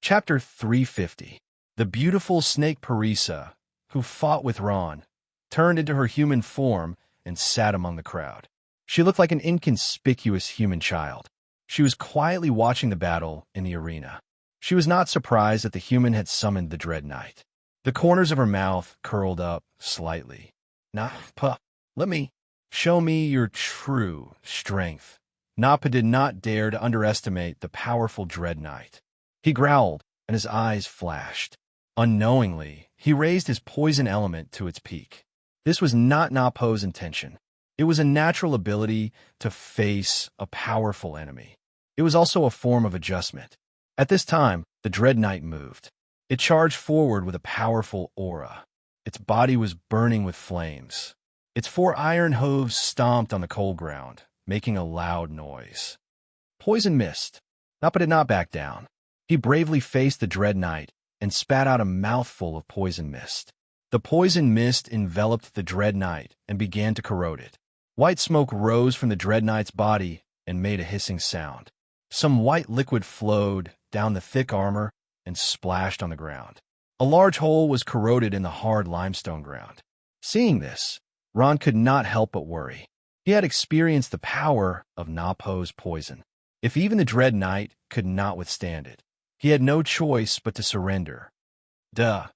Chapter 350. The beautiful snake Parisa, who fought with Ron, turned into her human form and sat among the crowd. She looked like an inconspicuous human child. She was quietly watching the battle in the arena. She was not surprised that the human had summoned the Dread Knight. The corners of her mouth curled up slightly. "Nappa, show me your true strength." Nappa did not dare to underestimate the powerful Dread Knight. He growled, and his eyes flashed. Unknowingly, he raised his poison element to its peak. This was not Nappa's intention. It was a natural ability to face a powerful enemy. It was also a form of adjustment. At this time, the Dread Knight moved. It charged forward with a powerful aura. Its body was burning with flames. Its 4 iron hooves stomped on the cold ground, making a loud noise. Poison mist. Nappa did not back down. He bravely faced the Dread Knight and spat out a mouthful of poison mist. The poison mist enveloped the Dread Knight and began to corrode it. White smoke rose from the Dread Knight's body and made a hissing sound. Some white liquid flowed down the thick armor and splashed on the ground. A large hole was corroded in the hard limestone ground. Seeing this, Ron could not help but worry. He had experienced the power of Nappa's poison. If even the Dread Knight could not withstand it, he had no choice but to surrender. Duh!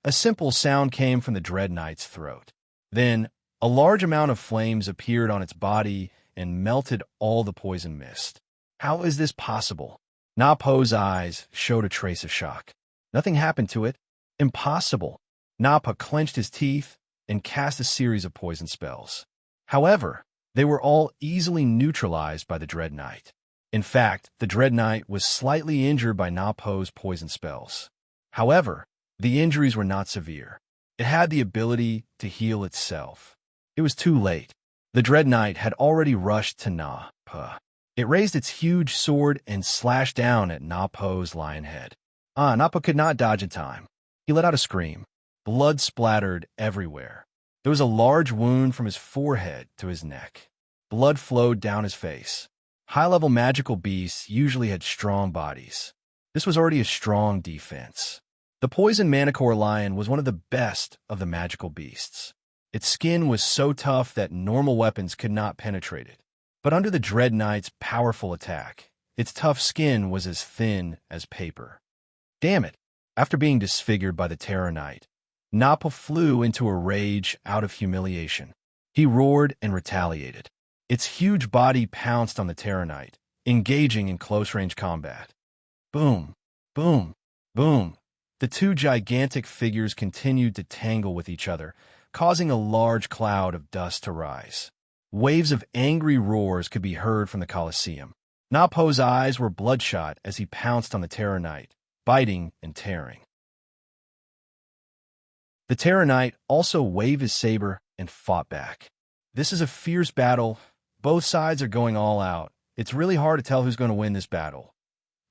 A simple sound came from the Dread Knight's throat. Then, a large amount of flames appeared on its body and melted all the poison mist. How is this possible? Nappa's eyes showed a trace of shock. Nothing happened to it. Impossible. Nappa clenched his teeth and cast a series of poison spells. However, They were all easily neutralized by the Dread Knight. In fact, the Dread Knight was slightly injured by Na-Po's poison spells. However, the injuries were not severe. It had the ability to heal itself. It was too late. The Dread Knight had already rushed to Na-Po. It raised its huge sword and slashed down at Na-Po's lion head. Na-Po could not dodge in time. He let out a scream. Blood splattered everywhere. There was a large wound from his forehead to his neck. Blood flowed down his face. High-level magical beasts usually had strong bodies. This was already a strong defense. The poison manicore lion was one of the best of the magical beasts. Its skin was so tough that normal weapons could not penetrate it. But under the Dread Knight's powerful attack, its tough skin was as thin as paper. Damn it! After being disfigured by the Terror Knight, Na-Po flew into a rage out of humiliation. He roared and retaliated. Its huge body pounced on the Terror Knight, engaging in close-range combat. Boom, boom, boom. The two gigantic figures continued to tangle with each other, causing a large cloud of dust to rise. Waves of angry roars could be heard from the Colosseum. Na-Po's eyes were bloodshot as he pounced on the Terror Knight, biting and tearing. The Terror Knight also waved his saber and fought back. This is a fierce battle. Both sides are going all out. It's really hard to tell who's going to win this battle.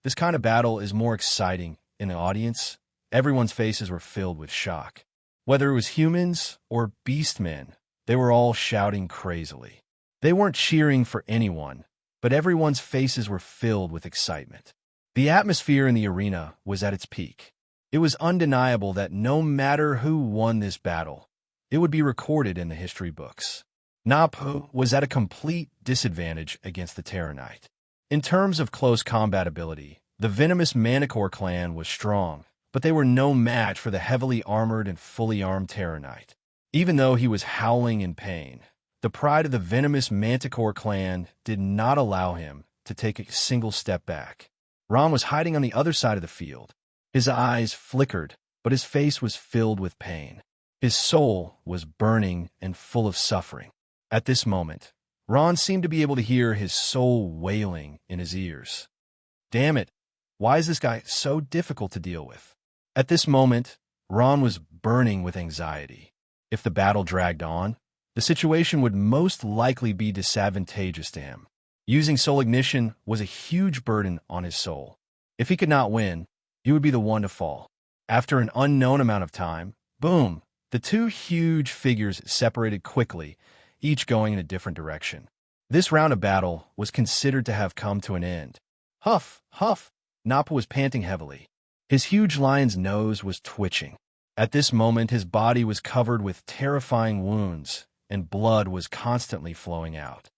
This kind of battle is more exciting in the audience. Everyone's faces were filled with shock. Whether it was humans or beastmen, they were all shouting crazily. They weren't cheering for anyone, but everyone's faces were filled with excitement. The atmosphere in the arena was at its peak. It was undeniable that no matter who won this battle, it would be recorded in the history books. Na-Po was at a complete disadvantage against the Terror Knight. In terms of close combat ability, the venomous Manicore clan was strong, but they were no match for the heavily armored and fully armed Terror Knight. Even though he was howling in pain, the pride of the venomous Manticore clan did not allow him to take a single step back. Ron was hiding on the other side of the field. His eyes flickered, but his face was filled with pain. His soul was burning and full of suffering. At this moment, Ron seemed to be able to hear his soul wailing in his ears. Damn it, why is this guy so difficult to deal with? At this moment, Ron was burning with anxiety. If the battle dragged on, the situation would most likely be disadvantageous to him. Using soul ignition was a huge burden on his soul. If he could not win, he would be the one to fall. After an unknown amount of time, boom, the two huge figures separated quickly, each going in a different direction. This round of battle was considered to have come to an end. Huff, huff, Na-Po was panting heavily. His huge lion's nose was twitching. At this moment, his body was covered with terrifying wounds, and blood was constantly flowing out.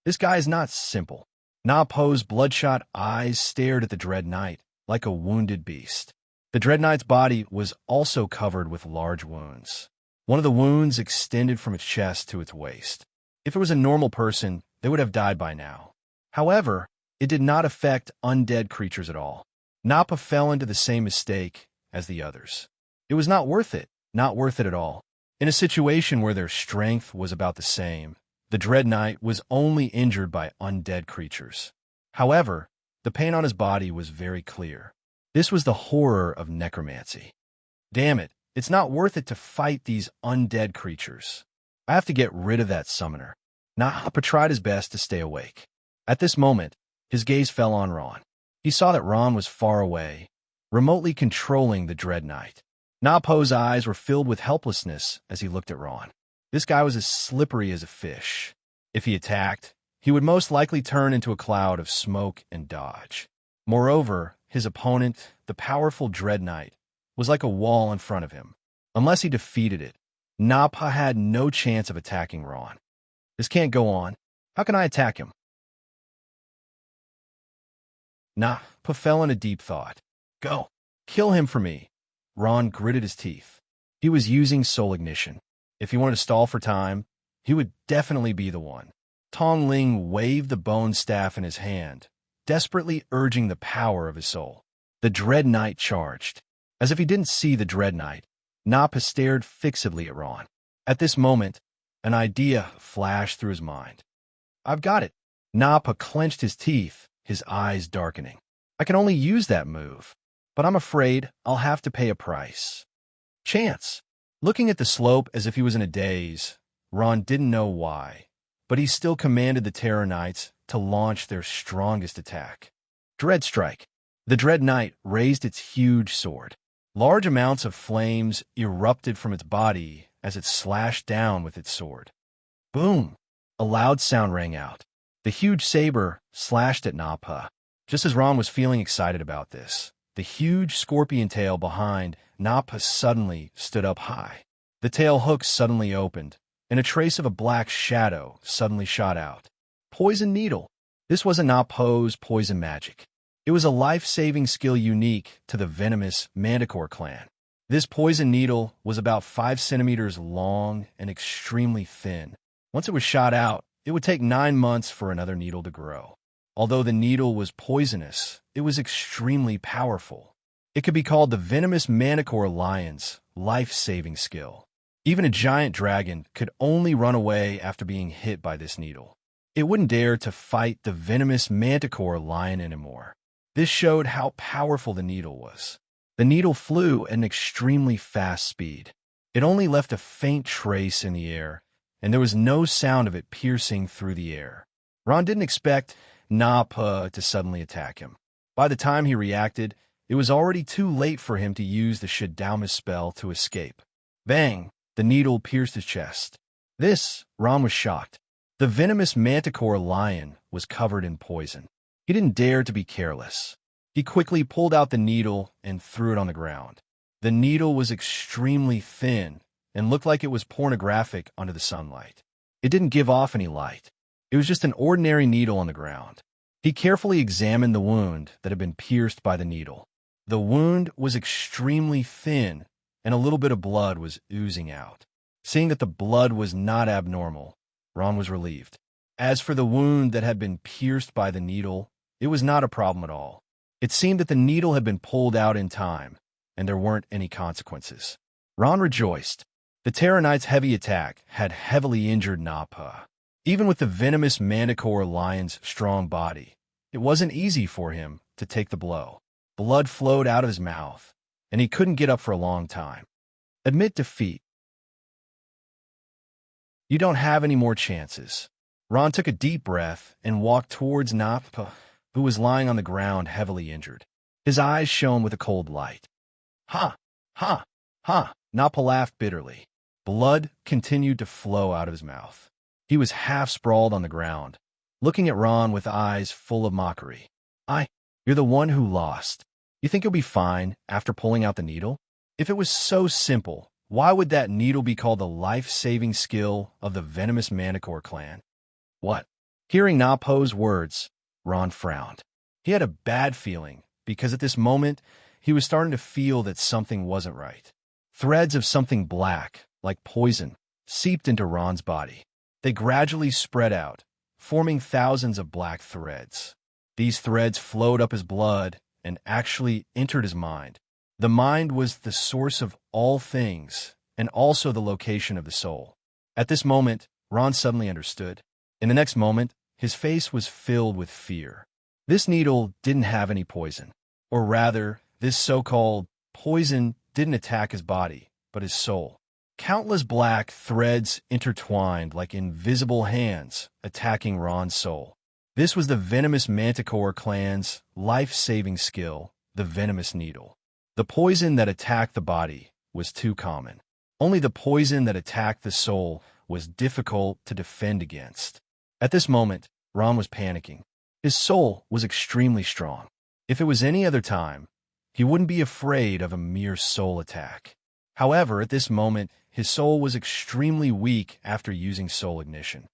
This guy is not simple. Na-Po's bloodshot eyes stared at the Dread Knight like a wounded beast. The Dread Knight's body was also covered with large wounds. One of the wounds extended from its chest to its waist. If it was a normal person, they would have died by now. However, it did not affect undead creatures at all. Na-Po fell into the same mistake as the others. It was not worth it at all. In a situation where their strength was about the same, the Dread Knight was only injured by undead creatures. However, the pain on his body was very clear. This was the horror of necromancy. Damn it, it's not worth it to fight these undead creatures. I have to get rid of that summoner. Na-Po tried his best to stay awake. At this moment, his gaze fell on Ron. He saw that Ron was far away, remotely controlling the Dread Knight. Na-Po's eyes were filled with helplessness as he looked at Ron. This guy was as slippery as a fish. If he attacked, he would most likely turn into a cloud of smoke and dodge. Moreover, his opponent, the powerful Dread Knight, was like a wall in front of him. Unless he defeated it, Na-Po had no chance of attacking Ron. This can't go on. How can I attack him? Na-Po fell in a deep thought. Go. Kill him for me. Ron gritted his teeth. He was using soul ignition. If he wanted to stall for time, he would definitely be the one. Tong Ling waved the bone staff in his hand, desperately urging the power of his soul. The Dread Knight charged. As if he didn't see the Dread Knight, Na-Po stared fixedly at Ron. At this moment, an idea flashed through his mind. I've got it. Nappa clenched his teeth, his eyes darkening. I can only use that move, but I'm afraid I'll have to pay a price. Chance. Looking at the slope as if he was in a daze, Ron didn't know why, but he still commanded the Terror Knights to launch their strongest attack. Dread Strike. The Dread Knight raised its huge sword. Large amounts of flames erupted from its body as it slashed down with its sword. Boom! A loud sound rang out. The huge saber slashed at Nappa. Just as Ron was feeling excited about this, the huge scorpion tail behind Nappa suddenly stood up high. The tail hook suddenly opened, and a trace of a black shadow suddenly shot out. Poison Needle. This wasn't Nappa's poison magic. It was a life-saving skill unique to the venomous Manticore clan. This poison needle was about 5 centimeters long and extremely thin. Once it was shot out, it would take 9 months for another needle to grow. Although the needle was poisonous, it was extremely powerful. It could be called the venomous Manticore lion's life-saving skill. Even a giant dragon could only run away after being hit by this needle. It wouldn't dare to fight the venomous Manticore lion anymore. This showed how powerful the needle was. The needle flew at an extremely fast speed. It only left a faint trace in the air, and there was no sound of it piercing through the air. Ron didn't expect Nappa to suddenly attack him. By the time he reacted, it was already too late for him to use the Shadamas spell to escape. Bang! The needle pierced his chest. Ron was shocked. The venomous Manticore lion was covered in poison. He didn't dare to be careless. He quickly pulled out the needle and threw it on the ground. The needle was extremely thin and looked like it was pornographic under the sunlight. It didn't give off any light. It was just an ordinary needle on the ground. He carefully examined the wound that had been pierced by the needle. The wound was extremely thin, and a little bit of blood was oozing out. Seeing that the blood was not abnormal, Ron was relieved. As for the wound that had been pierced by the needle, it was not a problem at all. It seemed that the needle had been pulled out in time, and there weren't any consequences. Ron rejoiced. The Terror Knight's heavy attack had heavily injured Nappa. Even with the venomous Manticore lion's strong body, it wasn't easy for him to take the blow. Blood flowed out of his mouth, and he couldn't get up for a long time. Admit defeat. You don't have any more chances. Ron took a deep breath and walked towards Nappa, who was lying on the ground heavily injured. His eyes shone with a cold light. Ha! Ha! Ha! Nappa laughed bitterly. Blood continued to flow out of his mouth. He was half sprawled on the ground, looking at Ron with eyes full of mockery. You're the one who lost. You think you'll be fine after pulling out the needle? If it was so simple, why would that needle be called the life-saving skill of the venomous Manticore clan? What? Hearing Nappa's words, Ron frowned. He had a bad feeling, because at this moment, he was starting to feel that something wasn't right. Threads of something black, like poison, seeped into Ron's body. They gradually spread out, forming thousands of black threads. These threads flowed up his blood and actually entered his mind. The mind was the source of all things, and also the location of the soul. At this moment, Ron suddenly understood. In the next moment, his face was filled with fear. This needle didn't have any poison. Or rather, this so-called poison didn't attack his body, but his soul. Countless black threads intertwined like invisible hands attacking Ron's soul. This was the venomous Manticore clan's life-saving skill, the venomous needle. The poison that attacked the body was too common. Only the poison that attacked the soul was difficult to defend against. At this moment, Ron was panicking. His soul was extremely strong. If it was any other time, he wouldn't be afraid of a mere soul attack. However, at this moment, his soul was extremely weak after using soul ignition.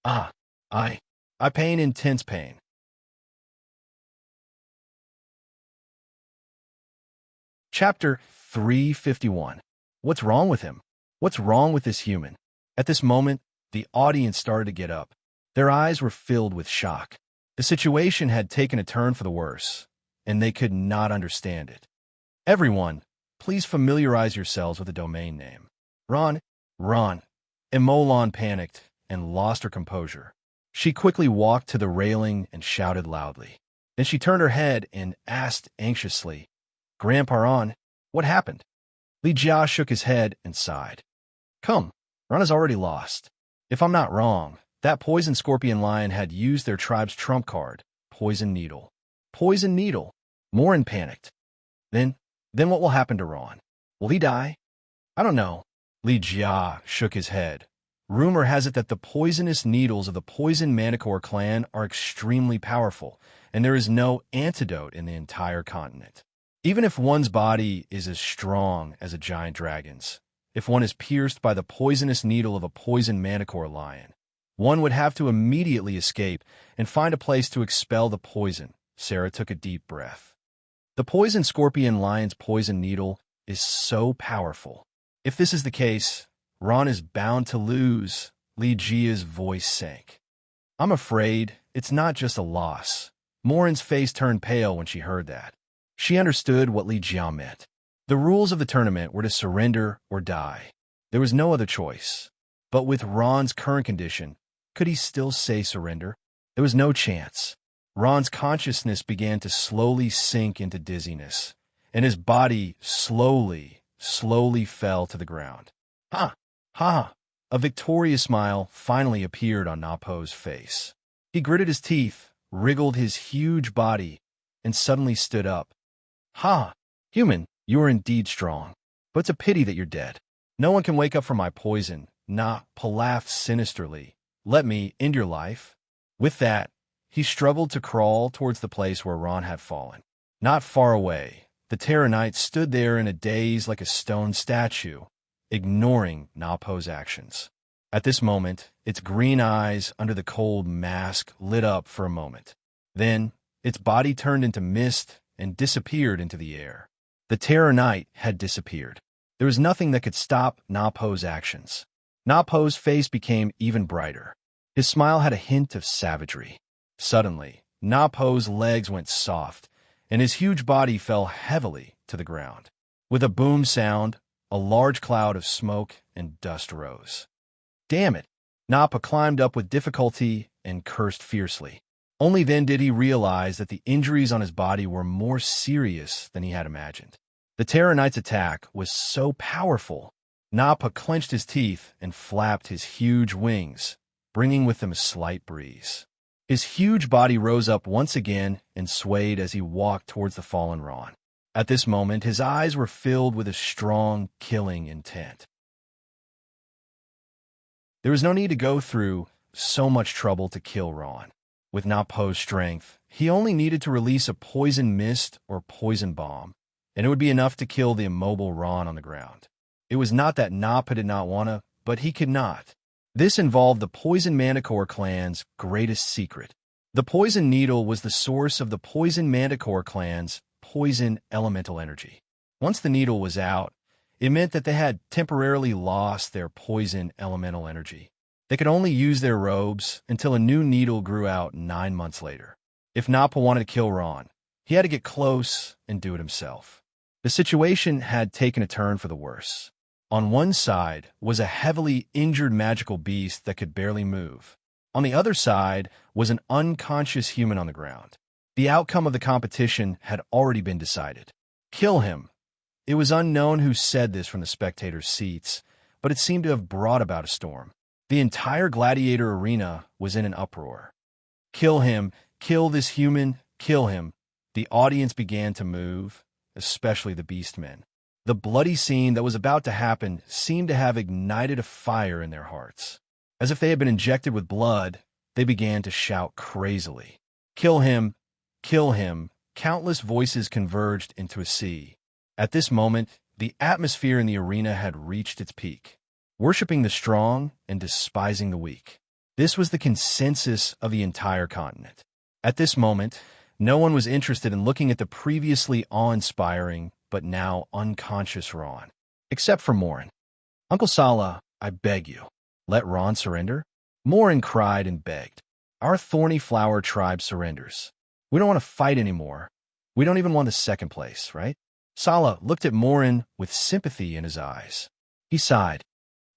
I pain intense pain. Chapter 351. What's wrong with him? What's wrong with this human? At this moment, the audience started to get up. Their eyes were filled with shock. The situation had taken a turn for the worse, and they could not understand it. Everyone, please familiarize yourselves with the domain name. Ron. Emolan panicked and lost her composure. She quickly walked to the railing and shouted loudly. Then she turned her head and asked anxiously, Grandpa Ron, what happened? Li Jia shook his head and sighed. Come, Ron is already lost. If I'm not wrong, that poison scorpion lion had used their tribe's trump card, Poison Needle. Poison Needle. Morin panicked. Then what will happen to Ron? Will he die? I don't know. Li Jia shook his head. Rumor has it that the poisonous needles of the Poison Manticore clan are extremely powerful, and there is no antidote in the entire continent. Even if one's body is as strong as a giant dragon's, if one is pierced by the poisonous needle of a Poison Manticore lion, one would have to immediately escape and find a place to expel the poison. Sarah took a deep breath. The Poison Scorpion Lion's poison needle is so powerful. If this is the case, Ron is bound to lose. Li Jia's voice sank. I'm afraid it's not just a loss. Morin's face turned pale when she heard that. She understood what Li Jia meant. The rules of the tournament were to surrender or die. There was no other choice. But with Ron's current condition, could he still say surrender? There was no chance. Ron's consciousness began to slowly sink into dizziness, and his body slowly fell to the ground. Ha! Ha! A victorious smile finally appeared on Napo's face. He gritted his teeth, wriggled his huge body, and suddenly stood up. Ha! Human, you are indeed strong, but it's a pity that you're dead. No one can wake up from my poison. Napo laughed sinisterly. Let me end your life. With that, he struggled to crawl towards the place where Ron had fallen. Not far away, the Terror Knight stood there in a daze like a stone statue, ignoring Napo's actions. At this moment, its green eyes under the cold mask lit up for a moment. Then, its body turned into mist and disappeared into the air. The Terror Knight had disappeared. There was nothing that could stop Napo's actions. Napo's face became even brighter. His smile had a hint of savagery. Suddenly, Napo's legs went soft, and his huge body fell heavily to the ground. With a boom sound, a large cloud of smoke and dust rose. Damn it! Napo climbed up with difficulty and cursed fiercely. Only then did he realize that the injuries on his body were more serious than he had imagined. The Terror Knight's attack was so powerful. Napo clenched his teeth and flapped his huge wings, bringing with them a slight breeze. His huge body rose up once again and swayed as he walked towards the fallen Ron. At this moment, his eyes were filled with a strong, killing intent. There was no need to go through so much trouble to kill Ron. With Napo's strength, he only needed to release a poison mist or poison bomb, and it would be enough to kill the immobile Ron on the ground. It was not that Napo did not want to, but he could not. This involved the Poison Manticore clan's greatest secret. The poison needle was the source of the Poison Manticore clan's poison elemental energy. Once the needle was out, it meant that they had temporarily lost their poison elemental energy. They could only use their robes until a new needle grew out 9 months later. If Napo wanted to kill Ron, he had to get close and do it himself. The situation had taken a turn for the worse. On one side was a heavily injured magical beast that could barely move. On the other side was an unconscious human on the ground. The outcome of the competition had already been decided. Kill him. It was unknown who said this from the spectators' seats, but it seemed to have brought about a storm. The entire gladiator arena was in an uproar. Kill him, kill this human, kill him. The audience began to move, especially the beastmen. The bloody scene that was about to happen seemed to have ignited a fire in their hearts. As if they had been injected with blood, they began to shout crazily. Kill him! Kill him! Countless voices converged into a sea. At this moment, the atmosphere in the arena had reached its peak. Worshipping the strong and despising the weak. This was the consensus of the entire continent. At this moment, no one was interested in looking at the previously awe-inspiring but now unconscious Ron, except for Morin. Uncle Sala, I beg you, let Ron surrender? Morin cried and begged. Our Thorny Flower tribe surrenders. We don't want to fight anymore. We don't even want the second place, right? Sala looked at Morin with sympathy in his eyes. He sighed.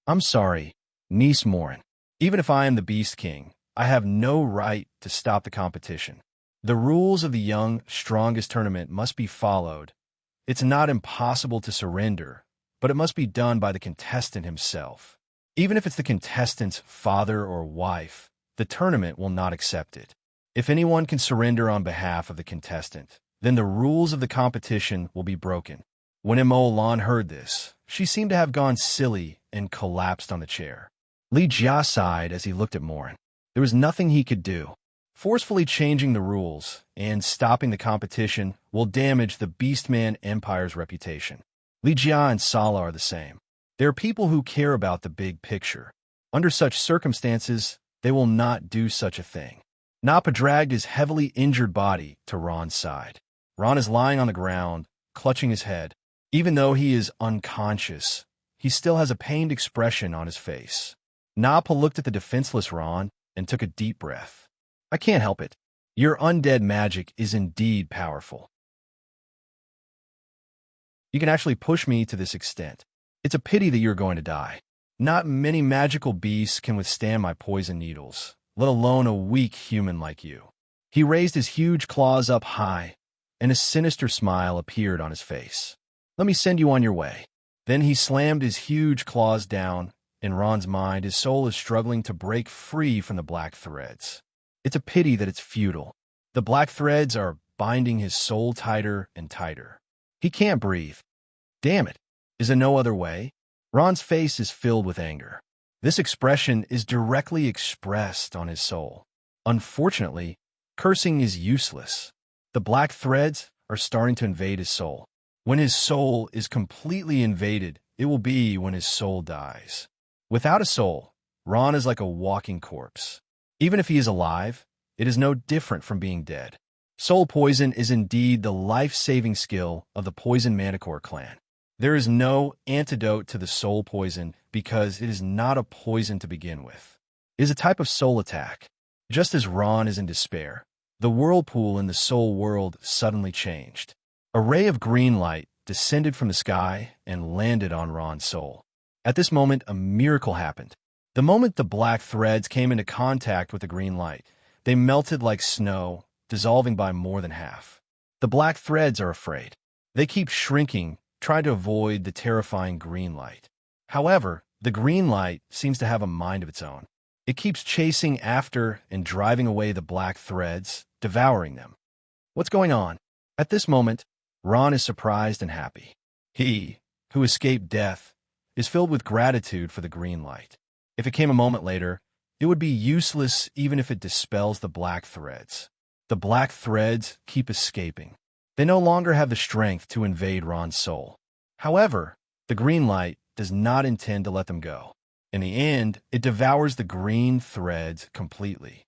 I'm sorry, niece Morin. Even if I am the Beast King, I have no right to stop the competition. The rules of the young, strongest tournament must be followed. It's not impossible to surrender, but it must be done by the contestant himself. Even if it's the contestant's father or wife, the tournament will not accept it. If anyone can surrender on behalf of the contestant, then the rules of the competition will be broken. When Mo Lan heard this, she seemed to have gone silly and collapsed on the chair. Li Jia sighed as he looked at Morin. There was nothing he could do. Forcefully changing the rules and stopping the competition will damage the Beastman Empire's reputation. Li Jia and Sala are the same. They are people who care about the big picture. Under such circumstances, they will not do such a thing. Nappa dragged his heavily injured body to Ron's side. Ron is lying on the ground, clutching his head. Even though he is unconscious, he still has a pained expression on his face. Nappa looked at the defenseless Ron and took a deep breath. I can't help it. Your undead magic is indeed powerful. You can actually push me to this extent. It's a pity that you're going to die. Not many magical beasts can withstand my poison needles, let alone a weak human like you. He raised his huge claws up high, and a sinister smile appeared on his face. Let me send you on your way. Then he slammed his huge claws down. In Ron's mind, his soul is struggling to break free from the black threads. It's a pity that it's futile. The black threads are binding his soul tighter and tighter. He can't breathe. Damn it. Is there no other way? Ron's face is filled with anger. This expression is directly expressed on his soul. Unfortunately, cursing is useless. The black threads are starting to invade his soul. When his soul is completely invaded, it will be when his soul dies. Without a soul, Ron is like a walking corpse. Even if he is alive, it is no different from being dead. Soul poison is indeed the life-saving skill of the Poison Manticore clan. There is no antidote to the soul poison because it is not a poison to begin with. It is a type of soul attack. Just as Ron is in despair, the whirlpool in the soul world suddenly changed. A ray of green light descended from the sky and landed on Ron's soul. At this moment, a miracle happened. The moment the black threads came into contact with the green light, they melted like snow, dissolving by more than half. The black threads are afraid. They keep shrinking, trying to avoid the terrifying green light. However, the green light seems to have a mind of its own. It keeps chasing after and driving away the black threads, devouring them. What's going on? At this moment, Ron is surprised and happy. He, who escaped death, is filled with gratitude for the green light. If it came a moment later, it would be useless even if it dispels the black threads. The black threads keep escaping. They no longer have the strength to invade Ron's soul. However, the green light does not intend to let them go. In the end, it devours the green threads completely.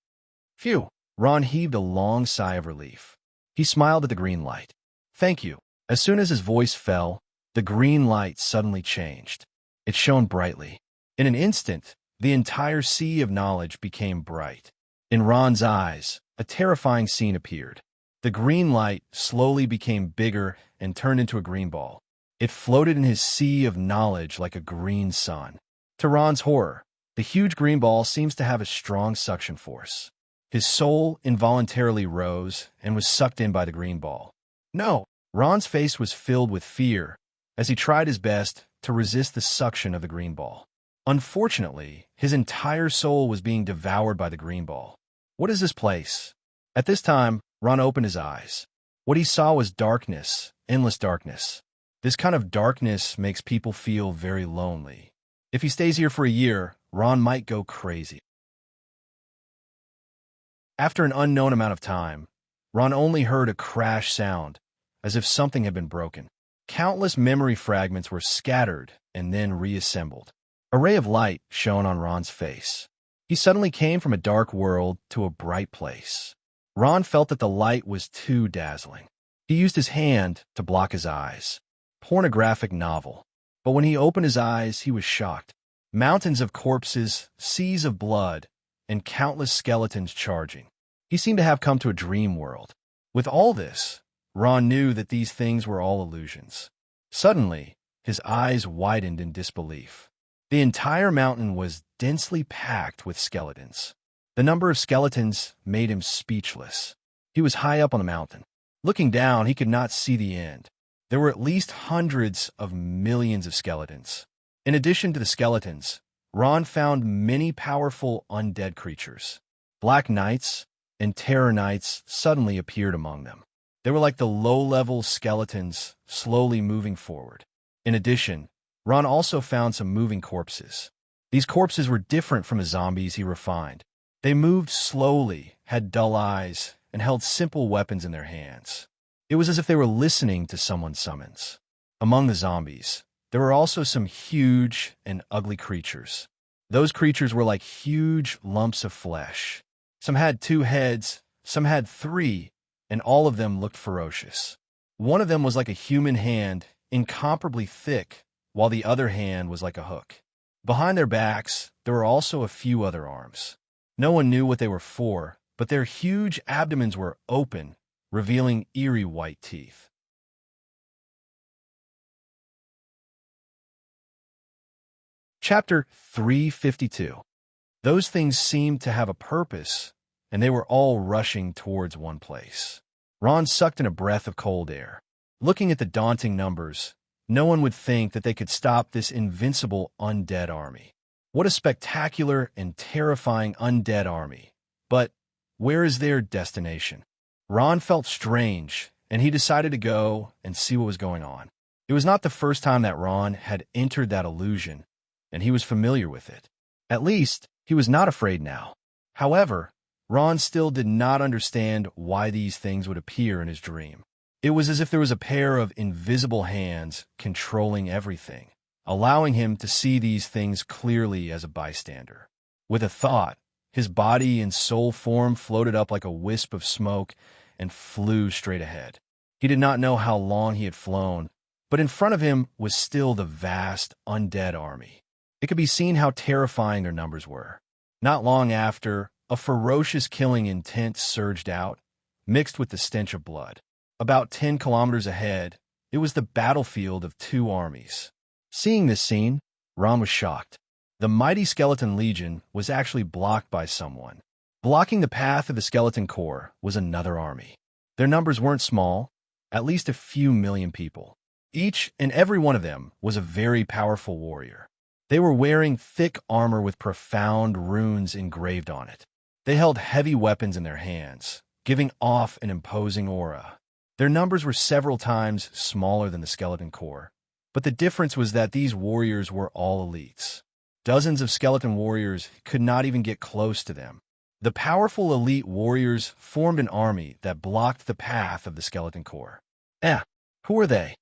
Phew! Ron heaved a long sigh of relief. He smiled at the green light. Thank you. As soon as his voice fell, the green light suddenly changed. It shone brightly. In an instant, the entire sea of knowledge became bright. In Ron's eyes, a terrifying scene appeared. The green light slowly became bigger and turned into a green ball. It floated in his sea of knowledge like a green sun. To Ron's horror, the huge green ball seems to have a strong suction force. His soul involuntarily rose and was sucked in by the green ball. No! Ron's face was filled with fear as he tried his best to resist the suction of the green ball. Unfortunately, his entire soul was being devoured by the green ball. What is this place? At this time, Ron opened his eyes. What he saw was darkness, endless darkness. This kind of darkness makes people feel very lonely. If he stays here for a year, Ron might go crazy. After an unknown amount of time, Ron only heard a crash sound, as if something had been broken. Countless memory fragments were scattered and then reassembled. A ray of light shone on Ron's face. He suddenly came from a dark world to a bright place. Ron felt that the light was too dazzling. He used his hand to block his eyes. Pornographic novel. But when he opened his eyes, he was shocked. Mountains of corpses, seas of blood, and countless skeletons charging. He seemed to have come to a dream world. With all this, Ron knew that these things were all illusions. Suddenly, his eyes widened in disbelief. The entire mountain was densely packed with skeletons. The number of skeletons made him speechless. He was high up on the mountain. Looking down, he could not see the end. There were at least hundreds of millions of skeletons. In addition to the skeletons, Ron found many powerful undead creatures. Black Knights and Terror Knights suddenly appeared among them. They were like the low-level skeletons slowly moving forward. In addition, Ron also found some moving corpses. These corpses were different from the zombies he refined. They moved slowly, had dull eyes, and held simple weapons in their hands. It was as if they were listening to someone's summons. Among the zombies, there were also some huge and ugly creatures. Those creatures were like huge lumps of flesh. Some had 2 heads, some had 3, and all of them looked ferocious. One of them was like a human hand, incomparably thick, while the other hand was like a hook. Behind their backs, there were also a few other arms. No one knew what they were for, but their huge abdomens were open, revealing eerie white teeth. Chapter 352. Those things seemed to have a purpose, and they were all rushing towards one place. Ron sucked in a breath of cold air. Looking at the daunting numbers, no one would think that they could stop this invincible undead army. What a spectacular and terrifying undead army. But where is their destination? Ron felt strange, and he decided to go and see what was going on. It was not the first time that Ron had entered that illusion, and he was familiar with it. At least, he was not afraid now. However, Ron still did not understand why these things would appear in his dream. It was as if there was a pair of invisible hands controlling everything, allowing him to see these things clearly as a bystander. With a thought, his body and soul form floated up like a wisp of smoke and flew straight ahead. He did not know how long he had flown, but in front of him was still the vast, undead army. It could be seen how terrifying their numbers were. Not long after, a ferocious killing intent surged out, mixed with the stench of blood. About 10 kilometers ahead, it was the battlefield of 2 armies. Seeing this scene, Ron was shocked. The mighty Skeleton Legion was actually blocked by someone. Blocking the path of the Skeleton Corps was another army. Their numbers weren't small, at least a few million people. Each and every one of them was a very powerful warrior. They were wearing thick armor with profound runes engraved on it. They held heavy weapons in their hands, giving off an imposing aura. Their numbers were several times smaller than the Skeleton Corps, but the difference was that these warriors were all elites. Dozens of skeleton warriors could not even get close to them. The powerful elite warriors formed an army that blocked the path of the Skeleton Corps. Who are they?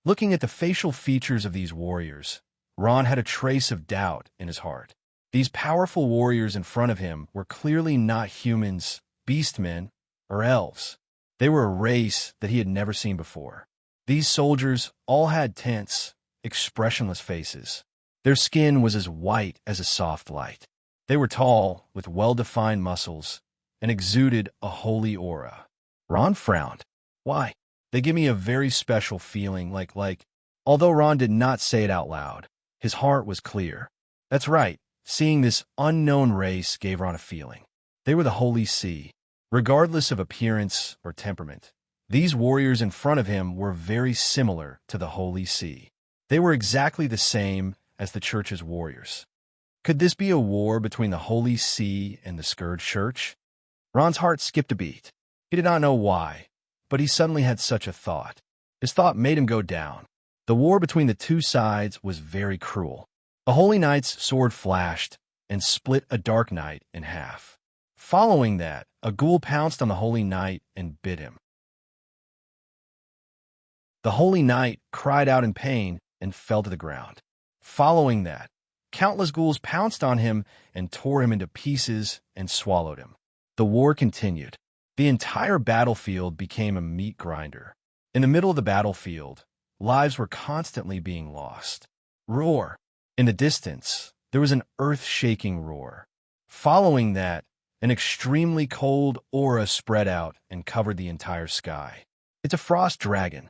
Looking at the facial features of these warriors, Ron had a trace of doubt in his heart. These powerful warriors in front of him were clearly not humans, beastmen, or elves. They were a race that he had never seen before. These soldiers all had tense, expressionless faces. Their skin was as white as a soft light. They were tall, with well-defined muscles, and exuded a holy aura. Ron frowned. Why? They give me a very special feeling, like... Although Ron did not say it out loud, his heart was clear. That's right, seeing this unknown race gave Ron a feeling. They were the Holy See. Regardless of appearance or temperament, these warriors in front of him were very similar to the Holy See. They were exactly the same as the Church's warriors. Could this be a war between the Holy See and the Scourge Church? Ron's heart skipped a beat. He did not know why, but he suddenly had such a thought. His thought made him go down. The war between the two sides was very cruel. A Holy Knight's sword flashed and split a Dark Knight in half. Following that, a ghoul pounced on the Holy Knight and bit him. The Holy Knight cried out in pain and fell to the ground. Following that, countless ghouls pounced on him and tore him into pieces and swallowed him. The war continued. The entire battlefield became a meat grinder. In the middle of the battlefield, lives were constantly being lost. Roar! In the distance, there was an earth-shaking roar. Following that, an extremely cold aura spread out and covered the entire sky. It's a frost dragon.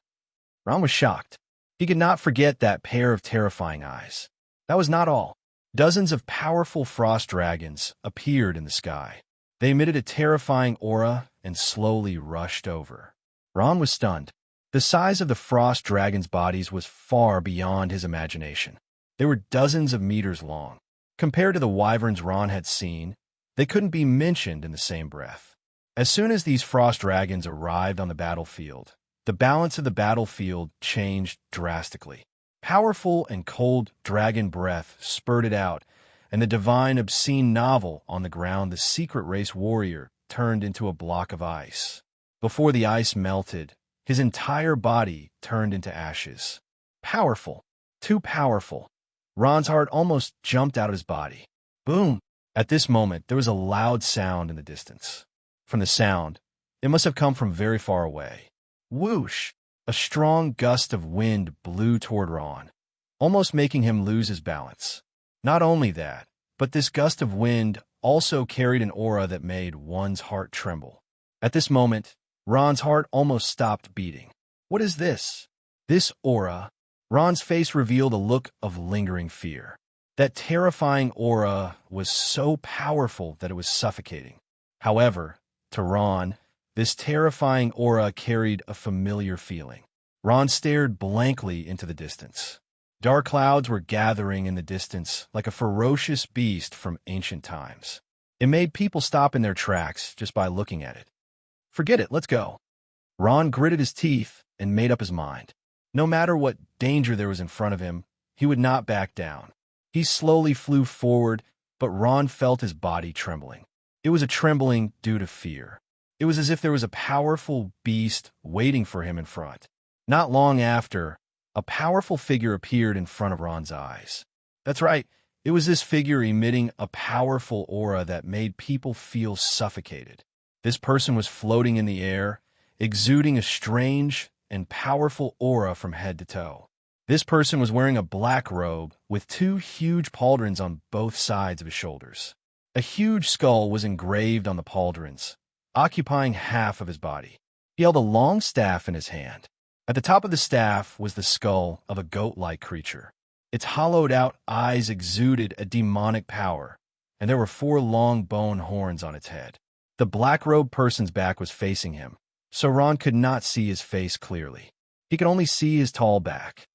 Ron was shocked. He could not forget that pair of terrifying eyes. That was not all. Dozens of powerful frost dragons appeared in the sky. They emitted a terrifying aura and slowly rushed over. Ron was stunned. The size of the frost dragon's bodies was far beyond his imagination. They were dozens of meters long. Compared to the wyverns Ron had seen, they couldn't be mentioned in the same breath. As soon as these frost dragons arrived on the battlefield, the balance of the battlefield changed drastically. Powerful and cold dragon breath spurted out, and the divine obscene novel on the ground, the secret race warrior, turned into a block of ice. Before the ice melted, his entire body turned into ashes. Powerful. Too powerful. Ron's heart almost jumped out of his body. Boom! At this moment, there was a loud sound in the distance. From the sound, it must have come from very far away. Whoosh! A strong gust of wind blew toward Ron, almost making him lose his balance. Not only that, but this gust of wind also carried an aura that made one's heart tremble. At this moment, Ron's heart almost stopped beating. What is this? This aura. Ron's face revealed a look of lingering fear. That terrifying aura was so powerful that it was suffocating. However, to Ron, this terrifying aura carried a familiar feeling. Ron stared blankly into the distance. Dark clouds were gathering in the distance like a ferocious beast from ancient times. It made people stop in their tracks just by looking at it. Forget it, let's go. Ron gritted his teeth and made up his mind. No matter what danger there was in front of him, he would not back down. He slowly flew forward, but Ron felt his body trembling. It was a trembling due to fear. It was as if there was a powerful beast waiting for him in front. Not long after, a powerful figure appeared in front of Ron's eyes. That's right, it was this figure emitting a powerful aura that made people feel suffocated. This person was floating in the air, exuding a strange and powerful aura from head to toe. This person was wearing a black robe with two huge pauldrons on both sides of his shoulders. A huge skull was engraved on the pauldrons, occupying half of his body. He held a long staff in his hand. At the top of the staff was the skull of a goat-like creature. Its hollowed-out eyes exuded a demonic power, and there were 4 long bone horns on its head. The black-robed person's back was facing him, so Ron could not see his face clearly. He could only see his tall back.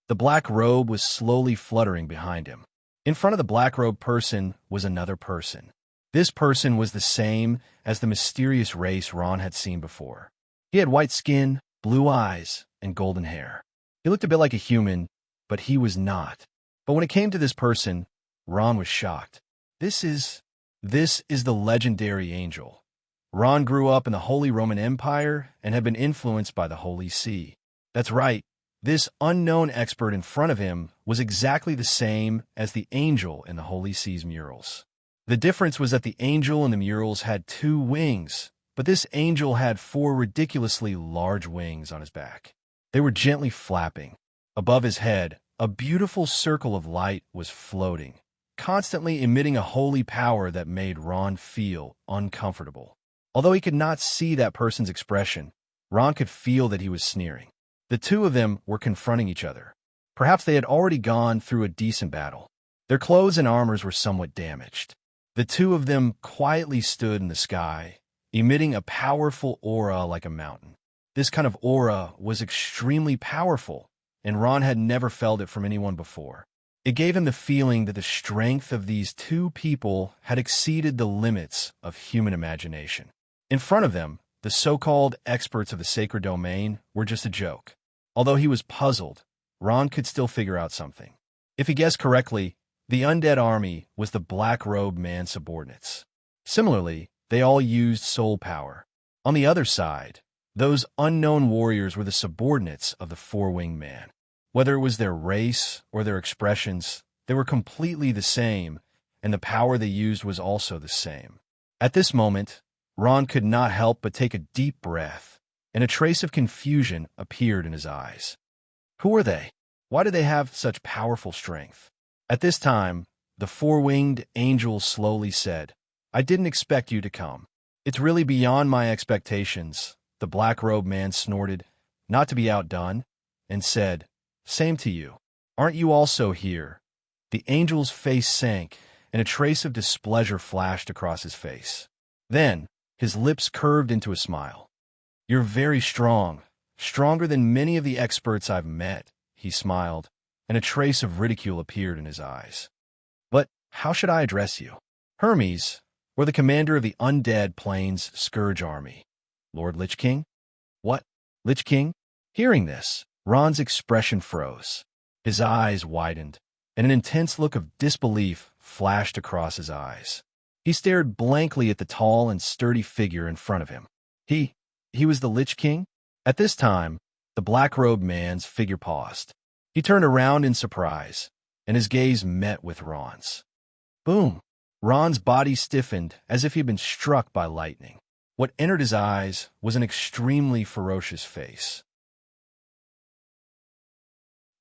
The black robe was slowly fluttering behind him. In front of the black-robed person was another person. This person was the same as the mysterious race Ron had seen before. He had white skin, blue eyes, and golden hair. He looked a bit like a human, but he was not. But when it came to this person, Ron was shocked. This is the legendary angel. Ron grew up in the Holy Roman Empire and had been influenced by the Holy See. That's right. This unknown expert in front of him was exactly the same as the angel in the Holy See's murals. The difference was that the angel in the murals had 2 wings, but this angel had 4 ridiculously large wings on his back. They were gently flapping. Above his head, a beautiful circle of light was floating, constantly emitting a holy power that made Ron feel uncomfortable. Although he could not see that person's expression, Ron could feel that he was sneering. The 2 of them were confronting each other. Perhaps they had already gone through a decent battle. Their clothes and armors were somewhat damaged. The 2 of them quietly stood in the sky, emitting a powerful aura like a mountain. This kind of aura was extremely powerful, and Ron had never felt it from anyone before. It gave him the feeling that the strength of these 2 people had exceeded the limits of human imagination. In front of them, the so-called experts of the sacred domain were just a joke. Although he was puzzled, Ron could still figure out something. If he guessed correctly, the undead army was the black-robed man's subordinates. Similarly, they all used soul power. On the other side, those unknown warriors were the subordinates of the 4-winged man. Whether it was their race or their expressions, they were completely the same, and the power they used was also the same. At this moment, Ron could not help but take a deep breath, and a trace of confusion appeared in his eyes. Who were they? Why did they have such powerful strength? At this time, the 4-winged angel slowly said, "I didn't expect you to come. It's really beyond my expectations." The black-robed man snorted, not to be outdone, and said, "Same to you. Aren't you also here?" The angel's face sank, and a trace of displeasure flashed across his face. Then, his lips curved into a smile. "You're very strong, stronger than many of the experts I've met," he smiled, and a trace of ridicule appeared in his eyes. "But how should I address you?" "Hermes, or the commander of the undead Plains Scourge Army." "Lord Lich King?" "What? Lich King?" Hearing this, Ron's expression froze. His eyes widened, and an intense look of disbelief flashed across his eyes. He stared blankly at the tall and sturdy figure in front of him. He was the Lich King? At this time, the black-robed man's figure paused. He turned around in surprise, and his gaze met with Ron's. Boom! Ron's body stiffened as if he'd been struck by lightning. What entered his eyes was an extremely ferocious face.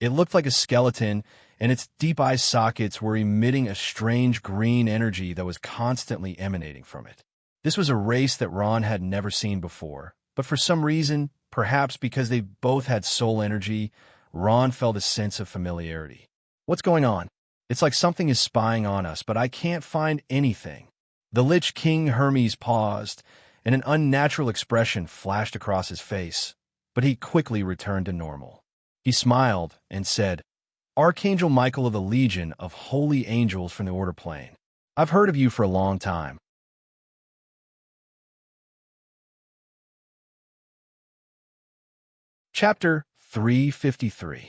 It looked like a skeleton, and its deep eye sockets were emitting a strange green energy that was constantly emanating from it. This was a race that Ron had never seen before, but for some reason, perhaps because they both had soul energy, Ron felt a sense of familiarity. "What's going on? It's like something is spying on us, but I can't find anything." The Lich King Hermes paused, and an unnatural expression flashed across his face, but he quickly returned to normal. He smiled and said, "Archangel Michael of the Legion of Holy Angels from the Order Plane. I've heard of you for a long time." Chapter 353.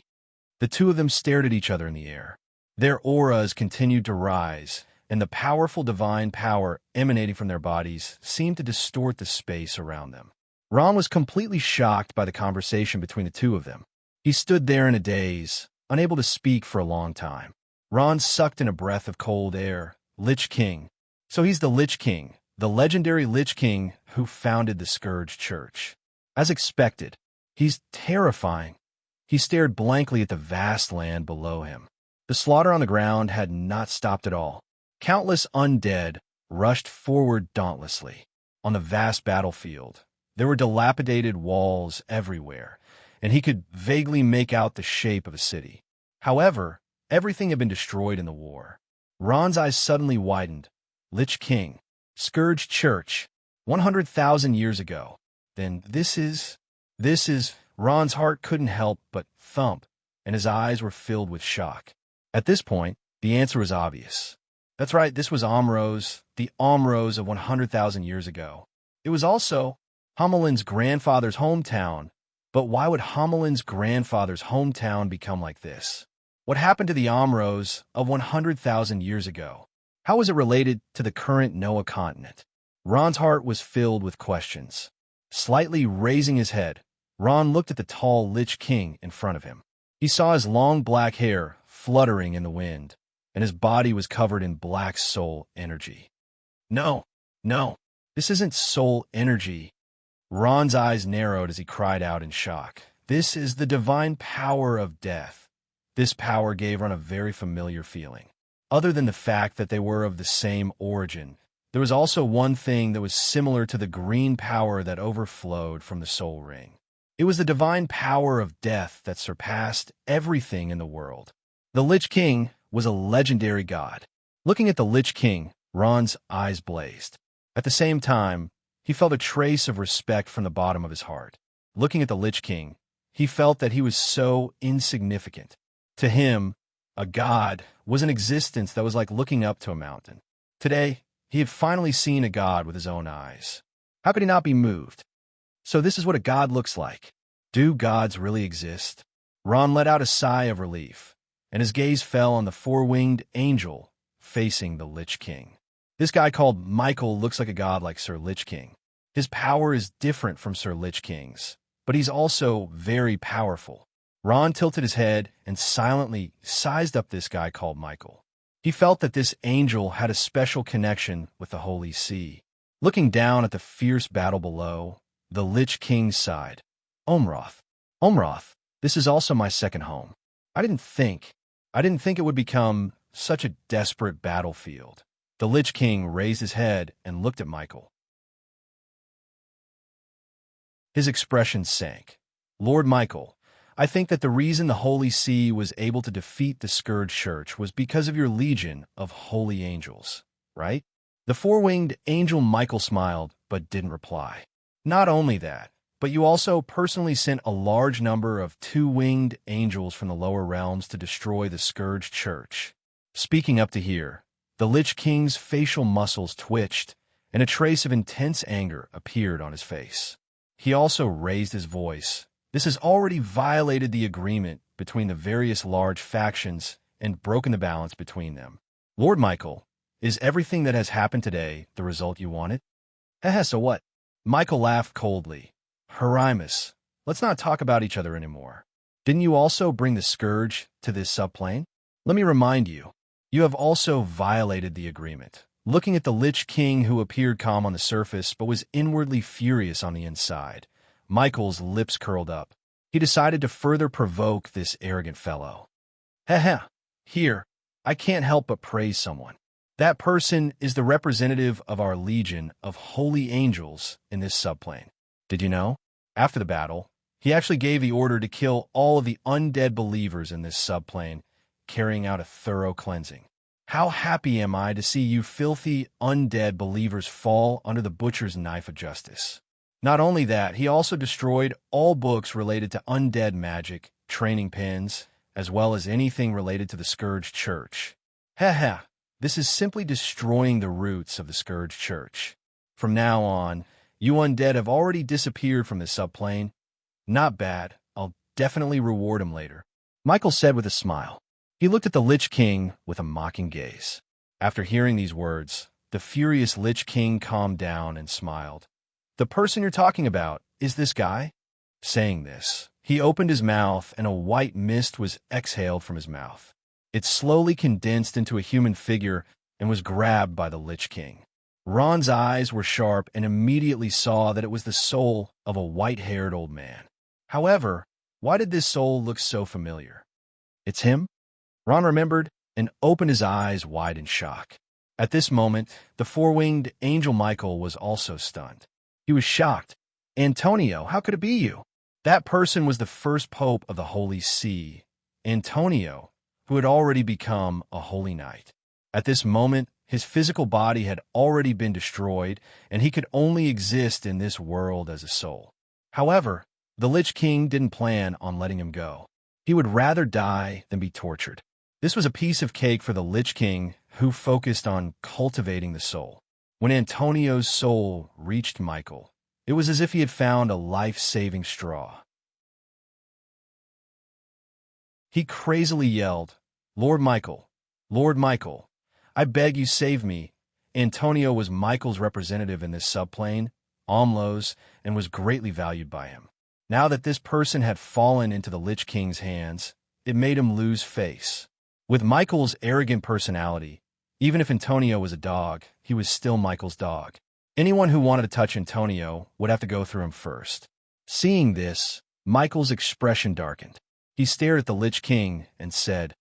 The two of them stared at each other in the air. Their auras continued to rise, and the powerful divine power emanating from their bodies seemed to distort the space around them. Ron was completely shocked by the conversation between the two of them. He stood there in a daze, unable to speak for a long time. Ron sucked in a breath of cold air. Lich King. So he's the Lich King, the legendary Lich King who founded the Scourge Church. As expected, he's terrifying. He stared blankly at the vast land below him. The slaughter on the ground had not stopped at all. Countless undead rushed forward dauntlessly. On the vast battlefield, there were dilapidated walls everywhere, and he could vaguely make out the shape of a city. However, everything had been destroyed in the war. Ron's eyes suddenly widened. Lich King, Scourge Church, 100,000 years ago. Then this is... Ron's heart couldn't help but thump, and his eyes were filled with shock. At this point, the answer was obvious. That's right, this was Amros, the Amros of 100,000 years ago. It was also Homelin's grandfather's hometown. But why would Homelin's grandfather's hometown become like this? What happened to the Amros of 100,000 years ago? How was it related to the current Noah continent? Ron's heart was filled with questions. Slightly raising his head, Ron looked at the tall Lich King in front of him. He saw his long black hair fluttering in the wind, and his body was covered in black soul energy. No, this isn't soul energy. Ron's eyes narrowed as he cried out in shock. This is the divine power of death. This power gave Ron a very familiar feeling. Other than the fact that they were of the same origin, there was also one thing that was similar to the green power that overflowed from the soul ring. It was the divine power of death that surpassed everything in the world. The Lich King was a legendary god. Looking at the Lich King, Ron's eyes blazed. At the same time, he felt a trace of respect from the bottom of his heart. Looking at the Lich King, he felt that he was so insignificant. To him, a god was an existence that was like looking up to a mountain. Today, he had finally seen a god with his own eyes. How could he not be moved? So this is what a god looks like. Do gods really exist? Ron let out a sigh of relief, and his gaze fell on the four-winged angel facing the Lich King. This guy called Michael looks like a god like Sir Lich King. His power is different from Sir Lich King's, but he's also very powerful. Ron tilted his head and silently sized up this guy called Michael. He felt that this angel had a special connection with the Holy See. Looking down at the fierce battle below, the Lich King sighed. Omroth, this is also my second home. I didn't think it would become such a desperate battlefield. The Lich King raised his head and looked at Michael. His expression sank. Lord Michael, I think that the reason the Holy See was able to defeat the Scourge Church was because of your legion of holy angels, right? The four-winged angel Michael smiled, but didn't reply. Not only that, but you also personally sent a large number of two-winged angels from the lower realms to destroy the Scourge Church. Speaking up to here, the Lich King's facial muscles twitched, and a trace of intense anger appeared on his face. He also raised his voice. This has already violated the agreement between the various large factions and broken the balance between them. Lord Michael, is everything that has happened today the result you wanted? Heh, so what? Michael laughed coldly. Herimus, let's not talk about each other anymore. Didn't you also bring the Scourge to this subplane? Let me remind you, you have also violated the agreement. Looking at the Lich King, who appeared calm on the surface but was inwardly furious on the inside, Michael's lips curled up. He decided to further provoke this arrogant fellow. Heh, here, I can't help but praise someone. That person is the representative of our legion of holy angels in this subplane. Did you know? After the battle, he actually gave the order to kill all of the undead believers in this subplane, carrying out a thorough cleansing. How happy am I to see you filthy, undead believers fall under the butcher's knife of justice. Not only that, he also destroyed all books related to undead magic, training pins, as well as anything related to the Scourge Church. Heh, this is simply destroying the roots of the Scourge Church. From now on, you undead have already disappeared from the subplane. Not bad. I'll definitely reward him later. Michael said with a smile. He looked at the Lich King with a mocking gaze. After hearing these words, the furious Lich King calmed down and smiled. The person you're talking about is this guy? Saying this, he opened his mouth and a white mist was exhaled from his mouth. It slowly condensed into a human figure and was grabbed by the Lich King. Ron's eyes were sharp and immediately saw that it was the soul of a white-haired old man. However, why did this soul look so familiar? It's him? Ron remembered and opened his eyes wide in shock. At this moment, the four-winged angel Michael was also stunned. He was shocked. Antonio, how could it be you? That person was the first pope of the Holy See, Antonio, who had already become a holy knight. At this moment, his physical body had already been destroyed, and he could only exist in this world as a soul. However, the Lich King didn't plan on letting him go. He would rather die than be tortured. This was a piece of cake for the Lich King, who focused on cultivating the soul. When Antonio's soul reached Michael, it was as if he had found a life-saving straw. He crazily yelled, Lord Michael, I beg you save me. Antonio was Michael's representative in this subplane, Omlo's, and was greatly valued by him. Now that this person had fallen into the Lich King's hands, it made him lose face. With Michael's arrogant personality, even if Antonio was a dog, he was still Michael's dog. Anyone who wanted to touch Antonio would have to go through him first. Seeing this, Michael's expression darkened. He stared at the Lich King and said,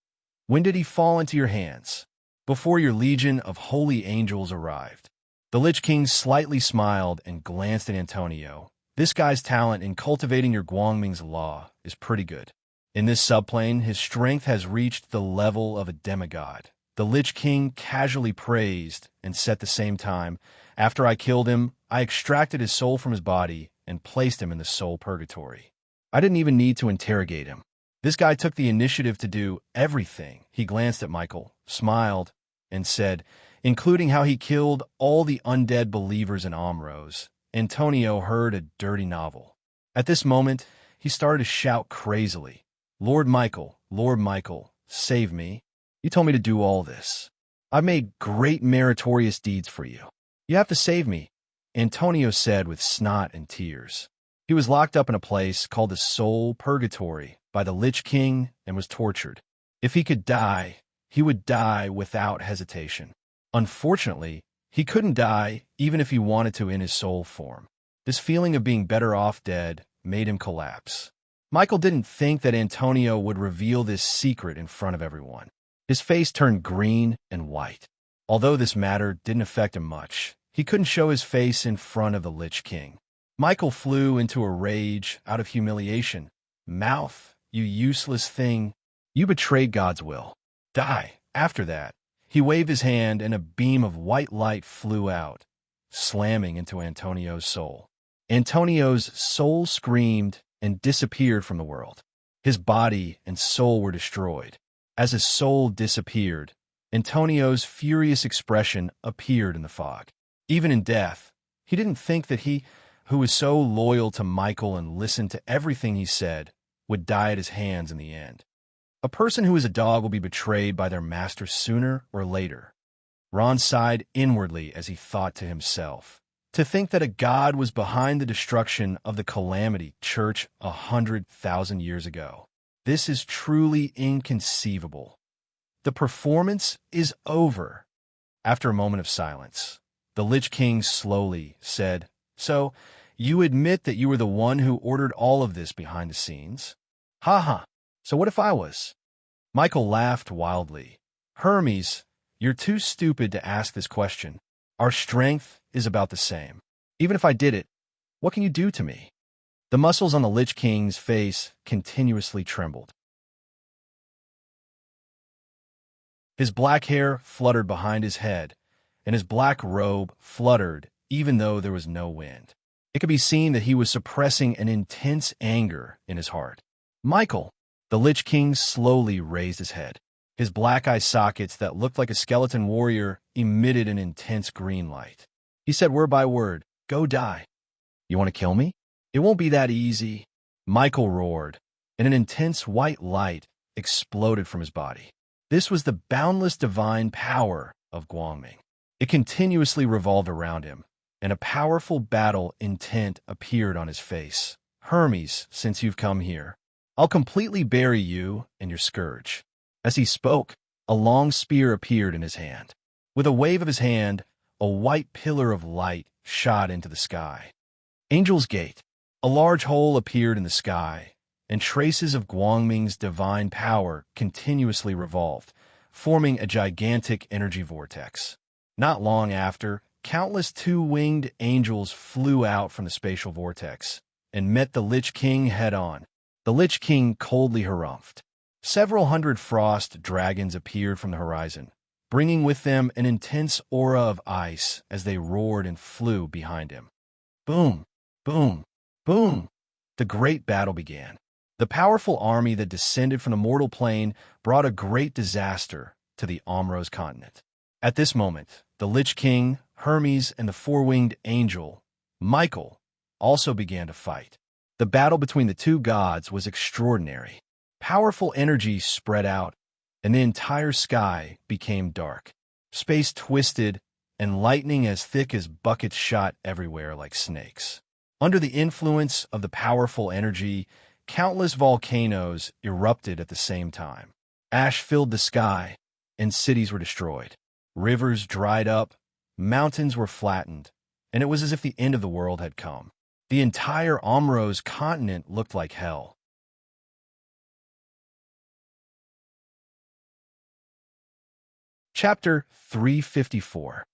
When did he fall into your hands? Before your legion of holy angels arrived. The Lich King slightly smiled and glanced at Antonio. This guy's talent in cultivating your Guangming's law is pretty good. In this subplane, his strength has reached the level of a demigod. The Lich King casually praised and said at the same time, After I killed him, I extracted his soul from his body and placed him in the soul purgatory. I didn't even need to interrogate him. This guy took the initiative to do everything. He glanced at Michael, smiled, and said, including how he killed all the undead believers in Omros. Antonio heard a dirty novel. At this moment, he started to shout crazily, Lord Michael, save me. You told me to do all this. I've made great meritorious deeds for you. You have to save me, Antonio said with snot and tears. He was locked up in a place called the Soul Purgatory by the Lich King and was tortured. If he could die, he would die without hesitation. Unfortunately, he couldn't die even if he wanted to in his soul form. This feeling of being better off dead made him collapse. Michael didn't think that Antonio would reveal this secret in front of everyone. His face turned green and white. Although this matter didn't affect him much, he couldn't show his face in front of the Lich King. Michael flew into a rage out of humiliation. Mouth, you useless thing. You betrayed God's will. Die." After that, he waved his hand and a beam of white light flew out, slamming into Antonio's soul. Antonio's soul screamed and disappeared from the world. His body and soul were destroyed. As his soul disappeared, Antonio's furious expression appeared in the fog. Even in death, he didn't think that he, who was so loyal to Michael and listened to everything he said, would die at his hands in the end. A person who is a dog will be betrayed by their master sooner or later. Ron sighed inwardly as he thought to himself. To think that a god was behind the destruction of the Calamity Church 100,000 years ago. This is truly inconceivable. The performance is over. After a moment of silence, the Lich King slowly said, "So, you admit that you were the one who ordered all of this behind the scenes?" "Ha ha. So what if I was?" Michael laughed wildly. "Hermes, you're too stupid to ask this question. Our strength is about the same. Even if I did it, what can you do to me?" The muscles on the Lich King's face continuously trembled. His black hair fluttered behind his head, and his black robe fluttered even though there was no wind. It could be seen that he was suppressing an intense anger in his heart. "Michael!" The Lich King slowly raised his head. His black eye sockets that looked like a skeleton warrior emitted an intense green light. He said word by word, "Go die." "You want to kill me? It won't be that easy." Michael roared, and an intense white light exploded from his body. This was the boundless divine power of Guangming. It continuously revolved around him, and a powerful battle intent appeared on his face. "Hermes, since you've come here, I'll completely bury you and your scourge." As he spoke, a long spear appeared in his hand. With a wave of his hand, a white pillar of light shot into the sky. Angel's Gate. A large hole appeared in the sky, and traces of Guangming's divine power continuously revolved, forming a gigantic energy vortex. Not long after, countless two-winged angels flew out from the spatial vortex and met the Lich King head-on. The Lich King coldly harumphed. Several hundred frost dragons appeared from the horizon, bringing with them an intense aura of ice as they roared and flew behind him. Boom, boom, boom! The great battle began. The powerful army that descended from the mortal plane brought a great disaster to the Omros continent. At this moment, the Lich King, Hermes, and the four-winged angel, Michael, also began to fight. The battle between the two gods was extraordinary. Powerful energy spread out, and the entire sky became dark. Space twisted, and lightning as thick as buckets shot everywhere like snakes. Under the influence of the powerful energy, countless volcanoes erupted at the same time. Ash filled the sky, and cities were destroyed. Rivers dried up, mountains were flattened, and it was as if the end of the world had come. The entire Omros continent looked like hell. Chapter 354.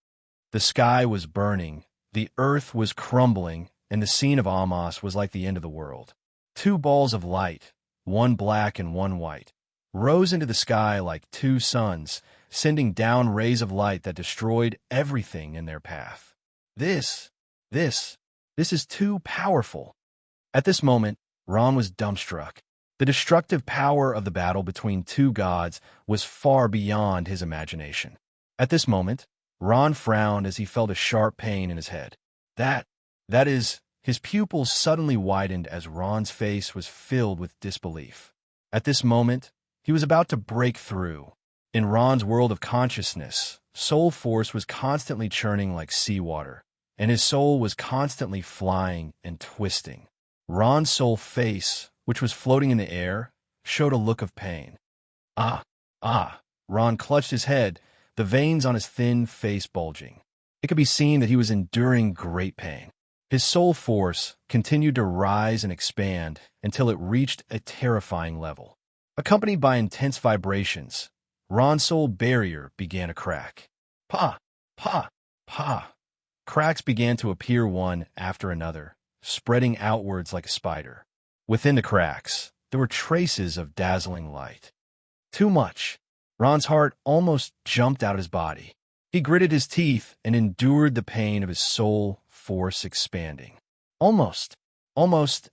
The sky was burning, the earth was crumbling, and the scene of Amos was like the end of the world. Two balls of light, one black and one white, rose into the sky like two suns, sending down rays of light that destroyed everything in their path. This is too powerful. At this moment, Ron was dumbstruck. The destructive power of the battle between two gods was far beyond his imagination. At this moment, Ron frowned as he felt a sharp pain in his head. His pupils suddenly widened as Ron's face was filled with disbelief. At this moment, he was about to break through. In Ron's world of consciousness, soul force was constantly churning like seawater, and his soul was constantly flying and twisting. Ron's soul face, which was floating in the air, showed a look of pain. Ah! Ron clutched his head, the veins on his thin face bulging. It could be seen that he was enduring great pain. His soul force continued to rise and expand until it reached a terrifying level. Accompanied by intense vibrations, Ron's soul barrier began to crack. Pa! Cracks began to appear one after another, spreading outwards like a spider. Within the cracks, there were traces of dazzling light. Too much. Ron's heart almost jumped out of his body. He gritted his teeth and endured the pain of his soul force expanding. Almost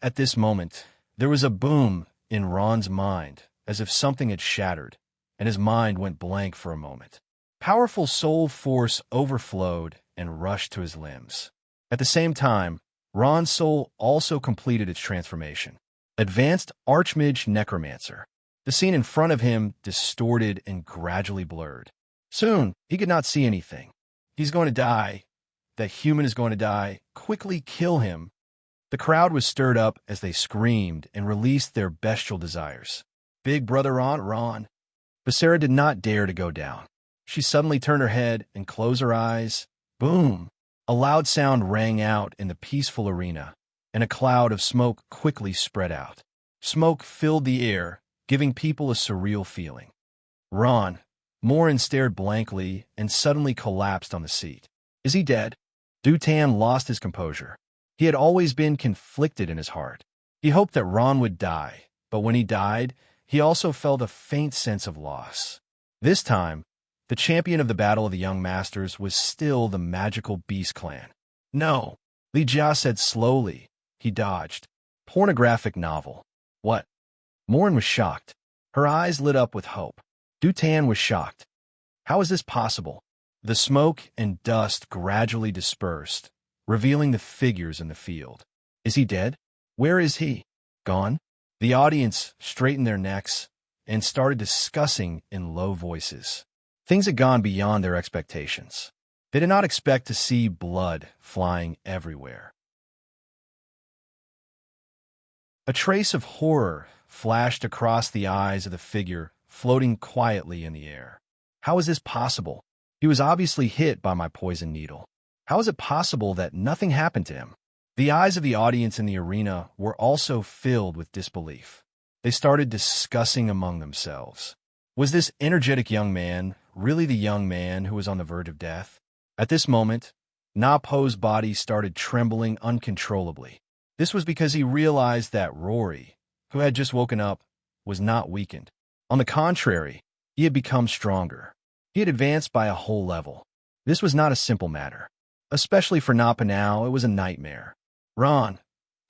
at this moment, there was a boom in Ron's mind, as if something had shattered, and his mind went blank for a moment. Powerful soul force overflowed and rushed to his limbs. At the same time, Ron's soul also completed its transformation. Advanced Archmage Necromancer. The scene in front of him distorted and gradually blurred. Soon, he could not see anything. He's going to die. That human is going to die. Quickly kill him. The crowd was stirred up as they screamed and released their bestial desires. Big brother Ron. But Sarah did not dare to go down. She suddenly turned her head and closed her eyes. Boom! A loud sound rang out in the peaceful arena, and a cloud of smoke quickly spread out. Smoke filled the air, giving people a surreal feeling. Morin stared blankly and suddenly collapsed on the seat. Is he dead? Dutan lost his composure. He had always been conflicted in his heart. He hoped that Ron would die, but when he died, he also felt a faint sense of loss. This time, the champion of the Battle of the Young Masters was still the magical Beast Clan. No, Li Jia said slowly. He dodged. Pornographic novel. What? Morin was shocked. Her eyes lit up with hope. Dutan was shocked. How is this possible? The smoke and dust gradually dispersed, revealing the figures in the field. Is he dead? Where is he? Gone? The audience straightened their necks and started discussing in low voices. Things had gone beyond their expectations. They did not expect to see blood flying everywhere. A trace of horror flashed across the eyes of the figure floating quietly in the air. How is this possible? He was obviously hit by my poison needle. How is it possible that nothing happened to him? The eyes of the audience in the arena were also filled with disbelief. They started discussing among themselves. Was this energetic young man really the young man who was on the verge of death? At this moment, Na Po's body started trembling uncontrollably. This was because he realized that Rory, who had just woken up, was not weakened. On the contrary, he had become stronger. He had advanced by a whole level. This was not a simple matter. Especially for Napa now, it was a nightmare. Ron,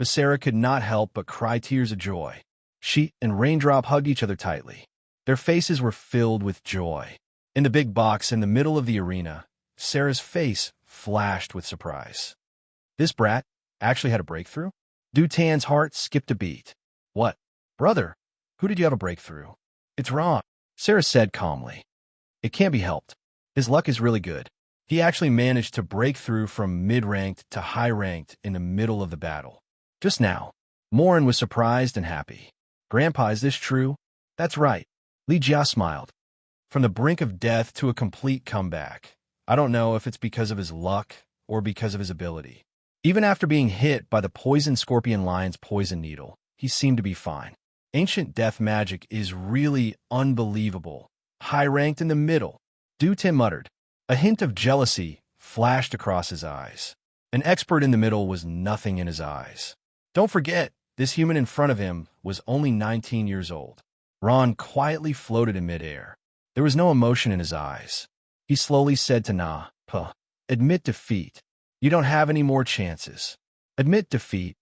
Becerra could not help but cry tears of joy. She and Raindrop hugged each other tightly. Their faces were filled with joy. In the big box in the middle of the arena, Sarah's face flashed with surprise. This brat actually had a breakthrough? Dutan's heart skipped a beat. What? Brother, who did you have a breakthrough? It's Ron, Sarah said calmly. It can't be helped. His luck is really good. He actually managed to break through from mid-ranked to high-ranked in the middle of the battle. Just now, Morin was surprised and happy. Grandpa, is this true? That's right. Li Jia smiled. From the brink of death to a complete comeback. I don't know if it's because of his luck or because of his ability. Even after being hit by the poison scorpion lion's poison needle, he seemed to be fine. Ancient death magic is really unbelievable. High-ranked in the middle. Dutin muttered. A hint of jealousy flashed across his eyes. An expert in the middle was nothing in his eyes. Don't forget, this human in front of him was only 19 years old. Ron quietly floated in midair. There was no emotion in his eyes. He slowly said to Na, admit defeat. You don't have any more chances. Admit defeat.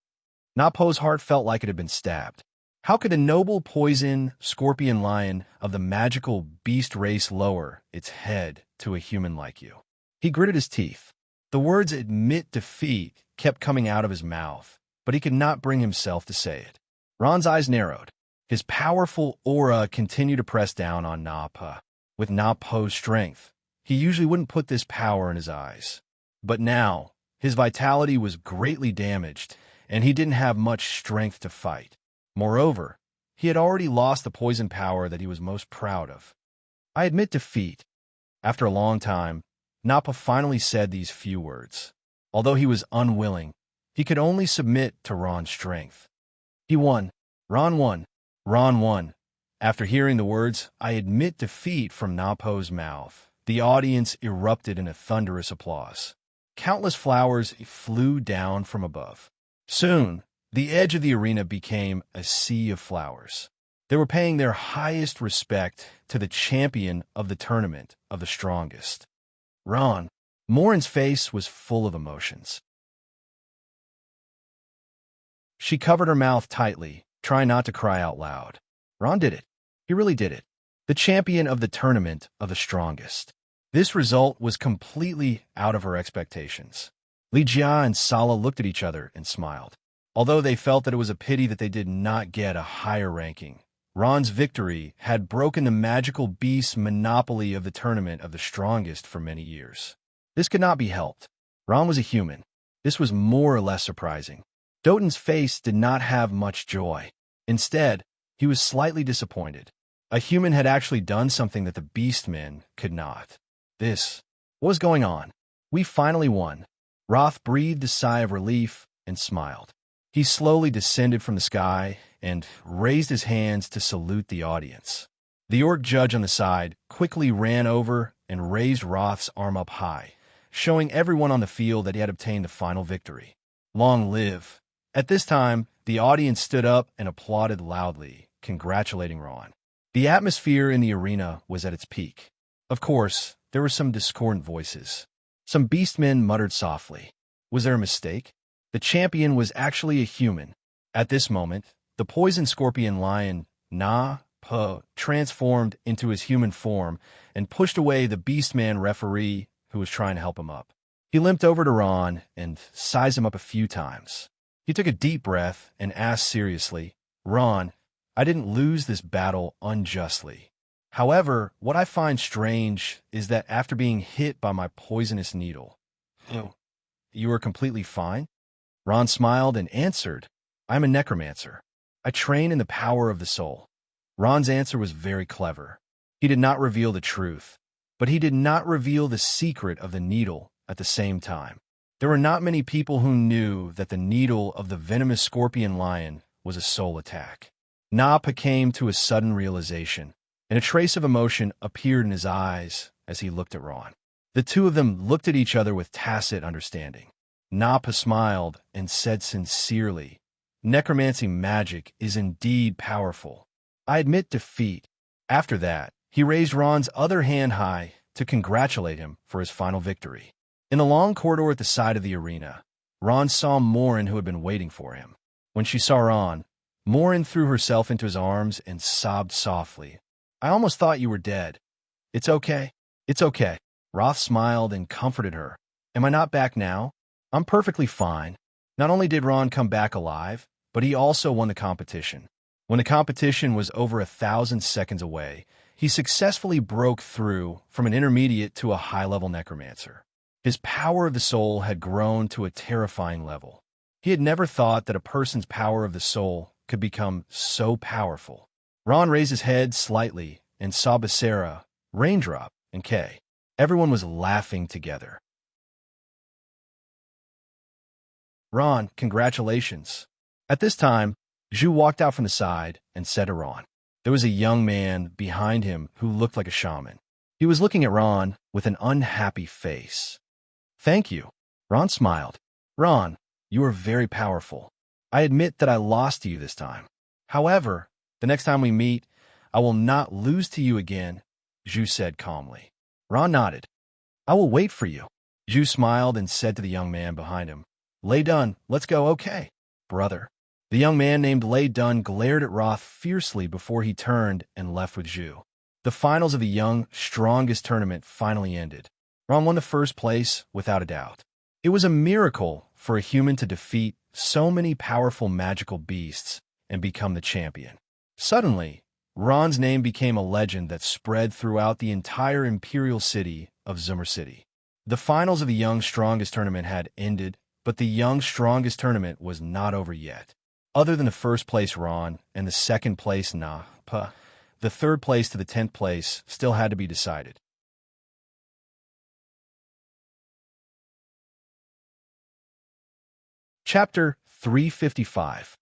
Na Po's heart felt like it had been stabbed. How could a noble poison scorpion lion of the magical beast race lower its head to a human like you? He gritted his teeth. The words admit defeat kept coming out of his mouth, but he could not bring himself to say it. Ron's eyes narrowed. His powerful aura continued to press down on Na Po. With Na Po's strength, he usually wouldn't put this power in his eyes. But now, his vitality was greatly damaged, and he didn't have much strength to fight. Moreover, he had already lost the poison power that he was most proud of. I admit defeat. After a long time, Nappa finally said these few words. Although he was unwilling, he could only submit to Ron's strength. He won. Ron won. Ron won. After hearing the words, I admit defeat from Napo's mouth, the audience erupted in a thunderous applause. Countless flowers flew down from above. Soon, The edge of the arena became a sea of flowers. They were paying their highest respect to the champion of the tournament of the strongest. Ron. Morin's face was full of emotions. She covered her mouth tightly, trying not to cry out loud. Ron did it. He really did it. The champion of the tournament of the strongest. This result was completely out of her expectations. Li Jia and Sala looked at each other and smiled. Although they felt that it was a pity that they did not get a higher ranking, Ron's victory had broken the magical beast monopoly of the tournament of the strongest for many years. This could not be helped. Ron was a human. This was more or less surprising. Doton's face did not have much joy. Instead, he was slightly disappointed. A human had actually done something that the beastmen could not. What was going on? We finally won. Roth breathed a sigh of relief and smiled. He slowly descended from the sky and raised his hands to salute the audience. The orc judge on the side quickly ran over and raised Roth's arm up high, showing everyone on the field that he had obtained the final victory. Long live. At this time, the audience stood up and applauded loudly, congratulating Ron. The atmosphere in the arena was at its peak. Of course, there were some discordant voices. Some beastmen muttered softly. Was there a mistake? The champion was actually a human. At this moment, the poison scorpion lion, Na-Pa, transformed into his human form and pushed away the beastman referee who was trying to help him up. He limped over to Ron and sized him up a few times. He took a deep breath and asked seriously, Ron, I didn't lose this battle unjustly. However, what I find strange is that after being hit by my poisonous needle, you were completely fine? Ron smiled and answered, I'm a necromancer. I train in the power of the soul. Ron's answer was very clever. He did not reveal the truth, but he did not reveal the secret of the needle at the same time. There were not many people who knew that the needle of the venomous scorpion lion was a soul attack. Na-Pa came to a sudden realization, and a trace of emotion appeared in his eyes as he looked at Ron. The two of them looked at each other with tacit understanding. Na-Pa smiled and said sincerely, Necromancy magic is indeed powerful. I admit defeat. After that, he raised Ron's other hand high to congratulate him for his final victory. In the long corridor at the side of the arena, Ron saw Morin, who had been waiting for him. When she saw Ron, Morin threw herself into his arms and sobbed softly. I almost thought you were dead. It's okay. It's okay. Roth smiled and comforted her. Am I not back now? I'm perfectly fine. Not only did Ron come back alive, but he also won the competition. When the competition was over 1,000 seconds away, he successfully broke through from an intermediate to a high-level necromancer. His power of the soul had grown to a terrifying level. He had never thought that a person's power of the soul could become so powerful. Ron raised his head slightly and saw Becerra, Raindrop, and Kay. Everyone was laughing together. Ron, congratulations. At this time, Zhu walked out from the side and said to Ron. There was a young man behind him who looked like a shaman. He was looking at Ron with an unhappy face. Thank you. Ron smiled. Ron, you are very powerful. I admit that I lost to you this time. However, the next time we meet, I will not lose to you again, Zhu said calmly. Ron nodded. I will wait for you. Zhu smiled and said to the young man behind him, Lei Dun, let's go, okay, brother. The young man named Lei Dun glared at Roth fiercely before he turned and left with Zhu. The finals of the Young Strongest tournament finally ended. Ron won the first place without a doubt. It was a miracle for a human to defeat so many powerful magical beasts and become the champion. Suddenly, Ron's name became a legend that spread throughout the entire imperial city of Zoomer City. The finals of the Young Strongest tournament had ended, but the Young Strongest tournament was not over yet. Other than the first place Ron and the second place Na-Pa, the third place to the 10th place still had to be decided. Chapter 355.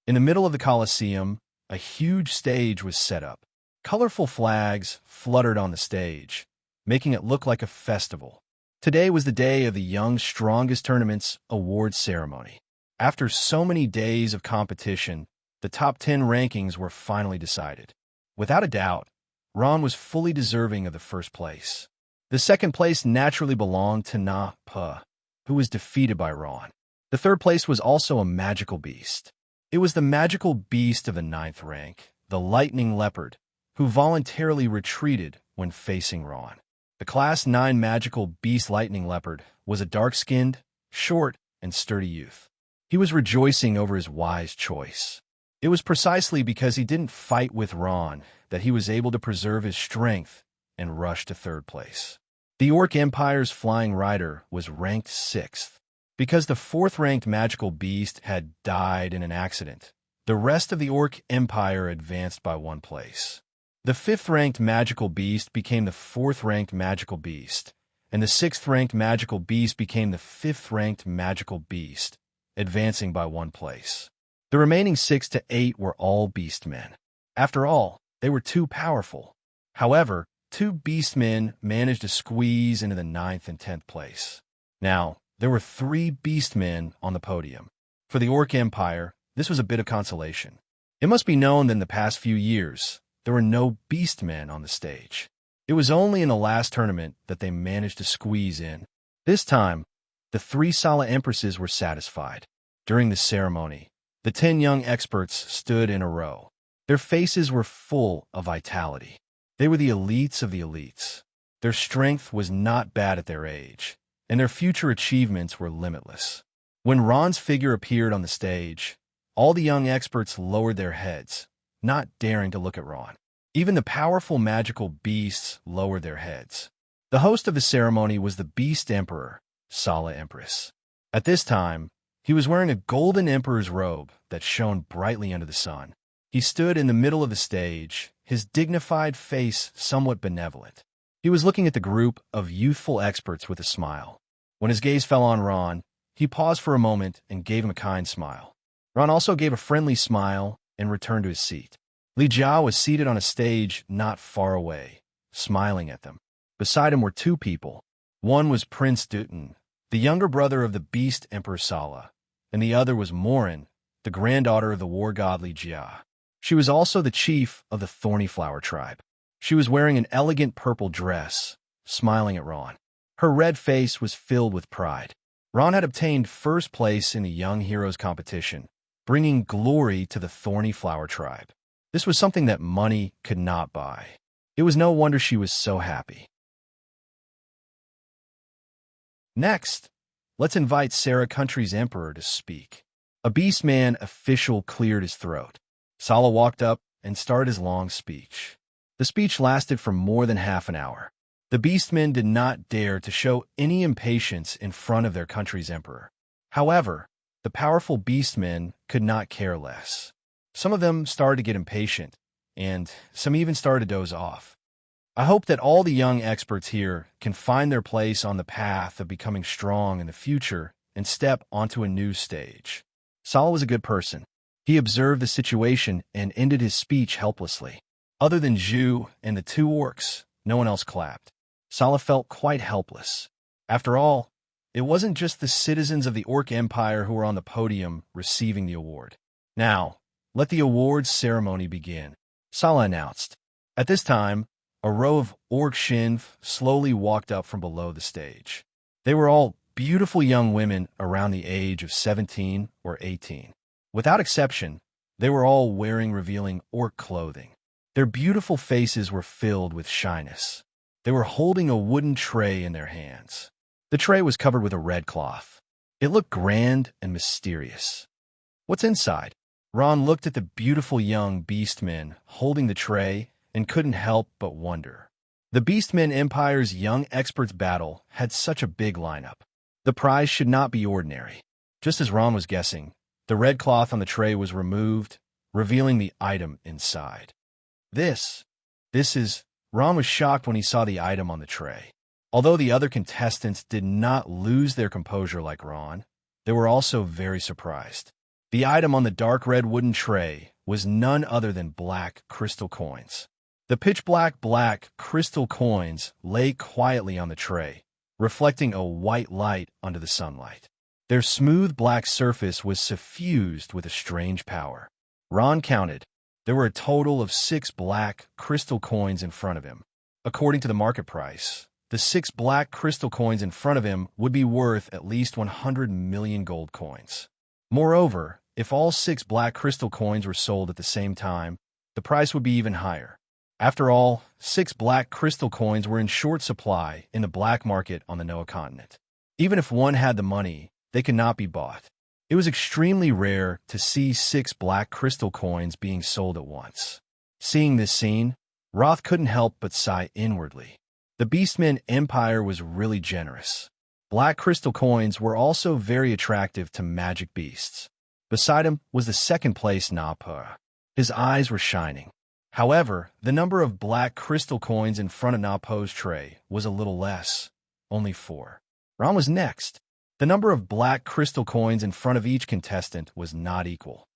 In the middle of the Colosseum, a huge stage was set up. Colorful flags fluttered on the stage, making it look like a festival. Today was the day of the Young Strongest Tournament's award ceremony. After so many days of competition, the top 10 rankings were finally decided. Without a doubt, Ron was fully deserving of the first place. The second place naturally belonged to Na-Pa, who was defeated by Ron. The third place was also a magical beast. It was the magical beast of the 9th rank, the lightning leopard, who voluntarily retreated when facing Ron. The Class 9 magical beast lightning leopard was a dark-skinned, short, and sturdy youth. He was rejoicing over his wise choice. It was precisely because he didn't fight with Ron that he was able to preserve his strength and rush to third place. The Orc Empire's flying rider was ranked 6th. Because the 4th-ranked magical beast had died in an accident, the rest of the Orc Empire advanced by 1 place. The 5th-ranked magical beast became the 4th-ranked magical beast, and the 6th-ranked magical beast became the 5th-ranked magical beast, advancing by 1 place. The remaining 6 to 8 were all beastmen. After all, they were too powerful. However, 2 beastmen managed to squeeze into the 9th and 10th place. Now, there were 3 beastmen on the podium. For the Orc Empire, this was a bit of consolation. It must be known that in the past few years, there were no beastmen on the stage. It was only in the last tournament that they managed to squeeze in. This time, the 3 Sala Empresses were satisfied. During the ceremony, the 10 young experts stood in a row. Their faces were full of vitality. They were the elites of the elites. Their strength was not bad at their age, and their future achievements were limitless. When Ron's figure appeared on the stage, all the young experts lowered their heads, not daring to look at Ron. Even the powerful magical beasts lowered their heads. The host of the ceremony was the Beast Emperor, Sala Empress. At this time, he was wearing a golden emperor's robe that shone brightly under the sun. He stood in the middle of the stage, his dignified face somewhat benevolent. He was looking at the group of youthful experts with a smile. When his gaze fell on Ron, he paused for a moment and gave him a kind smile. Ron also gave a friendly smile and returned to his seat. Li Jia was seated on a stage not far away, smiling at them. Beside him were 2 people. One was Prince Dutton, the younger brother of the Beast Emperor Sala, and the other was Morin, the granddaughter of the war god Li Jia. She was also the chief of the Thorny Flower tribe. She was wearing an elegant purple dress, smiling at Ron. Her red face was filled with pride. Ron had obtained first place in the Young Heroes competition, bringing glory to the Thorny Flower tribe. This was something that money could not buy. It was no wonder she was so happy. Next, let's invite Sarah Country's emperor to speak. A Beastman official cleared his throat. Sala walked up and started his long speech. The speech lasted for more than half an hour. The Beastmen did not dare to show any impatience in front of their country's emperor. However, the powerful Beastmen could not care less. Some of them started to get impatient, and some even started to doze off. I hope that all the young experts here can find their place on the path of becoming strong in the future and step onto a new stage. Sala was a good person. He observed the situation and ended his speech helplessly. Other than Zhu and the 2 orcs, no one else clapped. Sala felt quite helpless. After all, it wasn't just the citizens of the Orc Empire who were on the podium receiving the award. Now, let the awards ceremony begin, Sala announced. At this time, a row of Orc Shinv slowly walked up from below the stage. They were all beautiful young women around the age of 17 or 18. Without exception, they were all wearing revealing orc clothing. Their beautiful faces were filled with shyness. They were holding a wooden tray in their hands. The tray was covered with a red cloth. It looked grand and mysterious. What's inside? Ron looked at the beautiful young beastmen holding the tray and couldn't help but wonder. The Beastmen Empire's Young Experts Battle had such a big lineup. The prize should not be ordinary. Just as Ron was guessing, the red cloth on the tray was removed, revealing the item inside. This is... Ron was shocked when he saw the item on the tray. Although the other contestants did not lose their composure like Ron, they were also very surprised. The item on the dark red wooden tray was none other than black crystal coins. The pitch-black crystal coins lay quietly on the tray, reflecting a white light under the sunlight. Their smooth black surface was suffused with a strange power. Ron counted. There were a total of 6 black crystal coins in front of him. According to the market price, the 6 black crystal coins in front of him would be worth at least 100 million gold coins. Moreover, if all 6 black crystal coins were sold at the same time, the price would be even higher. After all, 6 black crystal coins were in short supply in the black market on the Noah continent. Even if one had the money, they could not be bought. It was extremely rare to see 6 black crystal coins being sold at once. Seeing this scene, Roth couldn't help but sigh inwardly. The Beastman Empire was really generous. Black crystal coins were also very attractive to magic beasts. Beside him was the second-place Napa. His eyes were shining. However, the number of black crystal coins in front of Napo's tray was a little less, only 4. Ron was next. The number of black crystal coins in front of each contestant was not equal.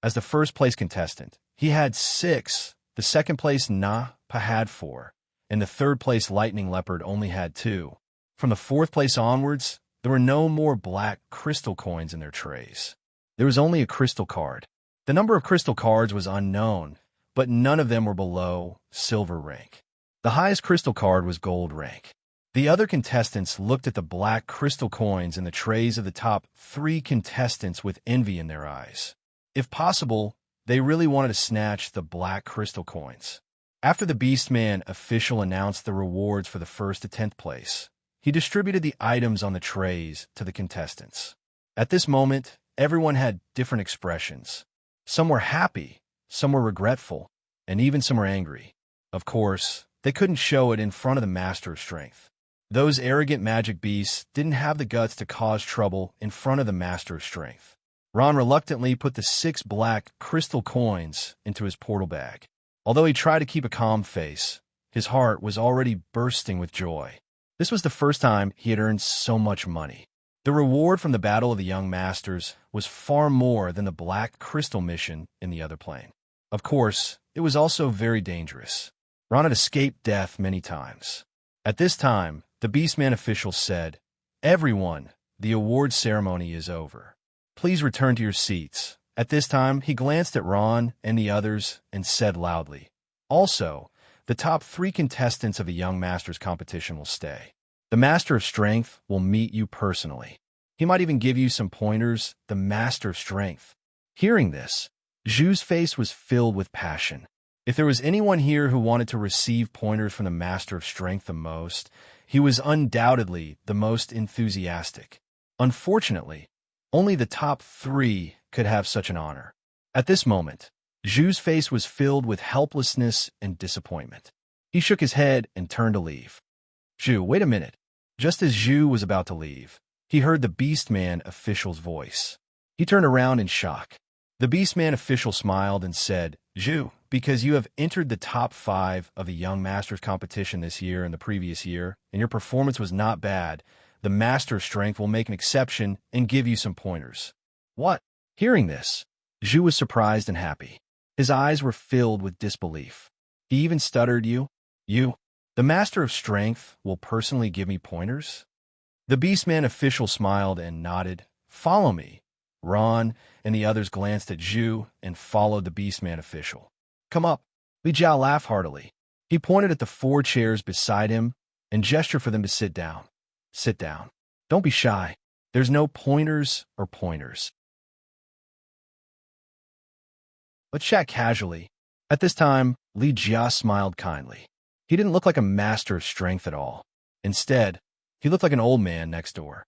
As the first-place contestant, he had 6, the second-place Napa had 4, and the third-place Lightning Leopard only had 2. From the 4th place onwards, there were no more black crystal coins in their trays. There was only a crystal card. The number of crystal cards was unknown, but none of them were below silver rank. The highest crystal card was gold rank. The other contestants looked at the black crystal coins in the trays of the top 3 contestants with envy in their eyes. If possible, they really wanted to snatch the black crystal coins. After the Beastman official announced the rewards for the 1st to 10th place, he distributed the items on the trays to the contestants. At this moment, everyone had different expressions. Some were happy, some were regretful, and even some were angry. Of course, they couldn't show it in front of the Master of Strength. Those arrogant magic beasts didn't have the guts to cause trouble in front of the Master of Strength. Ron reluctantly put the 6 black crystal coins into his portal bag. Although he tried to keep a calm face, his heart was already bursting with joy. This was the first time he had earned so much money. The reward from the Battle of the Young Masters was far more than the Black Crystal mission in the other plane. Of course, it was also very dangerous. Ron had escaped death many times. At this time, the Beastman official said, "Everyone, the award ceremony is over. Please return to your seats." At this time, he glanced at Ron and the others and said loudly, "Also, the top 3 contestants of a Young Masters competition will stay. The Master of Strength will meet you personally. He might even give you some pointers, the Master of Strength." Hearing this, Zhu's face was filled with passion. If there was anyone here who wanted to receive pointers from the Master of Strength the most, he was undoubtedly the most enthusiastic. Unfortunately, only the top 3 could have such an honor. At this moment, Zhu's face was filled with helplessness and disappointment. He shook his head and turned to leave. "Zhu, wait a minute." Just as Zhu was about to leave, he heard the Beastman official's voice. He turned around in shock. The Beastman official smiled and said, "Zhu, because you have entered the top 5 of the Young Masters competition this year and the previous year, and your performance was not bad, the Master of Strength will make an exception and give you some pointers." "What?" Hearing this, Zhu was surprised and happy. His eyes were filled with disbelief. He even stuttered, You? The Master of Strength will personally give me pointers?" The Beastman official smiled and nodded. "Follow me." Ron and the others glanced at Zhu and followed the Beastman official. "Come up." Li Jiao laughed heartily. He pointed at the 4 chairs beside him and gestured for them to sit down. "Sit down. Don't be shy. There's no pointers or pointers. Let's chat casually." At this time, Li Jia smiled kindly. He didn't look like a Master of Strength at all. Instead, he looked like an old man next door.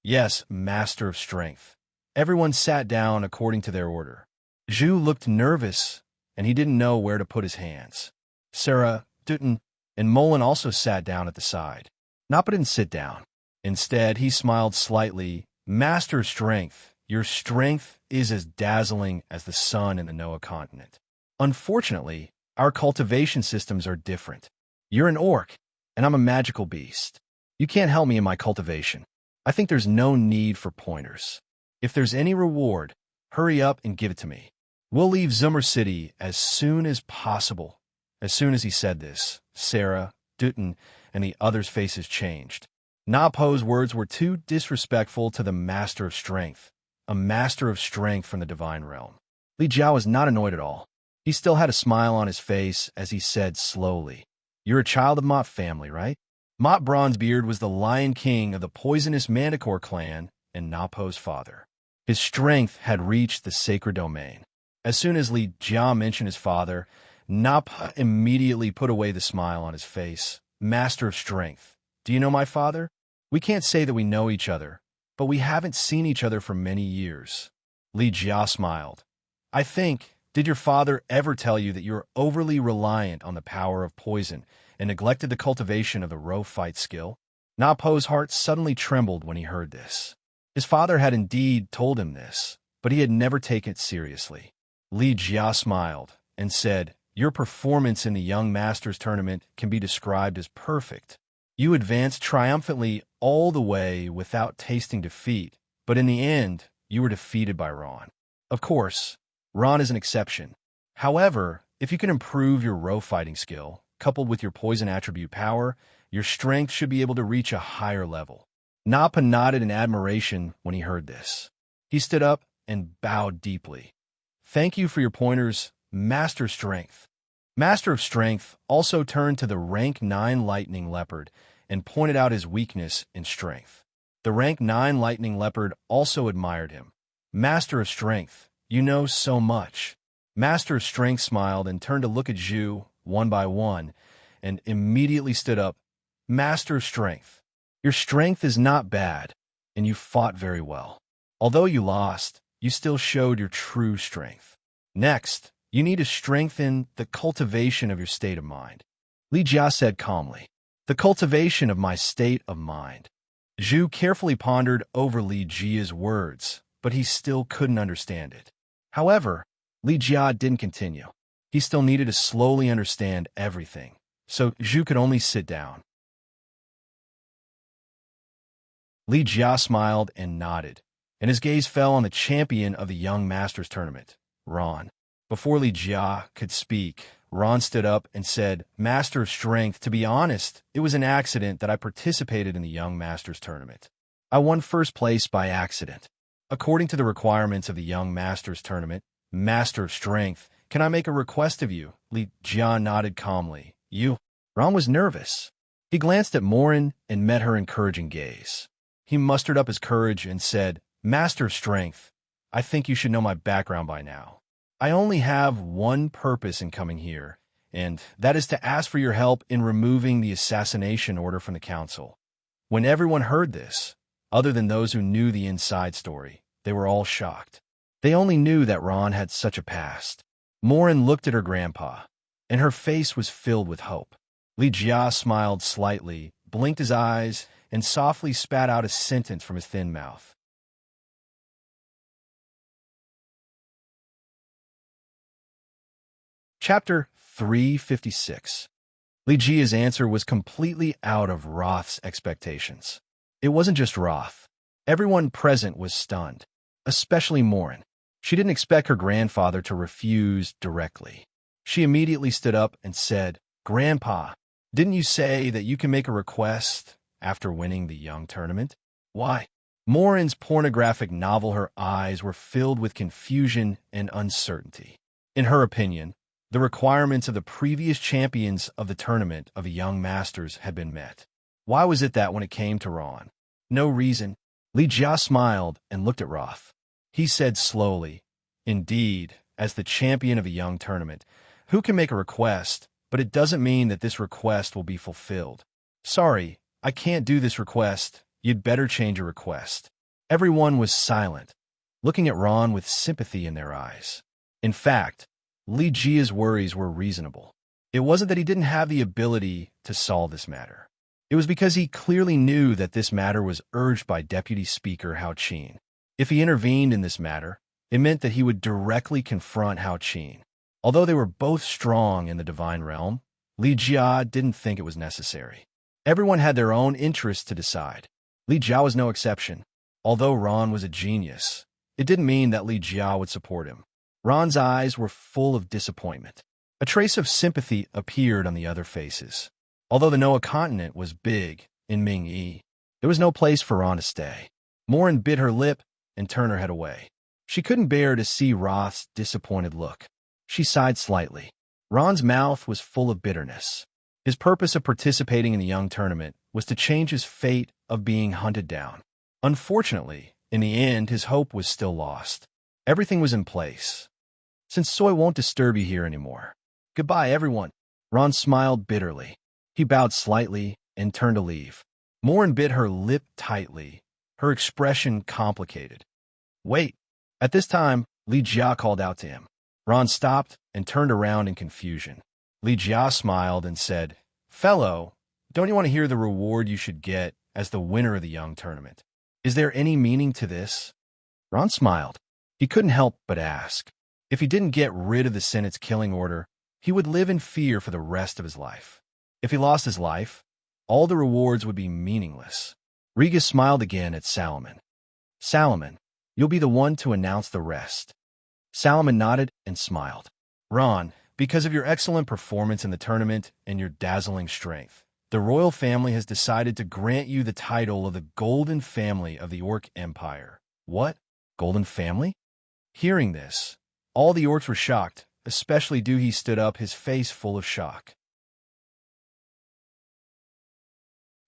"Yes, Master of Strength." Everyone sat down according to their order. Zhu looked nervous, and he didn't know where to put his hands. Sarah, Dutton, and Mullen also sat down at the side. Nappa didn't sit down. Instead, he smiled slightly. "Master of Strength, your strength is as dazzling as the sun in the Noah continent. Unfortunately, our cultivation systems are different. You're an orc, and I'm a magical beast. You can't help me in my cultivation. I think there's no need for pointers. If there's any reward, hurry up and give it to me. We'll leave Zummer City as soon as possible." As soon as he said this, Sarah, Dutton, and the others' faces changed. Na Po's words were too disrespectful to the Master of Strength, a Master of Strength from the Divine Realm. Li Jiao was not annoyed at all. He still had a smile on his face as he said slowly, "You're a child of Mott family, right?" Mott Bronzebeard was the Lion King of the poisonous Manticore clan and Na Po's father. His strength had reached the sacred domain. As soon as Li Jia mentioned his father, Na Po immediately put away the smile on his face. "Master of Strength, do you know my father? We can't say that we know each other, but we haven't seen each other for many years." Li Jia smiled. Did your father ever tell you that you're overly reliant on the power of poison and neglected the cultivation of the row fight skill? Na Po's heart suddenly trembled when he heard this. His father had indeed told him this, but he had never taken it seriously. Li Jia smiled and said, "Your performance in the Young Masters tournament can be described as perfect. You advanced triumphantly all the way without tasting defeat, but in the end, you were defeated by Ron. Of course, Ron is an exception. However, if you can improve your row fighting skill, coupled with your poison attribute power, your strength should be able to reach a higher level." Na Po nodded in admiration when he heard this. He stood up and bowed deeply. "Thank you for your pointers, Master Strength." Master of Strength also turned to the rank 9 Lightning Leopard and pointed out his weakness in strength. The rank 9 Lightning Leopard also admired him. "Master of Strength, you know so much." Master of Strength smiled and turned to look at Zhu one by one and immediately stood up. "Master of Strength, your strength is not bad, and you fought very well. Although you lost, you still showed your true strength. Next, you need to strengthen the cultivation of your state of mind." Li Jia said calmly, "The cultivation of my state of mind." Zhu carefully pondered over Li Jia's words, but he still couldn't understand it. However, Li Jia didn't continue. He still needed to slowly understand everything, so Zhu could only sit down. Li Jia smiled and nodded, and his gaze fell on the champion of the Young Masters tournament, Ron. Before Li Jia could speak, Ron stood up and said, "Master of Strength, to be honest, it was an accident that I participated in the Young Masters tournament. I won first place by accident. According to the requirements of the Young Masters tournament, Master of Strength, can I make a request of you?" Li Jia nodded calmly. "You?" Ron was nervous. He glanced at Morin and met her encouraging gaze. He mustered up his courage and said, "Master of Strength, I think you should know my background by now. I only have one purpose in coming here, and that is to ask for your help in removing the assassination order from the council." When everyone heard this, other than those who knew the inside story, they were all shocked. They only knew that Ron had such a past. Morin looked at her grandpa, and her face was filled with hope. Li Jia smiled slightly, blinked his eyes, and softly spat out a sentence from his thin mouth. Chapter 356. Li Jia's answer was completely out of Roth's expectations. It wasn't just Roth. Everyone present was stunned, especially Morin. She didn't expect her grandfather to refuse directly. She immediately stood up and said, "Grandpa, didn't you say that you can make a request after winning the Young tournament?" "Why?" Morin's pornographic novel, her eyes were filled with confusion and uncertainty. In her opinion, the requirements of the previous champions of the tournament of the Young Masters had been met. Why was it that when it came to Ron? No reason. Li Jia smiled and looked at Roth. He said slowly, "Indeed, as the champion of a Young tournament, who can make a request, but it doesn't mean that this request will be fulfilled. Sorry, I can't do this request. You'd better change your request." Everyone was silent, looking at Ron with sympathy in their eyes. In fact, Li Jia's worries were reasonable. It wasn't that he didn't have the ability to solve this matter. It was because he clearly knew that this matter was urged by Deputy Speaker Hao Qin. If he intervened in this matter, it meant that he would directly confront Hao Qin. Although they were both strong in the divine realm, Li Jia didn't think it was necessary. Everyone had their own interests to decide. Li Jia was no exception. Although Ron was a genius, it didn't mean that Li Jia would support him. Ron's eyes were full of disappointment. A trace of sympathy appeared on the other faces. Although the Noah continent was big in Ming-Yi, There was no place for Ron to stay. Morin bit her lip and turned her head away. She couldn't bear to see Roth's disappointed look. She sighed slightly. Ron's mouth was full of bitterness. His purpose of participating in the young tournament was to change his fate of being hunted down. Unfortunately, in the end, his hope was still lost. Everything was in place. Since Soy won't disturb you here anymore. Goodbye, everyone. Ron smiled bitterly. He bowed slightly and turned to leave. Morin bit her lip tightly, her expression complicated. Wait. At this time, Li Jia called out to him. Ron stopped and turned around in confusion. Li Jia smiled and said, Fellow, don't you want to hear the reward you should get as the winner of the young tournament? Is there any meaning to this? Ron smiled. He couldn't help but ask. If he didn't get rid of the Senate's killing order, he would live in fear for the rest of his life. If he lost his life, all the rewards would be meaningless. Regas smiled again at Salomon. Salomon, you'll be the one to announce the rest. Salomon nodded and smiled. Ron, because of your excellent performance in the tournament and your dazzling strength, the royal family has decided to grant you the title of the Golden Family of the Orc Empire. What? Golden Family? Hearing this, all the orcs were shocked, especially Doohy stood up, his face full of shock.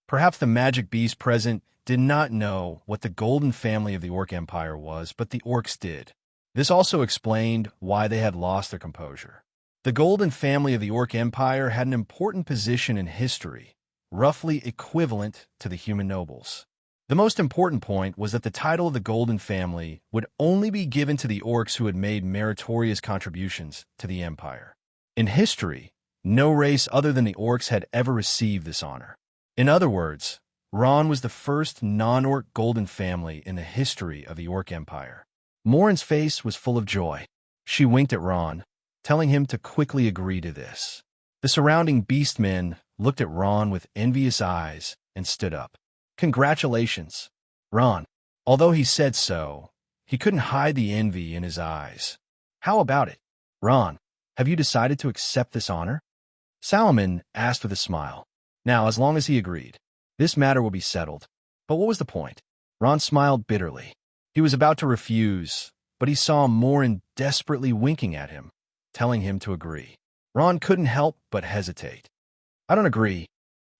Perhaps the magic beast present did not know what the Golden Family of the Orc Empire was, but the orcs did. This also explained why they had lost their composure. The Golden Family of the Orc Empire had an important position in history, roughly equivalent to the human nobles. The most important point was that the title of the Golden Family would only be given to the orcs who had made meritorious contributions to the empire. In history, no race other than the orcs had ever received this honor. In other words, Ron was the first non-orc Golden Family in the history of the Orc Empire. Morin's face was full of joy. She winked at Ron, telling him to quickly agree to this. The surrounding beastmen looked at Ron with envious eyes and stood up. Congratulations, Ron. Although he said so, he couldn't hide the envy in his eyes. How about it? Ron, have you decided to accept this honor? Salomon asked with a smile. Now, as long as he agreed, this matter will be settled. But what was the point? Ron smiled bitterly. He was about to refuse, but he saw Morin desperately winking at him, telling him to agree. Ron couldn't help but hesitate. I don't agree.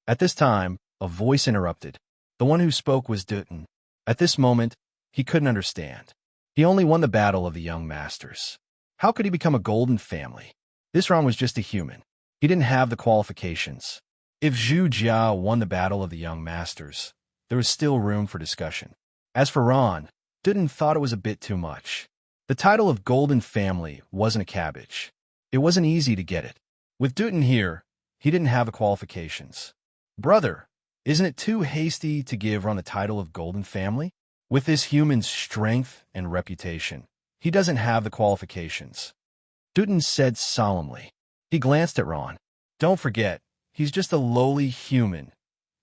At this time, a voice interrupted. The one who spoke was Dutton. At this moment, he couldn't understand. He only won the battle of the young masters. How could he become a Golden Family? This Ron was just a human. He didn't have the qualifications. If Zhu Jia won the battle of the young masters, there was still room for discussion. As for Ron, Dutton thought it was a bit too much. The title of Golden Family wasn't a cabbage. It wasn't easy to get it. With Dutton here, he didn't have the qualifications. Brother, isn't it too hasty to give Ron the title of Golden Family? With this human's strength and reputation, he doesn't have the qualifications. Dutton said solemnly. He glanced at Ron. Don't forget, he's just a lowly human.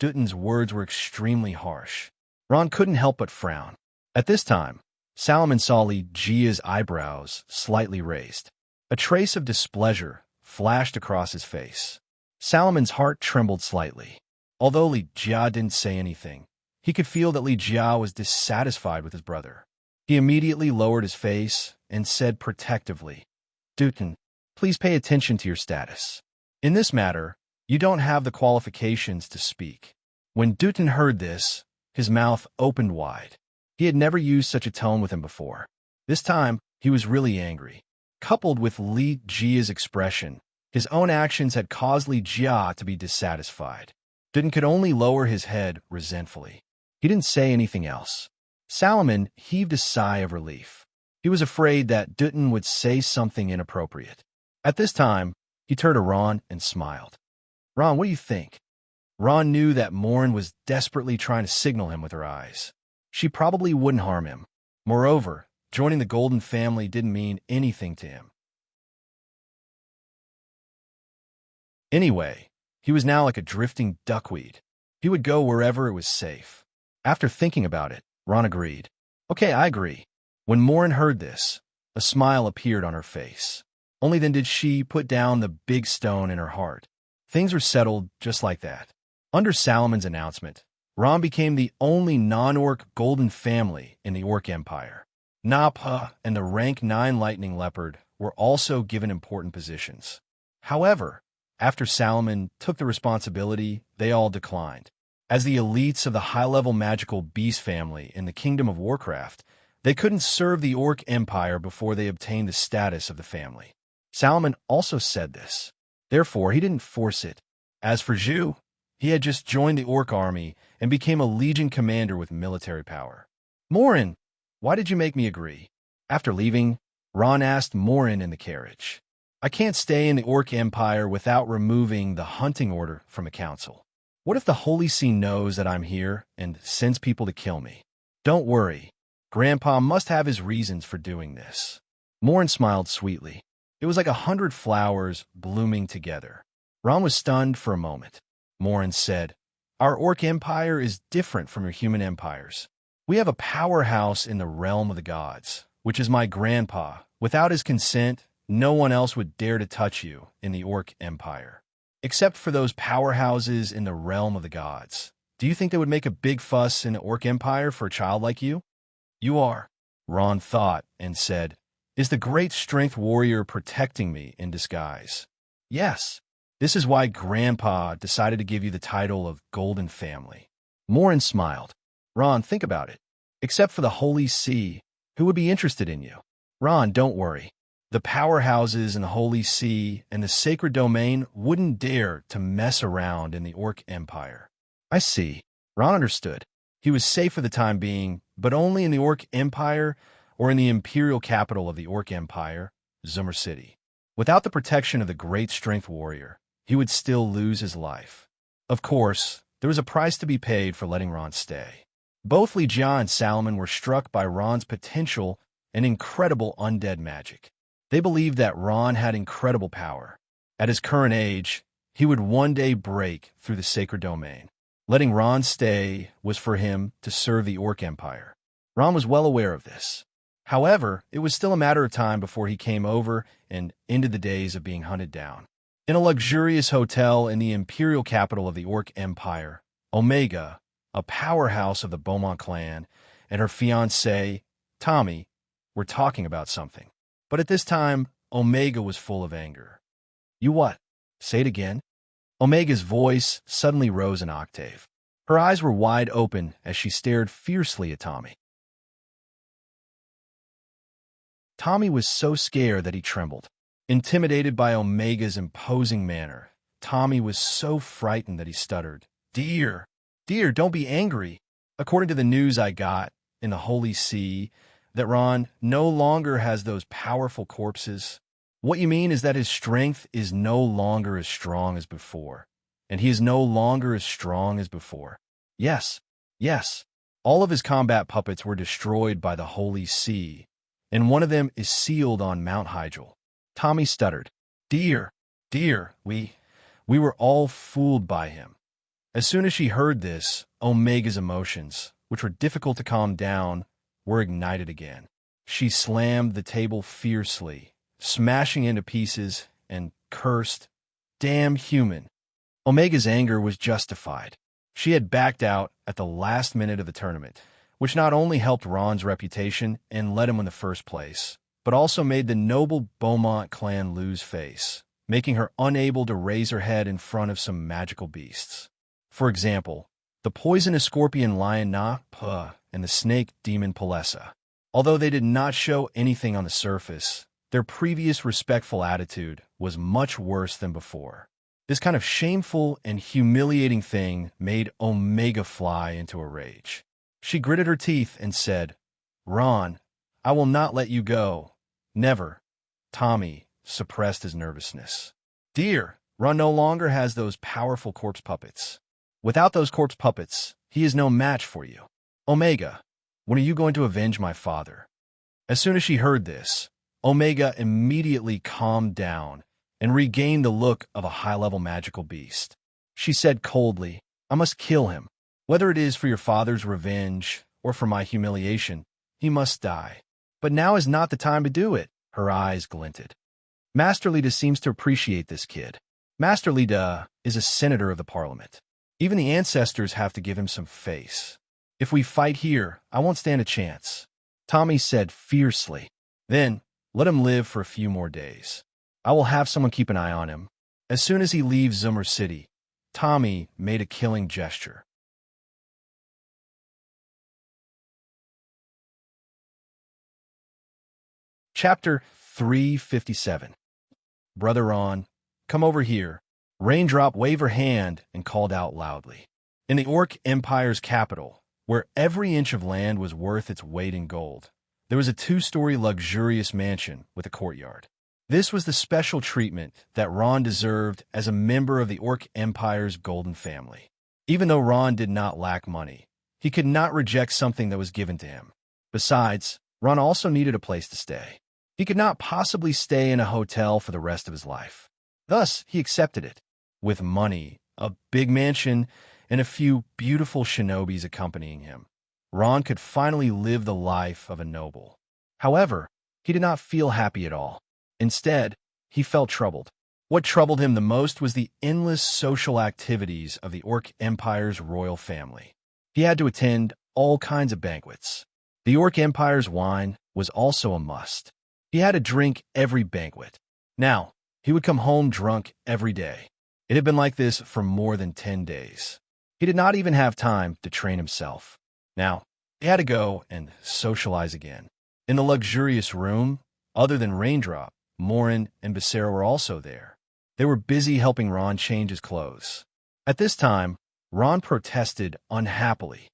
Dutton's words were extremely harsh. Ron couldn't help but frown. At this time, Salomon saw Li Jia's eyebrows slightly raised. A trace of displeasure flashed across his face. Salomon's heart trembled slightly. Although Li Jia didn't say anything, he could feel that Li Jia was dissatisfied with his brother. He immediately lowered his face and said protectively, Dutton, please pay attention to your status. In this matter, you don't have the qualifications to speak. When Dutton heard this, his mouth opened wide. He had never used such a tone with him before. This time, he was really angry. Coupled with Li Jia's expression, his own actions had caused Li Jia to be dissatisfied. Dutton could only lower his head resentfully. He didn't say anything else. Salomon heaved a sigh of relief. He was afraid that Dutton would say something inappropriate. At this time, he turned to Ron and smiled. Ron, what do you think? Ron knew that Morin was desperately trying to signal him with her eyes. She probably wouldn't harm him. Moreover, joining the Golden Family didn't mean anything to him. Anyway, he was now like a drifting duckweed. He would go wherever it was safe. After thinking about it, Ron agreed. Okay, I agree. When Morin heard this, a smile appeared on her face. Only then did she put down the big stone in her heart. Things were settled just like that. Under Salomon's announcement, Ron became the only non-orc golden family in the Orc Empire. Nappa and the rank 9 Lightning Leopard were also given important positions. However, after Salomon took the responsibility, they all declined. As the elites of the high-level magical beast family in the Kingdom of Warcraft, they couldn't serve the Orc Empire before they obtained the status of the family. Salomon also said this. Therefore, he didn't force it. As for Zhu, he had just joined the Orc army and became a legion commander with military power. Morin, why did you make me agree? After leaving, Ron asked Morin in the carriage. I can't stay in the Orc Empire without removing the hunting order from a council. What if the Holy See knows that I'm here and sends people to kill me? Don't worry. Grandpa must have his reasons for doing this. Morin smiled sweetly. It was like 100 flowers blooming together. Ron was stunned for a moment. Morin said, Our Orc Empire is different from your human empires. We have a powerhouse in the realm of the gods, which is my grandpa. Without his consent, no one else would dare to touch you in the Orc Empire. Except for those powerhouses in the realm of the gods. Do you think they would make a big fuss in the Orc Empire for a child like you? You are, Ron thought and said, Is the great strength warrior protecting me in disguise? Yes. This is why Grandpa decided to give you the title of Golden Family. Morin smiled. Ron, think about it. Except for the Holy See, who would be interested in you? Ron, don't worry. The powerhouses in the Holy See and the Sacred Domain wouldn't dare to mess around in the Orc Empire. I see. Ron understood. He was safe for the time being, but only in the Orc Empire or in the imperial capital of the Orc Empire, Zoomer City. Without the protection of the great strength warrior, he would still lose his life. Of course, there was a price to be paid for letting Ron stay. Both Li Jia and Salomon were struck by Ron's potential and incredible undead magic. They believed that Ron had incredible power. At his current age, he would one day break through the sacred domain. Letting Ron stay was for him to serve the Orc Empire. Ron was well aware of this. However, it was still a matter of time before he came over and ended the days of being hunted down. In a luxurious hotel in the imperial capital of the Orc Empire, Omega, a powerhouse of the Beaumont clan, and her fiancé, Tommy, were talking about something. But at this time, Omega was full of anger. You what? Say it again? Omega's voice suddenly rose an octave. Her eyes were wide open as she stared fiercely at Tommy. Tommy was so scared that he trembled. Intimidated by Omega's imposing manner, Tommy was so frightened that he stuttered. Dear, don't be angry. According to the news I got in the Holy See, that Ron no longer has those powerful corpses. What you mean is that his strength is no longer as strong as before, and he is no longer as strong as before. Yes. All of his combat puppets were destroyed by the Holy See, and one of them is sealed on Mount Hygel. Tommy stuttered. Dear, we were all fooled by him. As soon as she heard this, Omega's emotions, which were difficult to calm down, were ignited again. She slammed the table fiercely, smashing into pieces, and cursed, Damn human. Omega's anger was justified. She had backed out at the last minute of the tournament, which not only helped Ron's reputation and led him in the first place, but also made the noble Beaumont clan lose face, making her unable to raise her head in front of some magical beasts. For example, the poisonous scorpion lion Na-Puh and the snake demon Palessa. Although they did not show anything on the surface, their previous respectful attitude was much worse than before. This kind of shameful and humiliating thing made Omega fly into a rage. She gritted her teeth and said, Ron, I will not let you go. Never. Tommy suppressed his nervousness. Dear, Ron no longer has those powerful corpse puppets. Without those corpse puppets, he is no match for you. Omega, when are you going to avenge my father? As soon as she heard this, Omega immediately calmed down and regained the look of a high-level magical beast. She said coldly, I must kill him. Whether it is for your father's revenge or for my humiliation, he must die. But now is not the time to do it. Her eyes glinted. Master Lida seems to appreciate this kid. Master Lida is a senator of the parliament. Even the ancestors have to give him some face. If we fight here, I won't stand a chance, Tommy said fiercely. Then, let him live for a few more days. I will have someone keep an eye on him. As soon as he leaves Zoomer City, Tommy made a killing gesture. Chapter 357. Brother Ron, come over here. Raindrop waved her hand and called out loudly. In the Orc Empire's capital, where every inch of land was worth its weight in gold, there was a 2-story luxurious mansion with a courtyard. This was the special treatment that Ron deserved as a member of the Orc Empire's golden family. Even though Ron did not lack money, he could not reject something that was given to him. Besides, Ron also needed a place to stay. He could not possibly stay in a hotel for the rest of his life. Thus, he accepted it. With money, a big mansion, and a few beautiful shinobis accompanying him, Ron could finally live the life of a noble. However, he did not feel happy at all. Instead, he felt troubled. What troubled him the most was the endless social activities of the Orc Empire's royal family. He had to attend all kinds of banquets. The Orc Empire's wine was also a must. He had to drink every banquet. Now, he would come home drunk every day. It had been like this for more than 10 days. He did not even have time to train himself. Now, he had to go and socialize again. In the luxurious room, other than Raindrop, Morin and Becerra were also there. They were busy helping Ron change his clothes. At this time, Ron protested unhappily.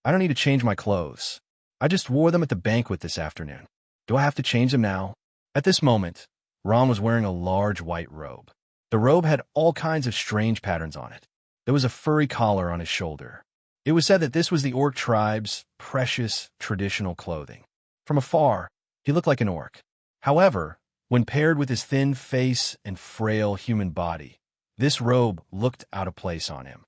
I don't need to change my clothes. I just wore them at the banquet this afternoon. Do I have to change them now? At this moment, Ron was wearing a large white robe. The robe had all kinds of strange patterns on it. There was a furry collar on his shoulder. It was said that this was the Orc tribe's precious traditional clothing. From afar, he looked like an orc. However, when paired with his thin face and frail human body, this robe looked out of place on him.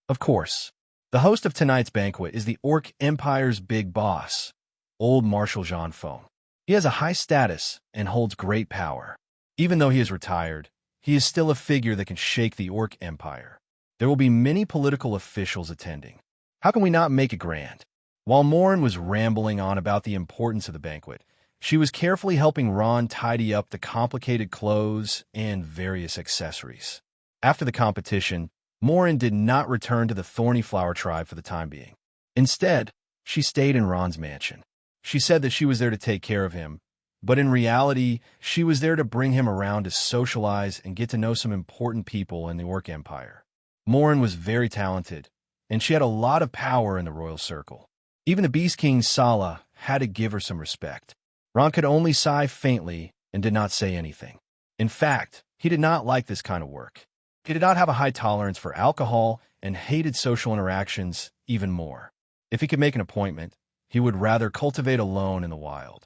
Of course, the host of tonight's banquet is the Orc Empire's big boss, old Marshal Jean Foam. He has a high status and holds great power. Even though he is retired, he is still a figure that can shake the Orc Empire. There will be many political officials attending. How can we not make it grand? While Morin was rambling on about the importance of the banquet, she was carefully helping Ron tidy up the complicated clothes and various accessories. After the competition, Morin did not return to the Thorny Flower tribe for the time being. Instead, she stayed in Ron's mansion. She said that she was there to take care of him, but in reality, she was there to bring him around to socialize and get to know some important people in the Orc Empire. Morin was very talented, and she had a lot of power in the royal circle. Even the Beast King Sala had to give her some respect. Ron could only sigh faintly and did not say anything. In fact, he did not like this kind of work. He did not have a high tolerance for alcohol and hated social interactions even more. If he could make an appointment, he would rather cultivate alone in the wild.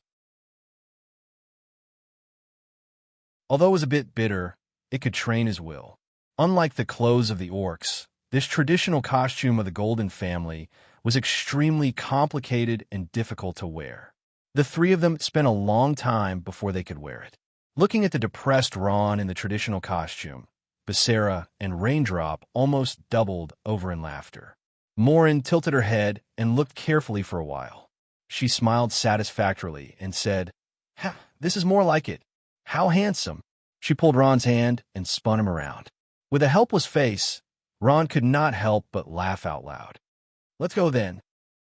Although it was a bit bitter, it could train his will. Unlike the clothes of the orcs, this traditional costume of the Golden family was extremely complicated and difficult to wear. The three of them spent a long time before they could wear it. Looking at the depressed Ron in the traditional costume, Becerra and Raindrop almost doubled over in laughter. Morin tilted her head and looked carefully for a while. She smiled satisfactorily and said, "Ha, this is more like it. How handsome." She pulled Ron's hand and spun him around. With a helpless face, Ron could not help but laugh out loud. "Let's go then."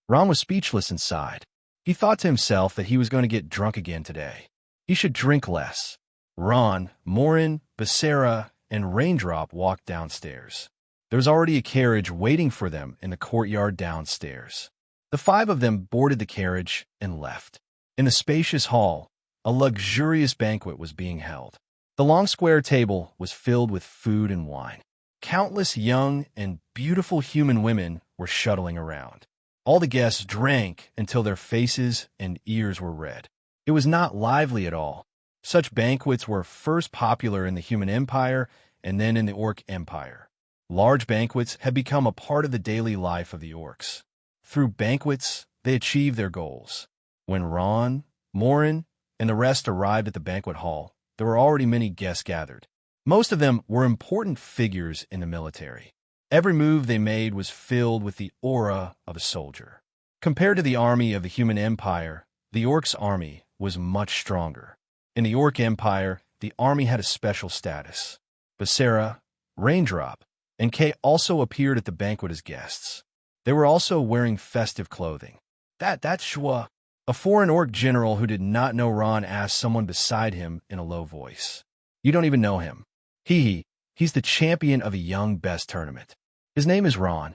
Ron was speechless inside. He thought to himself that he was going to get drunk again today. He should drink less. Ron, Morin, Becerra, and Raindrop walked downstairs. There was already a carriage waiting for them in the courtyard downstairs. The five of them boarded the carriage and left. In the spacious hall, a luxurious banquet was being held. The long square table was filled with food and wine. Countless young and beautiful human women were shuttling around. All the guests drank until their faces and ears were red. It was not lively at all. Such banquets were first popular in the human empire and then in the Orc Empire. Large banquets had become a part of the daily life of the orcs. Through banquets, they achieved their goals. When Ron, Morin, and the rest arrived at the banquet hall, there were already many guests gathered. Most of them were important figures in the military. Every move they made was filled with the aura of a soldier. Compared to the army of the human empire, the orcs' army was much stronger. In the orc empire, the army had a special status. Basara, Raindrop, and Kay also appeared at the banquet as guests. They were also wearing festive clothing. That's Shwa. A foreign orc general who did not know Ron asked someone beside him in a low voice. You don't even know him. He's the champion of a young best tournament. His name is Ron.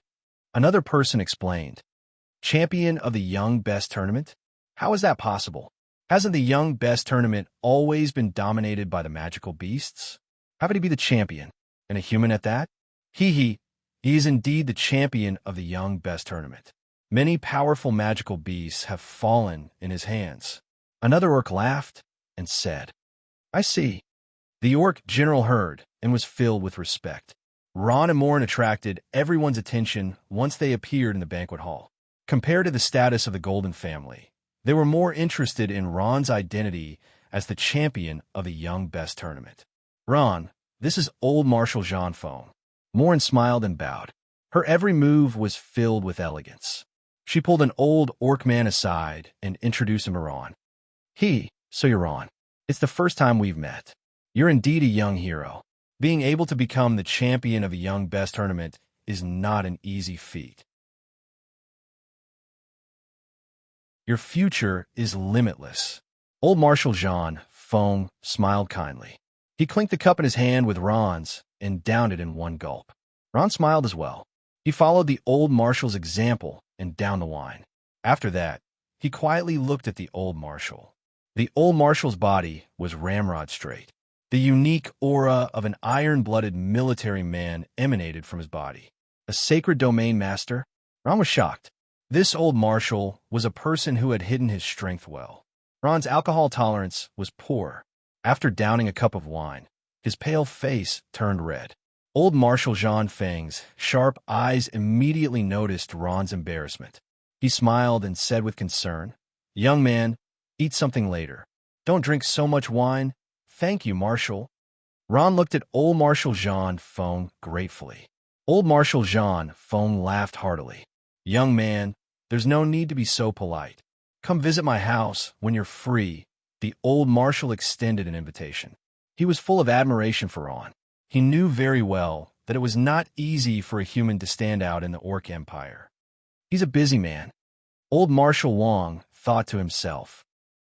Another person explained. Champion of the young best tournament? How is that possible? Hasn't the young best tournament always been dominated by the magical beasts? How would he be the champion? And a human at that? He is indeed the champion of the young best tournament. Many powerful magical beasts have fallen in his hands. Another orc laughed and said, I see. The orc general heard and was filled with respect. Ron and Morin attracted everyone's attention once they appeared in the banquet hall. Compared to the status of the Golden family, they were more interested in Ron's identity as the champion of the young best tournament. Ron, this is old Marshal Jean Foam. Morin smiled and bowed. Her every move was filled with elegance. She pulled an old orc man aside and introduced him to Ron. So you're Ron. It's the first time we've met. You're indeed a young hero. Being able to become the champion of a young best tournament is not an easy feat. Your future is limitless. Old Marshal Jean Foam smiled kindly. He clinked the cup in his hand with Ron's and downed it in one gulp. Ron smiled as well. He followed the old marshal's example and downed the wine. After that, he quietly looked at the old marshal. The old marshal's body was ramrod straight. The unique aura of an iron-blooded military man emanated from his body. A sacred domain master? Ron was shocked. This old marshal was a person who had hidden his strength well. Ron's alcohol tolerance was poor. After downing a cup of wine, his pale face turned red. Old Marshal Jean Feng's sharp eyes immediately noticed Ron's embarrassment. He smiled and said with concern, Young man, eat something later. Don't drink so much wine. Thank you, Marshal. Ron looked at old Marshal Jean Foam gratefully. Old Marshal Jean Foam laughed heartily. Young man, there's no need to be so polite. Come visit my house when you're free. The old marshal extended an invitation. He was full of admiration for Ron. He knew very well that it was not easy for a human to stand out in the Orc Empire. He's a busy man. Old Marshal Wong thought to himself.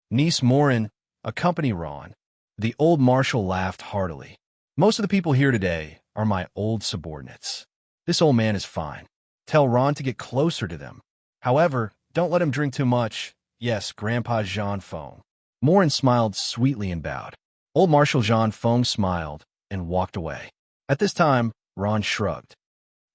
Niece Morin, accompany Ron. The old marshal laughed heartily. Most of the people here today are my old subordinates. This old man is fine. Tell Ron to get closer to them. However, don't let him drink too much. Yes, Grandpa Jean Foam. Morin smiled sweetly and bowed. Old Marshal Jean Foam smiled and walked away. At this time, Ron shrugged.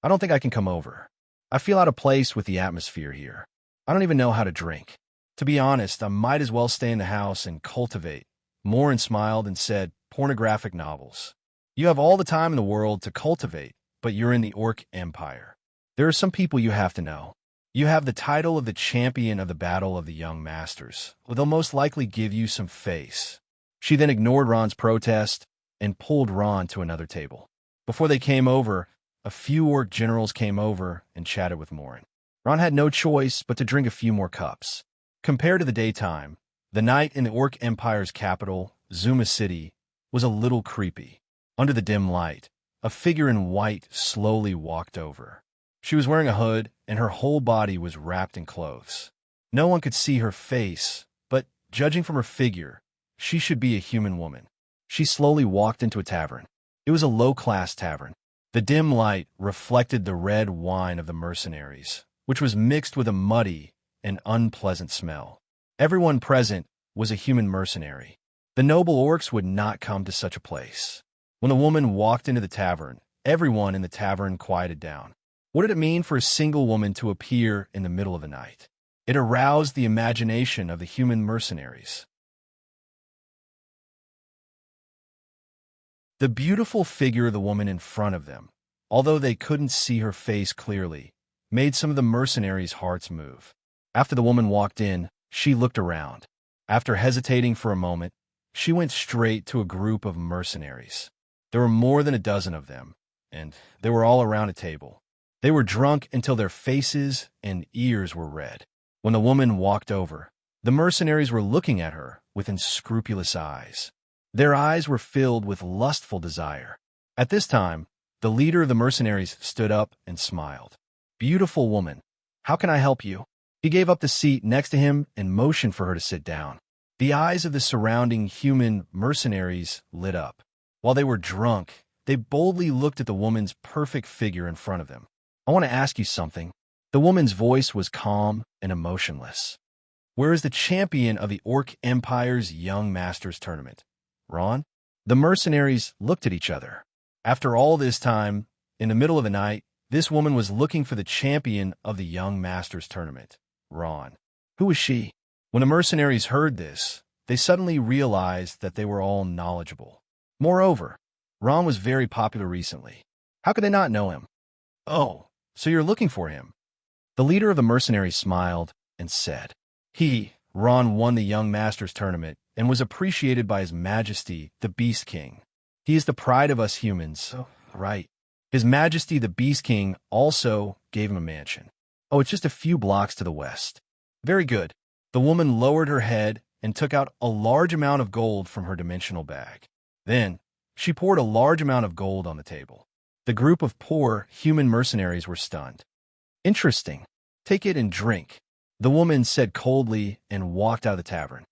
I don't think I can come over. I feel out of place with the atmosphere here. I don't even know how to drink. To be honest, I might as well stay in the house and cultivate. Morin smiled and said, pornographic novels. You have all the time in the world to cultivate, but you're in the Orc Empire. There are some people you have to know. You have the title of the champion of the Battle of the Young Masters. They'll most likely give you some face. She then ignored Ron's protest and pulled Ron to another table. Before they came over, a few orc generals came over and chatted with Morin. Ron had no choice but to drink a few more cups. Compared to the daytime, the night in the Orc Empire's capital, Zuma City, was a little creepy. Under the dim light, a figure in white slowly walked over. She was wearing a hood, and her whole body was wrapped in clothes. No one could see her face, but, judging from her figure, she should be a human woman. She slowly walked into a tavern. It was a low-class tavern. The dim light reflected the red wine of the mercenaries, which was mixed with a muddy and unpleasant smell. Everyone present was a human mercenary. The noble orcs would not come to such a place. When the woman walked into the tavern, everyone in the tavern quieted down. What did it mean for a single woman to appear in the middle of the night? It aroused the imagination of the human mercenaries. The beautiful figure of the woman in front of them, although they couldn't see her face clearly, made some of the mercenaries' hearts move. After the woman walked in, she looked around. After hesitating for a moment, she went straight to a group of mercenaries. There were more than a dozen of them, and they were all around a table. They were drunk until their faces and ears were red. When the woman walked over, the mercenaries were looking at her with unscrupulous eyes. Their eyes were filled with lustful desire. At this time, the leader of the mercenaries stood up and smiled. "Beautiful woman, how can I help you?" He gave up the seat next to him and motioned for her to sit down. The eyes of the surrounding human mercenaries lit up. While they were drunk, they boldly looked at the woman's perfect figure in front of them. "I want to ask you something." The woman's voice was calm and emotionless. "Where is the champion of the Orc Empire's Young Masters Tournament?" "Ron?" The mercenaries looked at each other. After all this time, in the middle of the night, this woman was looking for the champion of the Young Masters Tournament. Ron. Who was she? When the mercenaries heard this, they suddenly realized that they were all knowledgeable. Moreover, Ron was very popular recently. How could they not know him? "Oh, so you're looking for him." The leader of the mercenaries smiled and said, Ron won the Young Masters Tournament and was appreciated by His Majesty, the Beast King. He is the pride of us humans." "Oh, right." His Majesty, the Beast King, also gave him a mansion. "Oh, it's just a few blocks to the west." "Very good." The woman lowered her head and took out a large amount of gold from her dimensional bag. Then, she poured a large amount of gold on the table. The group of poor human mercenaries were stunned. "Interesting. Take it and drink," the woman said coldly and walked out of the tavern.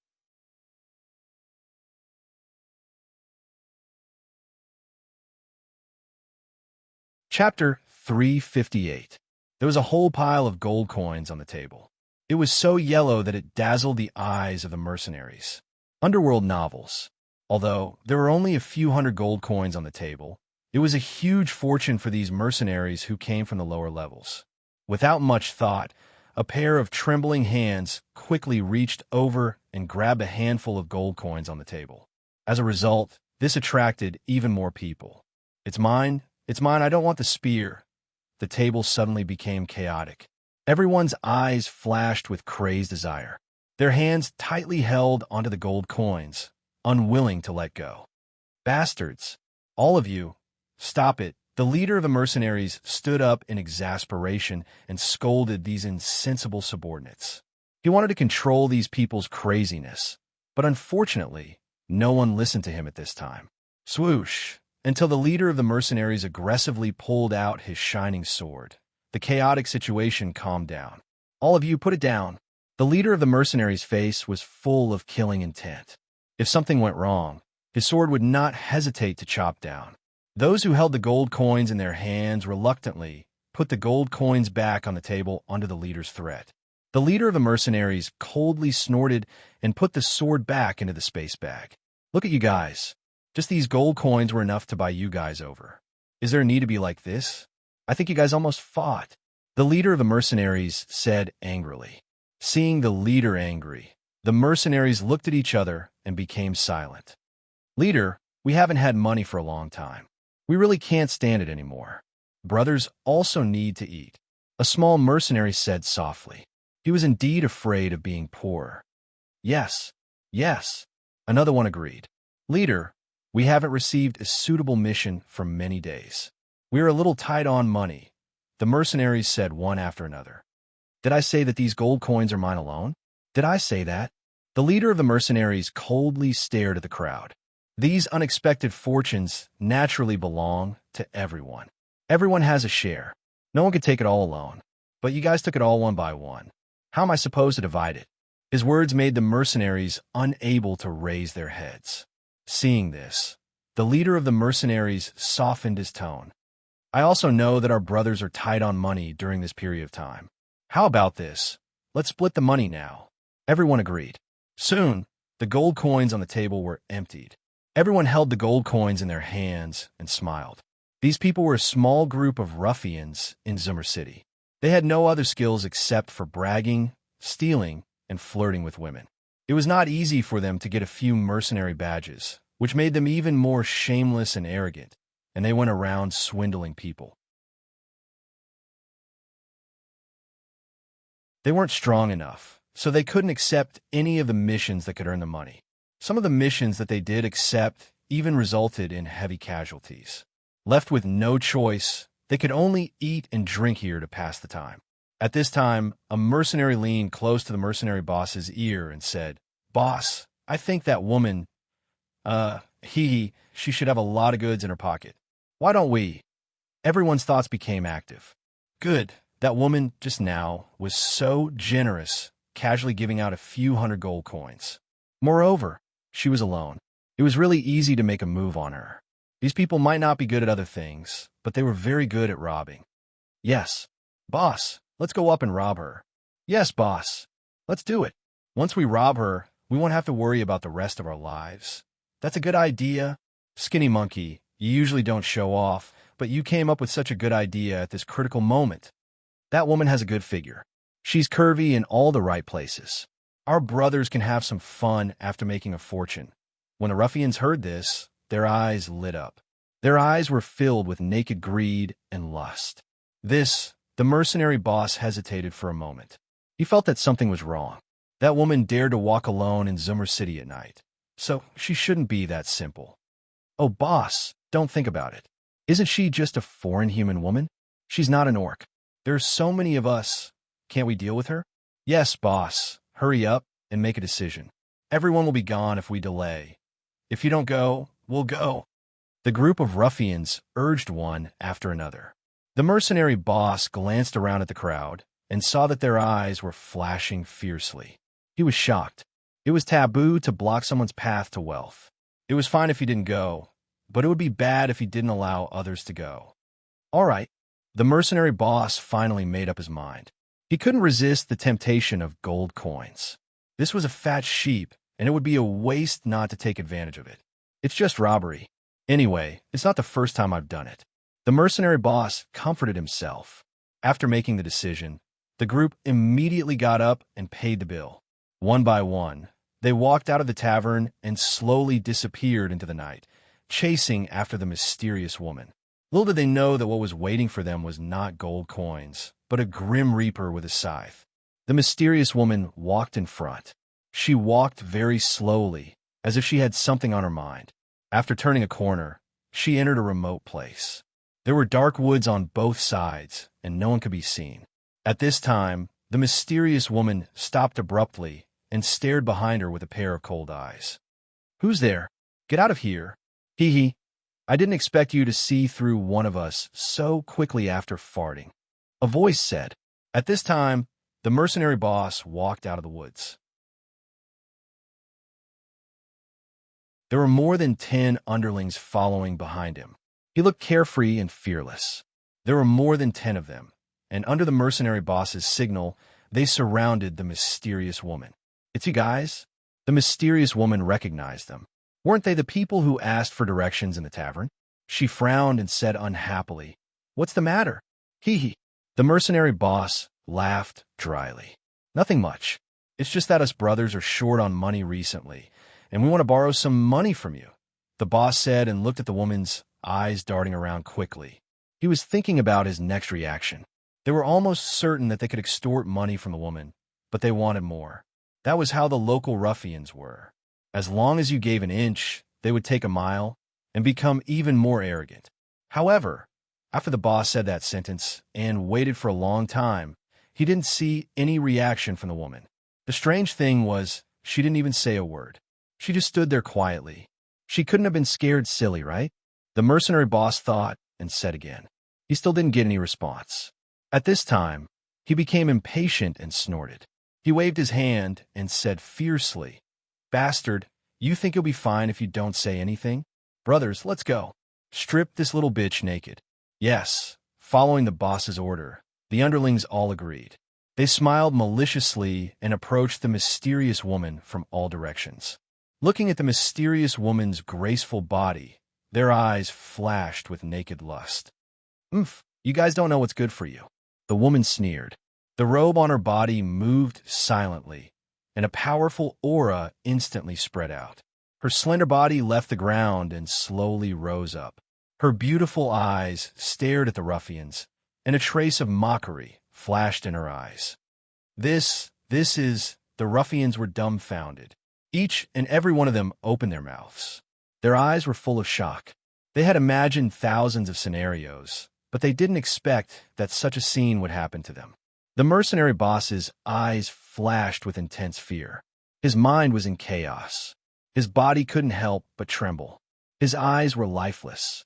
Chapter 358. There was a whole pile of gold coins on the table. It was so yellow that it dazzled the eyes of the mercenaries. Underworld novels. Although there were only a few hundred gold coins on the table, it was a huge fortune for these mercenaries who came from the lower levels. Without much thought, a pair of trembling hands quickly reached over and grabbed a handful of gold coins on the table. As a result, this attracted even more people. "It's mine, I don't want the spear." The table suddenly became chaotic. Everyone's eyes flashed with crazed desire. Their hands tightly held onto the gold coins, unwilling to let go. "Bastards! All of you! Stop it!" The leader of the mercenaries stood up in exasperation and scolded these insensible subordinates. He wanted to control these people's craziness, but unfortunately, no one listened to him at this time. Swoosh! Until the leader of the mercenaries aggressively pulled out his shining sword. The chaotic situation calmed down. "All of you, put it down." The leader of the mercenaries' face was full of killing intent. If something went wrong, his sword would not hesitate to chop down. Those who held the gold coins in their hands reluctantly put the gold coins back on the table under the leader's threat. The leader of the mercenaries coldly snorted and put the sword back into the space bag. "Look at you guys. Just these gold coins were enough to buy you guys over. Is there a need to be like this? I think you guys almost fought." The leader of the mercenaries said angrily. Seeing the leader angry, the mercenaries looked at each other and became silent. "Leader, we haven't had money for a long time. We really can't stand it anymore. Brothers also need to eat," a small mercenary said softly. He was indeed afraid of being poor. Yes, another one agreed. "Leader, we haven't received a suitable mission for many days. We are a little tight on money," the mercenaries said one after another. "Did I say that these gold coins are mine alone? Did I say that?" The leader of the mercenaries coldly stared at the crowd. These unexpected fortunes naturally belong to everyone. Everyone has a share. No one could take it all alone. But you guys took it all one by one. How am I supposed to divide it? His words made the mercenaries unable to raise their heads. Seeing this, the leader of the mercenaries softened his tone. "I also know that our brothers are tight on money during this period of time. How about this? Let's split the money now." Everyone agreed. Soon, the gold coins on the table were emptied. Everyone held the gold coins in their hands and smiled. These people were a small group of ruffians in Zimmer City. They had no other skills except for bragging, stealing, and flirting with women. It was not easy for them to get a few mercenary badges, which made them even more shameless and arrogant, and they went around swindling people. They weren't strong enough, so they couldn't accept any of the missions that could earn them money. Some of the missions that they did accept even resulted in heavy casualties. Left with no choice, They could only eat and drink here to pass the time. At this time, a mercenary leaned close to the mercenary boss's ear and said, "Boss, I think that woman, she should have a lot of goods in her pocket. Why don't we?" Everyone's thoughts became active. Good. That woman just now was so generous, casually giving out a few hundred gold coins. Moreover, she was alone. It was really easy to make a move on her. These people might not be good at other things, but they were very good at robbing. Yes. Boss, let's go up and rob her. Yes, boss. Let's do it. Once we rob her, we won't have to worry about the rest of our lives. That's a good idea. Skinny monkey, you usually don't show off, but you came up with such a good idea at this critical moment. That woman has a good figure. She's curvy in all the right places. Our brothers can have some fun after making a fortune. When the ruffians heard this, their eyes lit up. Their eyes were filled with naked greed and lust. The mercenary boss hesitated for a moment. He felt that something was wrong. That woman dared to walk alone in Zoomer City at night. So she shouldn't be that simple. Oh, boss, don't think about it. Isn't she just a foreign human woman? She's not an orc. There's so many of us. Can't we deal with her? Yes, boss. Hurry up and make a decision. Everyone will be gone if we delay. If you don't go, we'll go. The group of ruffians urged one after another. The mercenary boss glanced around at the crowd and saw that their eyes were flashing fiercely. He was shocked. It was taboo to block someone's path to wealth. It was fine if he didn't go, but it would be bad if he didn't allow others to go. All right. The mercenary boss finally made up his mind. He couldn't resist the temptation of gold coins. This was a fat sheep, and it would be a waste not to take advantage of it. It's just robbery. Anyway, it's not the first time I've done it. The mercenary boss comforted himself. After making the decision, the group immediately got up and paid the bill. One by one, they walked out of the tavern and slowly disappeared into the night, chasing after the mysterious woman. Little did they know that what was waiting for them was not gold coins, but a grim reaper with a scythe. The mysterious woman walked in front. She walked very slowly, as if she had something on her mind. After turning a corner, she entered a remote place. There were dark woods on both sides, and no one could be seen. At this time, the mysterious woman stopped abruptly and stared behind her with a pair of cold eyes. "Who's there? Get out of here. Hee hee. I didn't expect you to see through one of us so quickly after farting," a voice said. At this time, the mercenary boss walked out of the woods. There were more than 10 underlings following behind him. He looked carefree and fearless. There were more than 10 of them, and under the mercenary boss's signal, they surrounded the mysterious woman. "It's you guys?" The mysterious woman recognized them. Weren't they the people who asked for directions in the tavern? She frowned and said unhappily, "What's the matter?" Hee hee. The mercenary boss laughed dryly. "Nothing much. It's just that us brothers are short on money recently, and we want to borrow some money from you," the boss said and looked at the woman's eyes darting around quickly. He was thinking about his next reaction. They were almost certain that they could extort money from the woman, but they wanted more. That was how the local ruffians were. As long as you gave an inch, they would take a mile and become even more arrogant. However, after the boss said that sentence and waited for a long time, he didn't see any reaction from the woman. The strange thing was, she didn't even say a word. She just stood there quietly. She couldn't have been scared silly, right? The mercenary boss thought and said again. He still didn't get any response. At this time, he became impatient and snorted. He waved his hand and said fiercely, "Bastard, you think you'll be fine if you don't say anything? Brothers, let's go. Strip this little bitch naked." Yes, following the boss's order, the underlings all agreed. They smiled maliciously and approached the mysterious woman from all directions. Looking at the mysterious woman's graceful body, their eyes flashed with naked lust. You guys don't know what's good for you." The woman sneered. The robe on her body moved silently, and a powerful aura instantly spread out. Her slender body left the ground and slowly rose up. Her beautiful eyes stared at the ruffians, and a trace of mockery flashed in her eyes. This is... The ruffians were dumbfounded. Each and every one of them opened their mouths. Their eyes were full of shock. They had imagined thousands of scenarios, but they didn't expect that such a scene would happen to them. The mercenary boss's eyes flashed with intense fear. His mind was in chaos. His body couldn't help but tremble. His eyes were lifeless.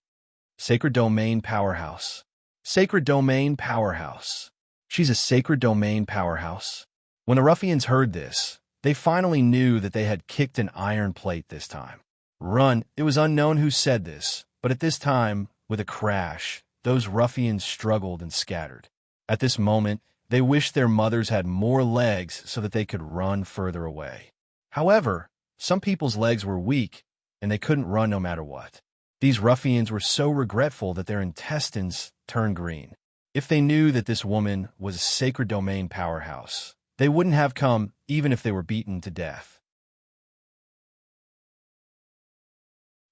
Sacred Domain Powerhouse. Sacred Domain Powerhouse. She's a Sacred Domain Powerhouse. When the ruffians heard this, they finally knew that they had kicked an iron plate this time. Run! It was unknown who said this, but at this time, with a crash, those ruffians struggled and scattered. At this moment, they wished their mothers had more legs so that they could run further away. However, some people's legs were weak, and they couldn't run no matter what. These ruffians were so regretful that their intestines turned green. If they knew that this woman was a Sacred Domain Powerhouse, they wouldn't have come even if they were beaten to death.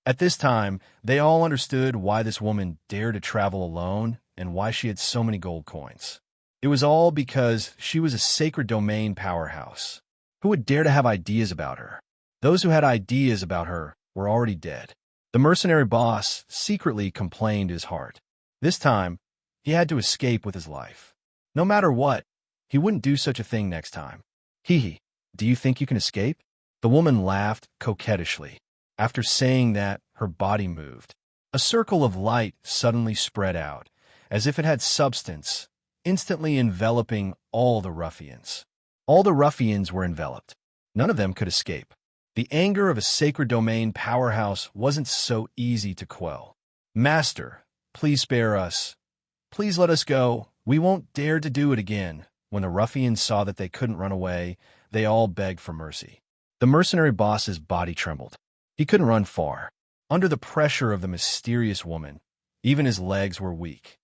At this time, they all understood why this woman dared to travel alone and why she had so many gold coins. It was all because she was a Sacred Domain Powerhouse. Who would dare to have ideas about her? Those who had ideas about her were already dead. The mercenary boss secretly complained his heart. This time, he had to escape with his life. No matter what, he wouldn't do such a thing next time. Hee hee, do you think you can escape? The woman laughed coquettishly. After saying that, her body moved. A circle of light suddenly spread out, as if it had substance, instantly enveloping all the ruffians. All the ruffians were enveloped. None of them could escape. The anger of a Sacred Domain Powerhouse wasn't so easy to quell. Master, please spare us. Please let us go. We won't dare to do it again. When the ruffians saw that they couldn't run away, they all begged for mercy. The mercenary boss's body trembled. He couldn't run far. Under the pressure of the mysterious woman, even his legs were weak.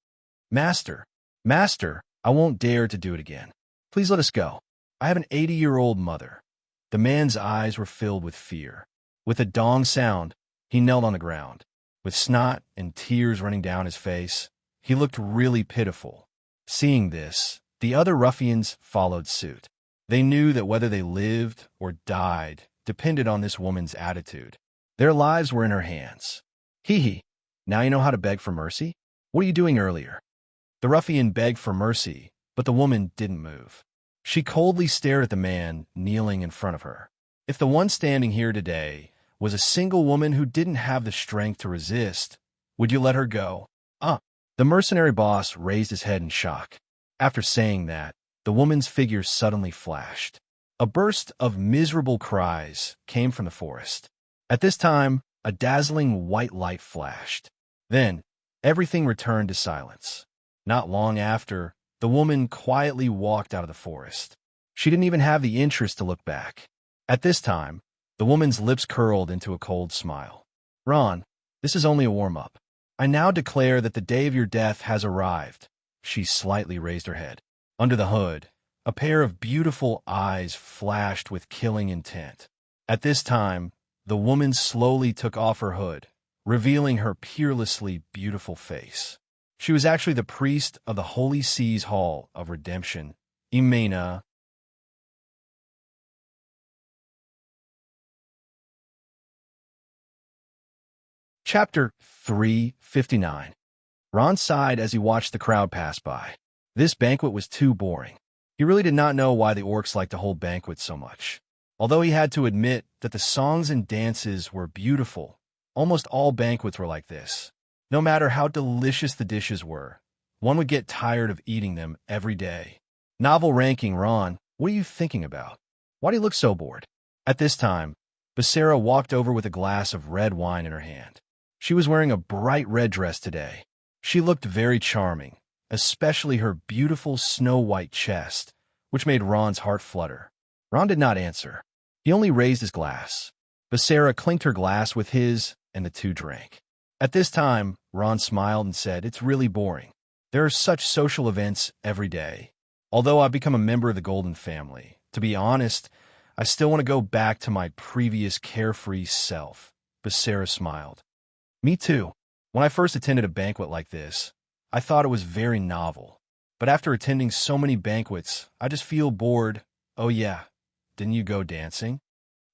Master, Master, I won't dare to do it again. Please let us go. I have an 80-year-old mother. The man's eyes were filled with fear. With a dong sound, he knelt on the ground. With snot and tears running down his face, he looked really pitiful. Seeing this, the other ruffians followed suit. They knew that whether they lived or died depended on this woman's attitude. Their lives were in her hands. Hee hee, now you know how to beg for mercy? What are you doing earlier? The ruffian begged for mercy, but the woman didn't move. She coldly stared at the man kneeling in front of her. If the one standing here today was a single woman who didn't have the strength to resist, would you let her go? The mercenary boss raised his head in shock. After saying that, the woman's figure suddenly flashed. A burst of miserable cries came from the forest. At this time, a dazzling white light flashed. Then, everything returned to silence. Not long after, the woman quietly walked out of the forest. She didn't even have the interest to look back. At this time, the woman's lips curled into a cold smile. Ron, this is only a warm-up. I now declare that the day of your death has arrived. She slightly raised her head. Under the hood, a pair of beautiful eyes flashed with killing intent. At this time, the woman slowly took off her hood, revealing her peerlessly beautiful face. She was actually the priest of the Holy Sea's Hall of Redemption, Imena. Chapter 359. Ron sighed as he watched the crowd pass by. This banquet was too boring. He really did not know why the orcs liked to hold banquets so much. Although he had to admit that the songs and dances were beautiful, almost all banquets were like this. No matter how delicious the dishes were, one would get tired of eating them every day. Novel ranking, Ron, what are you thinking about? Why do you look so bored? At this time, Becerra walked over with a glass of red wine in her hand. She was wearing a bright red dress today. She looked very charming, especially her beautiful snow-white chest, which made Ron's heart flutter. Ron did not answer. He only raised his glass. Becerra clinked her glass with his, and the two drank. At this time, Ron smiled and said, "It's really boring. There are such social events every day. Although I've become a member of the Golden family, to be honest, I still want to go back to my previous carefree self." Becerra smiled. Me too. When I first attended a banquet like this, I thought it was very novel. But after attending so many banquets, I just feel bored. Oh yeah, didn't you go dancing?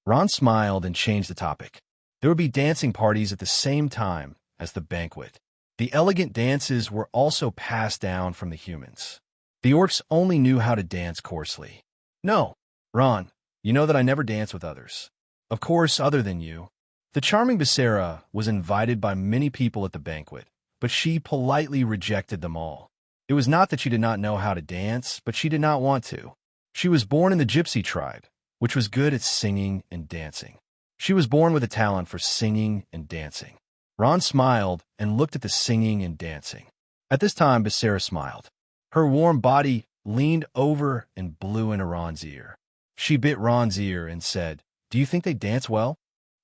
Ron smiled and changed the topic. There would be dancing parties at the same time as the banquet. The elegant dances were also passed down from the humans. The orcs only knew how to dance coarsely. No, Ron, you know that I never dance with others. Of course, other than you. The charming Becerra was invited by many people at the banquet, but she politely rejected them all. It was not that she did not know how to dance, but she did not want to. She was born in the gypsy tribe, which was good at singing and dancing. She was born with a talent for singing and dancing. Ron smiled and looked at the singing and dancing. At this time, Becerra smiled. Her warm body leaned over and blew into Ron's ear. She bit Ron's ear and said, "Do you think they dance well?"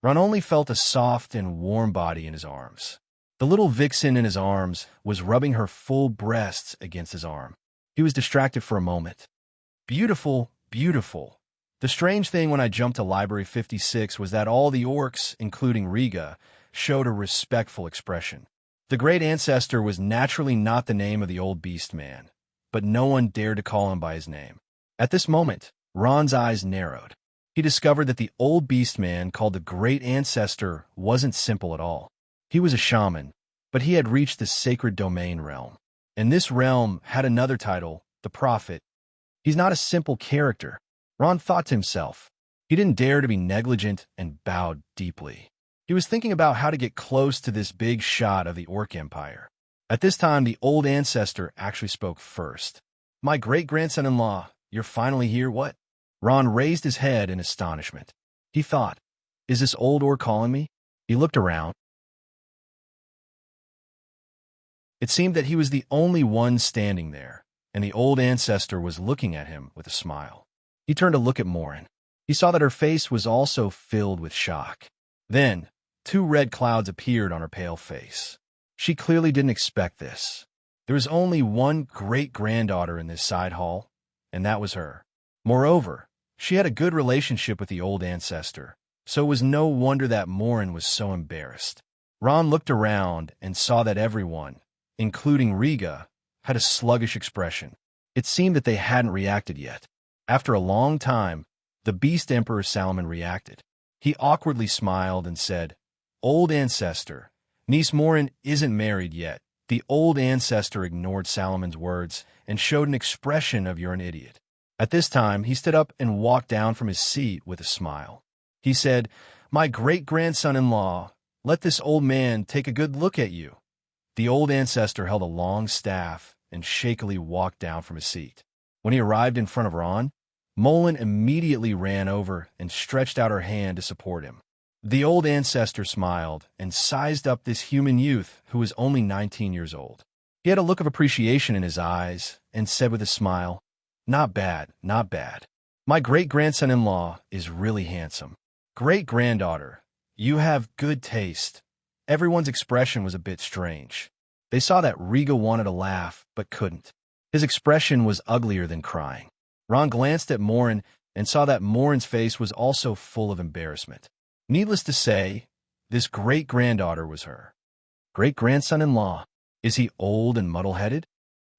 Ron only felt a soft and warm body in his arms. The little vixen in his arms was rubbing her full breasts against his arm. He was distracted for a moment. Beautiful, beautiful. The strange thing when I jumped to Library 56 was that all the orcs, including Riga, showed a respectful expression. The great ancestor was naturally not the name of the old beast man, but no one dared to call him by his name. At this moment, Ron's eyes narrowed. He discovered that the old beast man called the great ancestor wasn't simple at all. He was a shaman, but he had reached the sacred domain realm. And this realm had another title, the prophet. He's not a simple character. Ron thought to himself. He didn't dare to be negligent and bowed deeply. He was thinking about how to get close to this big shot of the Orc Empire. At this time, the old ancestor actually spoke first. "My great-grandson-in-law, you're finally here, what?" Ron raised his head in astonishment. He thought, "Is this old orc calling me?" He looked around. It seemed that he was the only one standing there, and the old ancestor was looking at him with a smile. He turned to look at Morin. He saw that her face was also filled with shock. Then, 2 red clouds appeared on her pale face. She clearly didn't expect this. There was only one great-granddaughter in this side hall, and that was her. Moreover, she had a good relationship with the old ancestor, so it was no wonder that Morin was so embarrassed. Ron looked around and saw that everyone, including Riga, had a sluggish expression. It seemed that they hadn't reacted yet. After a long time, the Beast Emperor Salomon reacted. He awkwardly smiled and said, "Old ancestor, niece Morin isn't married yet." The old ancestor ignored Salomon's words and showed an expression of "you're an idiot." At this time, he stood up and walked down from his seat with a smile. He said, "My great-grandson-in-law, let this old man take a good look at you." The old ancestor held a long staff and shakily walked down from his seat. When he arrived in front of Ron, Molin immediately ran over and stretched out her hand to support him. The old ancestor smiled and sized up this human youth who was only 19 years old. He had a look of appreciation in his eyes and said with a smile, "Not bad, not bad. My great-grandson-in-law is really handsome. Great-granddaughter, you have good taste." Everyone's expression was a bit strange. They saw that Riga wanted to laugh, but couldn't. His expression was uglier than crying. Ron glanced at Morin and saw that Morin's face was also full of embarrassment. Needless to say, this great-granddaughter was her. Great-grandson-in-law, is he old and muddle-headed?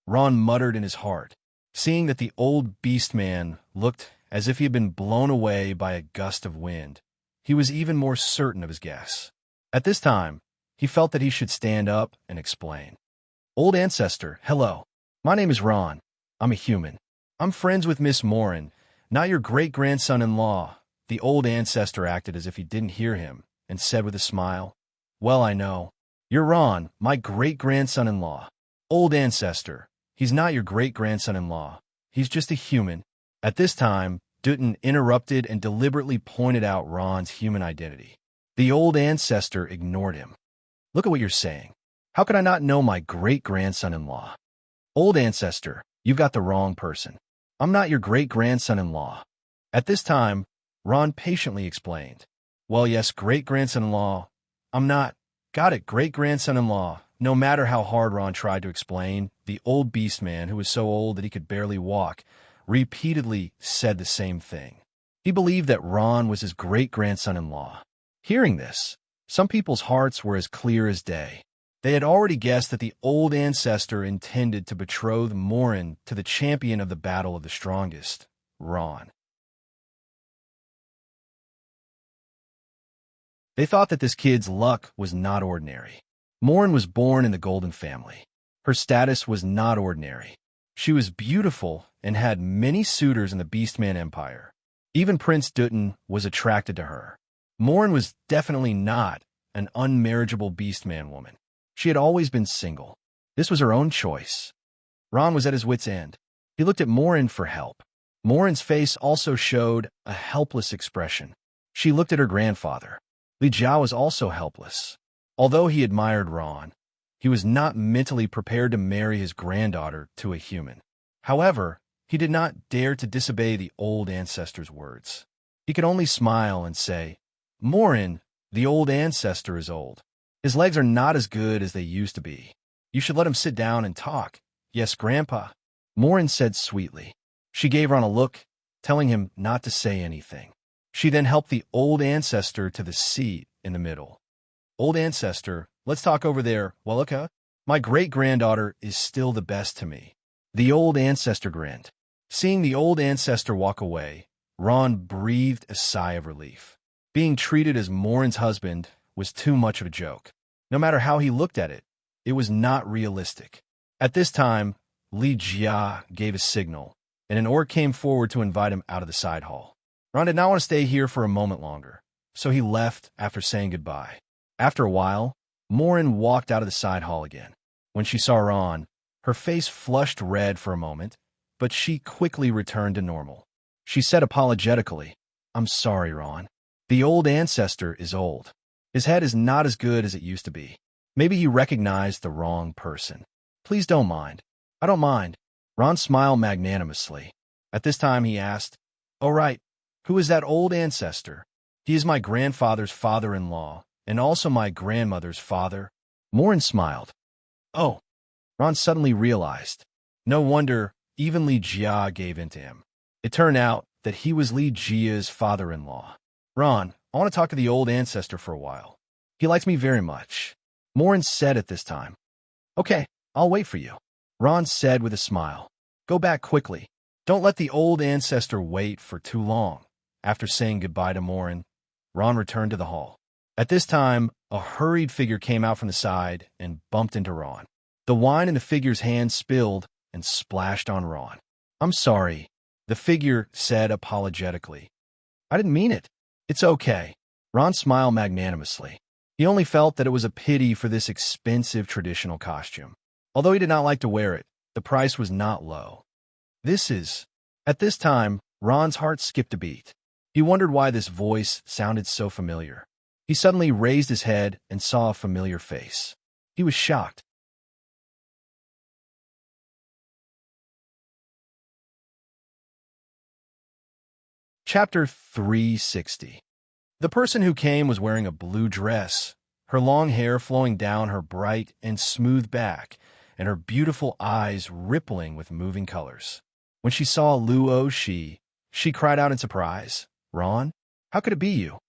Ron muttered in his heart, seeing that the old beast man looked as if he had been blown away by a gust of wind. He was even more certain of his guess. At this time, he felt that he should stand up and explain. "Old ancestor, hello. My name is Ron. I'm a human. I'm friends with Miss Morin, not your great-grandson-in-law." The old ancestor acted as if he didn't hear him and said with a smile, "Well, I know. You're Ron, my great-grandson-in-law. Old ancestor, he's not your great-grandson-in-law. He's just a human." At this time, Dutton interrupted and deliberately pointed out Ron's human identity. The old ancestor ignored him. "Look at what you're saying. How could I not know my great-grandson-in-law?" "Old ancestor, you've got the wrong person. I'm not your great-grandson-in-law." At this time, Ron patiently explained. "Well, yes, great-grandson-in-law. I'm not." "Got it, great-grandson-in-law." No matter how hard Ron tried to explain, the old beast man, who was so old that he could barely walk, repeatedly said the same thing. He believed that Ron was his great-grandson-in-law. Hearing this, some people's hearts were as clear as day. They had already guessed that the old ancestor intended to betroth Morin to the champion of the battle of the strongest, Ron. They thought that this kid's luck was not ordinary. Morin was born in the Golden family. Her status was not ordinary. She was beautiful and had many suitors in the Beastman Empire. Even Prince Dutton was attracted to her. Morin was definitely not an unmarriageable Beastman woman. She had always been single. This was her own choice. Ron was at his wit's end. He looked at Morin for help. Morin's face also showed a helpless expression. She looked at her grandfather. Li Jiao was also helpless. Although he admired Ron, he was not mentally prepared to marry his granddaughter to a human. However, he did not dare to disobey the old ancestor's words. He could only smile and say, "Morin, the old ancestor is old. His legs are not as good as they used to be. You should let him sit down and talk." "Yes, Grandpa," Morin said sweetly. She gave Ron a look, telling him not to say anything. She then helped the old ancestor to the seat in the middle. "Old ancestor, let's talk over there, Welika. My great-granddaughter is still the best to me." The old ancestor grinned. Seeing the old ancestor walk away, Ron breathed a sigh of relief. Being treated as Morin's husband was too much of a joke. No matter how he looked at it, it was not realistic. At this time, Li Jia gave a signal, and an orc came forward to invite him out of the side hall. Ron did not want to stay here for a moment longer, so he left after saying goodbye. After a while, Morin walked out of the side hall again. When she saw Ron, her face flushed red for a moment, but she quickly returned to normal. She said apologetically, "I'm sorry, Ron. The old ancestor is old. His head is not as good as it used to be. Maybe he recognized the wrong person. Please don't mind." "I don't mind." Ron smiled magnanimously. At this time he asked, "Oh right, who is that old ancestor?" "He is my grandfather's father-in-law, and also my grandmother's father." Morin smiled. "Oh." Ron suddenly realized. No wonder even Li Jia gave in to him. It turned out that he was Li Jia's father-in-law. "Ron, I want to talk to the old ancestor for a while. He likes me very much," Morin said at this time. "Okay, I'll wait for you," Ron said with a smile. "Go back quickly. Don't let the old ancestor wait for too long." After saying goodbye to Morin, Ron returned to the hall. At this time, a hurried figure came out from the side and bumped into Ron. The wine in the figure's hand spilled and splashed on Ron. "I'm sorry," the figure said apologetically. "I didn't mean it." "It's okay." Ron smiled magnanimously. He only felt that it was a pity for this expensive traditional costume. Although he did not like to wear it, the price was not low. At this time, Ron's heart skipped a beat. He wondered why this voice sounded so familiar. He suddenly raised his head and saw a familiar face. He was shocked. Chapter 360. The person who came was wearing a blue dress, her long hair flowing down her bright and smooth back, and her beautiful eyes rippling with moving colors. When she saw Luo she cried out in surprise, "Ron, how could it be you?"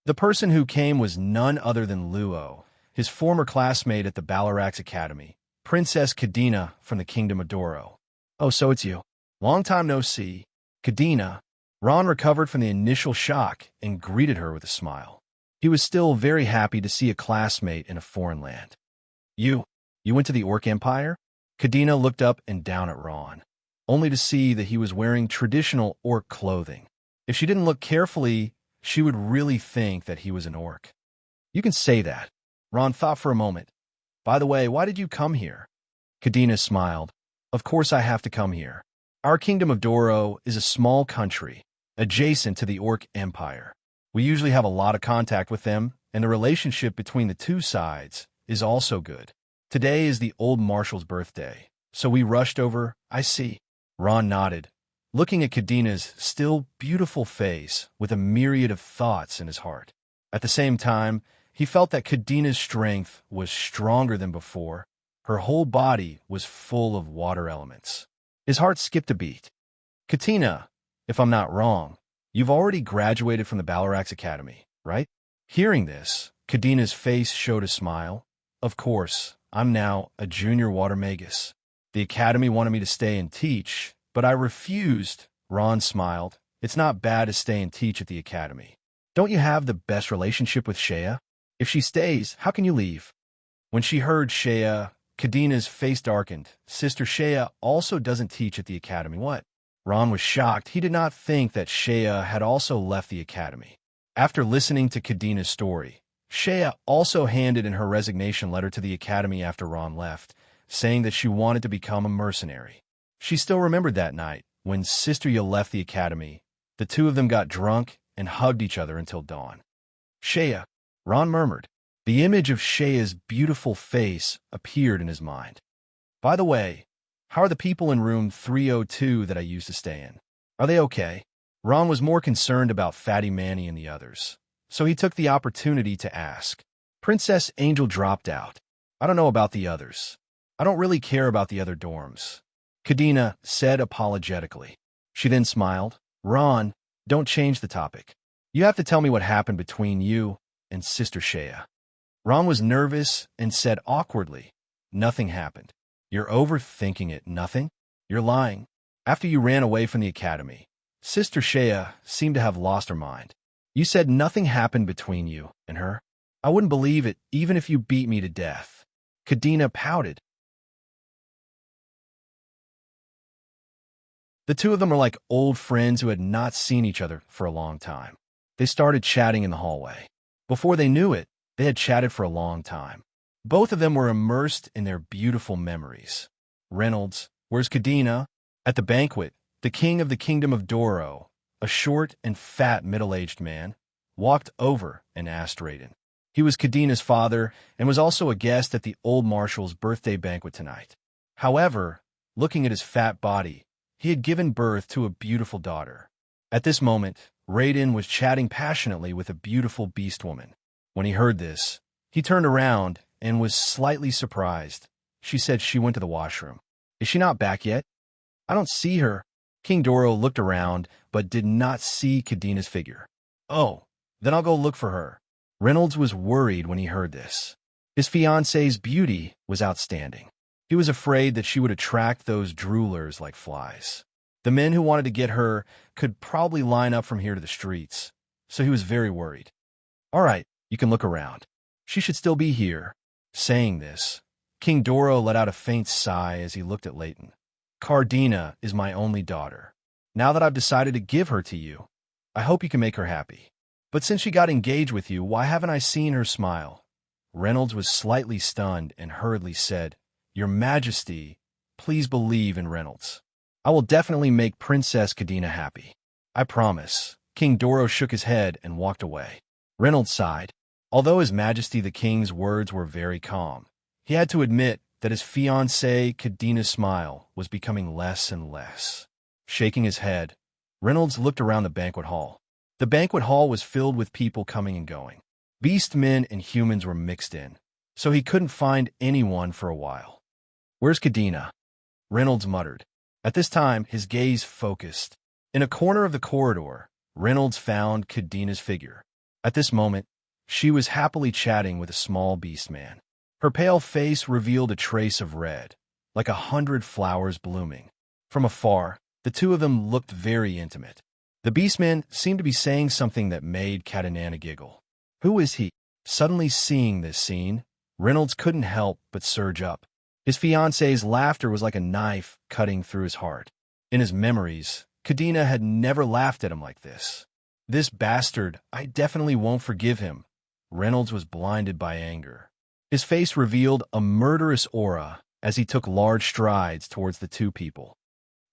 The person who came was none other than Luo, his former classmate at the Balarax Academy, Princess Kadena from the Kingdom of Doro. "Oh, so it's you. Long time no see." Kadena. Ron recovered from the initial shock and greeted her with a smile. He was still very happy to see a classmate in a foreign land. You went to the Orc Empire?" Kadena looked up and down at Ron, only to see that he was wearing traditional orc clothing. If she didn't look carefully, she would really think that he was an orc. "You can say that." Ron thought for a moment. "By the way, why did you come here?" Kadena smiled. "Of course I have to come here. Our Kingdom of Doro is a small country, adjacent to the Orc Empire. We usually have a lot of contact with them, and the relationship between the two sides is also good. Today is the old marshal's birthday, so we rushed over." "I see." Ron nodded, looking at Kadena's still beautiful face with a myriad of thoughts in his heart. At the same time, he felt that Kadena's strength was stronger than before. Her whole body was full of water elements. His heart skipped a beat. "Katina, if I'm not wrong, you've already graduated from the Balarax Academy, right?" Hearing this, Kadena's face showed a smile. "Of course, I'm now a junior water magus. The academy wanted me to stay and teach, but I refused." Ron smiled. "It's not bad to stay and teach at the academy. Don't you have the best relationship with Shea? If she stays, how can you leave?" When she heard Shea, Kadina's face darkened. Sister Shea also doesn't teach at the academy. What? Ron was shocked. He did not think that Shea had also left the academy. After listening to Kadina's story, Shea also handed in her resignation letter to the academy after Ron left, saying that she wanted to become a mercenary. She still remembered that night, when Sister Ya left the academy. The two of them got drunk and hugged each other until dawn. Shea, Ron murmured. The image of Shea's beautiful face appeared in his mind. By the way, how are the people in room 302 that I used to stay in? Are they okay? Ron was more concerned about Fatty Manny and the others, so he took the opportunity to ask. Princess Angel dropped out. I don't know about the others. I don't really care about the other dorms, Kadina said apologetically. She then smiled. Ron, don't change the topic. You have to tell me what happened between you and Sister Shea. Ron was nervous and said awkwardly, nothing happened. You're overthinking it. Nothing? You're lying. After you ran away from the academy, Sister Shea seemed to have lost her mind. You said nothing happened between you and her. I wouldn't believe it even if you beat me to death. Kadina pouted. The two of them were like old friends who had not seen each other for a long time. They started chatting in the hallway. Before they knew it, they had chatted for a long time. Both of them were immersed in their beautiful memories. Reynolds, where's Kadina? At the banquet, the king of the kingdom of Doro, a short and fat middle-aged man, walked over and asked Raiden. He was Kadina's father and was also a guest at the old marshal's birthday banquet tonight. However, looking at his fat body, he had given birth to a beautiful daughter. At this moment, Raiden was chatting passionately with a beautiful beast woman. When he heard this, he turned around and was slightly surprised. She said she went to the washroom. Is she not back yet? I don't see her. King Doro looked around, but did not see Kadina's figure. Oh, then I'll go look for her. Reynolds was worried when he heard this. His fiancée's beauty was outstanding. He was afraid that she would attract those droolers like flies. The men who wanted to get her could probably line up from here to the streets, so he was very worried. All right, you can look around. She should still be here. Saying this, King Doro let out a faint sigh as he looked at Leighton. Cardina is my only daughter. Now that I've decided to give her to you, I hope you can make her happy. But since she got engaged with you, why haven't I seen her smile? Reynolds was slightly stunned and hurriedly said, Your Majesty, please believe in Reynolds. I will definitely make Princess Kadina happy. I promise. King Doro shook his head and walked away. Reynolds sighed. Although His Majesty the King's words were very calm, he had to admit that his fiancée Kadina's smile was becoming less and less. Shaking his head, Reynolds looked around the banquet hall. The banquet hall was filled with people coming and going. Beast men and humans were mixed in, so he couldn't find anyone for a while. Where's Kadina? Reynolds muttered. At this time, his gaze focused. In a corner of the corridor, Reynolds found Kadina's figure. At this moment, she was happily chatting with a small beast man. Her pale face revealed a trace of red, like 100 flowers blooming. From afar, the two of them looked very intimate. The beastman seemed to be saying something that made Kadinana giggle. Who is he? Suddenly seeing this scene, Reynolds couldn't help but surge up. His fiancée's laughter was like a knife cutting through his heart. In his memories, Kadina had never laughed at him like this. This bastard, I definitely won't forgive him. Reynolds was blinded by anger. His face revealed a murderous aura as he took large strides towards the two people.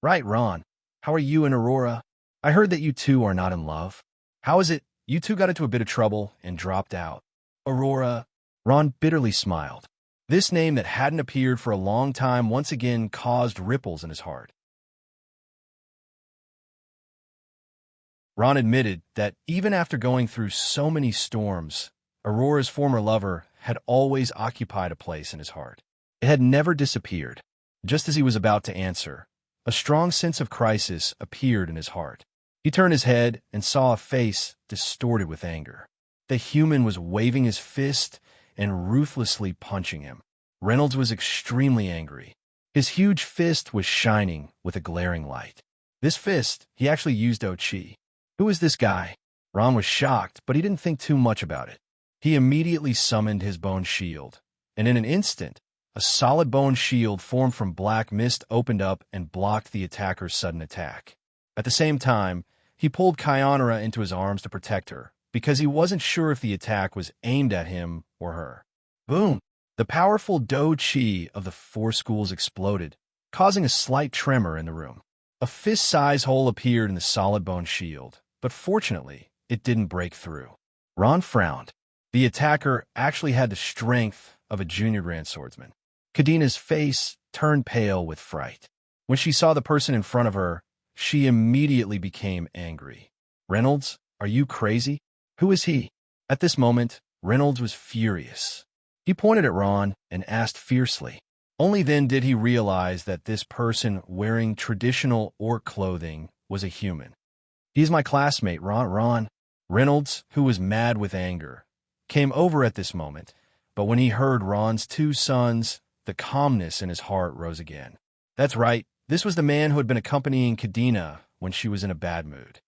Right, Ron. How are you and Aurora? I heard that you two are not in love. How is it you two got into a bit of trouble and dropped out? Aurora. Ron bitterly smiled. This name that hadn't appeared for a long time once again caused ripples in his heart. Ron admitted that even after going through so many storms, Aurora's former lover had always occupied a place in his heart. It had never disappeared. Just as he was about to answer, a strong sense of crisis appeared in his heart. He turned his head and saw a face distorted with anger. The human was waving his fist and ruthlessly punching him. Reynolds was extremely angry. His huge fist was shining with a glaring light. This fist, he actually used Ochi. Who is this guy? Ron was shocked, but he didn't think too much about it. He immediately summoned his bone shield, and in an instant, a solid bone shield formed from black mist opened up and blocked the attacker's sudden attack. At the same time, he pulled Kyanara into his arms to protect her, because he wasn't sure if the attack was aimed at him or her. Boom! The powerful Do Chi of the four schools exploded, causing a slight tremor in the room. A fist-size hole appeared in the solid bone shield, but fortunately, it didn't break through. Ron frowned. The attacker actually had the strength of a junior grand swordsman. Kadina's face turned pale with fright. When she saw the person in front of her, she immediately became angry. Reynolds, are you crazy? Who is he? At this moment, Reynolds was furious. He pointed at Ron and asked fiercely. Only then did he realize that this person wearing traditional orc clothing was a human. He's my classmate, Ron. Reynolds, who was mad with anger, came over at this moment, but when he heard Ron's two sons, the calmness in his heart rose again. That's right, this was the man who had been accompanying Kadina when she was in a bad mood.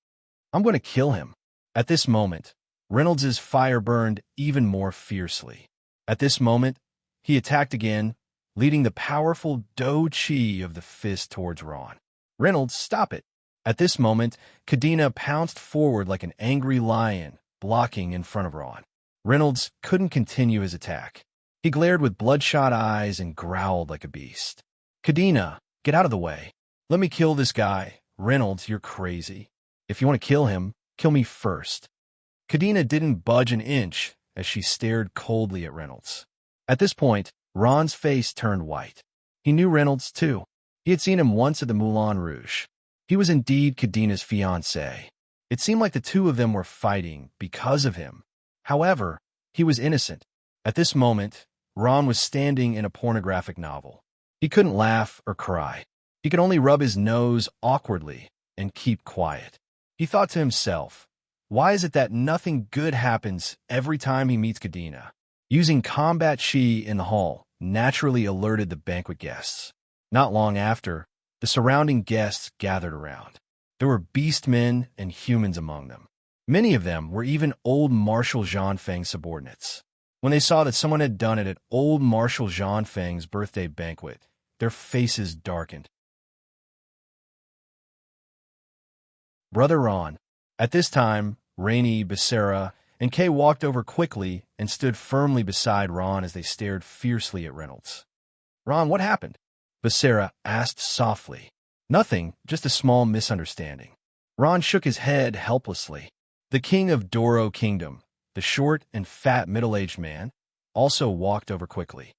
I'm going to kill him. At this moment, Reynolds's fire burned even more fiercely. At this moment, he attacked again, leading the powerful Do Chi of the fist towards Ron. Reynolds, stop it. At this moment, Kadina pounced forward like an angry lion, blocking in front of Ron. Reynolds couldn't continue his attack. He glared with bloodshot eyes and growled like a beast. Kadina, get out of the way. Let me kill this guy. Reynolds, you're crazy. If you want to kill him, kill me first. Kadina didn't budge an inch as she stared coldly at Reynolds. At this point, Ron's face turned white. He knew Reynolds, too. He had seen him once at the Moulin Rouge. He was indeed Kadina's fiancé. It seemed like the two of them were fighting because of him. However, he was innocent. At this moment, Ron was standing in a pornographic novel. He couldn't laugh or cry. He could only rub his nose awkwardly and keep quiet. He thought to himself, why is it that nothing good happens every time he meets Kadina? Using combat chi in the hall naturally alerted the banquet guests. Not long after, the surrounding guests gathered around. There were beastmen and humans among them. Many of them were even old Marshal Zhangfeng's subordinates. When they saw that someone had done it at old Marshal Zhangfeng's birthday banquet, their faces darkened. Brother Ron. At this time, Rainey, Becerra, and Kay walked over quickly and stood firmly beside Ron as they stared fiercely at Reynolds. Ron, what happened? Becerra asked softly. Nothing, just a small misunderstanding. Ron shook his head helplessly. The king of Doro Kingdom, the short and fat middle-aged man, also walked over quickly.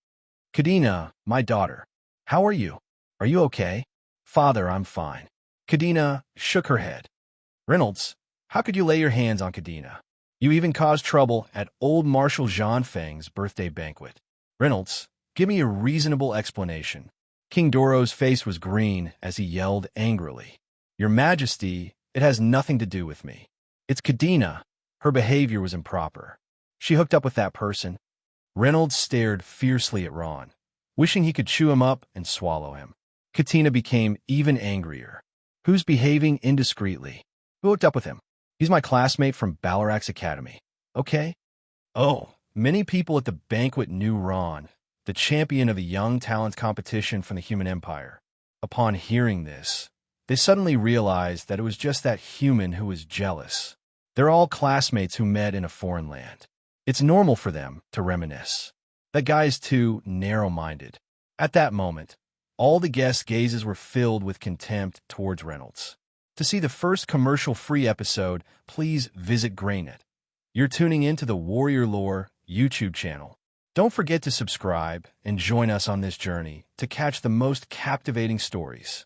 Kadina, my daughter, how are you? Are you okay? Father, I'm fine. Kadina shook her head. Reynolds, how could you lay your hands on Kadina? You even caused trouble at old Marshal Zhangfeng's birthday banquet. Reynolds, give me a reasonable explanation. King Doro's face was green as he yelled angrily. Your Majesty, it has nothing to do with me. It's Kadina. Her behavior was improper. She hooked up with that person. Reynolds stared fiercely at Ron, wishing he could chew him up and swallow him. Katina became even angrier. Who's behaving indiscreetly? Who hooked up with him? He's my classmate from Ballarak's academy. Okay? Oh, many people at the banquet knew Ron, the champion of the Young Talent competition from the Human Empire. Upon hearing this, they suddenly realized that it was just that human who was jealous. They're all classmates who met in a foreign land. It's normal for them to reminisce. That guy's too narrow-minded. At that moment, all the guests' gazes were filled with contempt towards Reynolds. To see the first commercial-free episode, please visit Greynet. You're tuning into the Warrior Lore YouTube channel. Don't forget to subscribe and join us on this journey to catch the most captivating stories.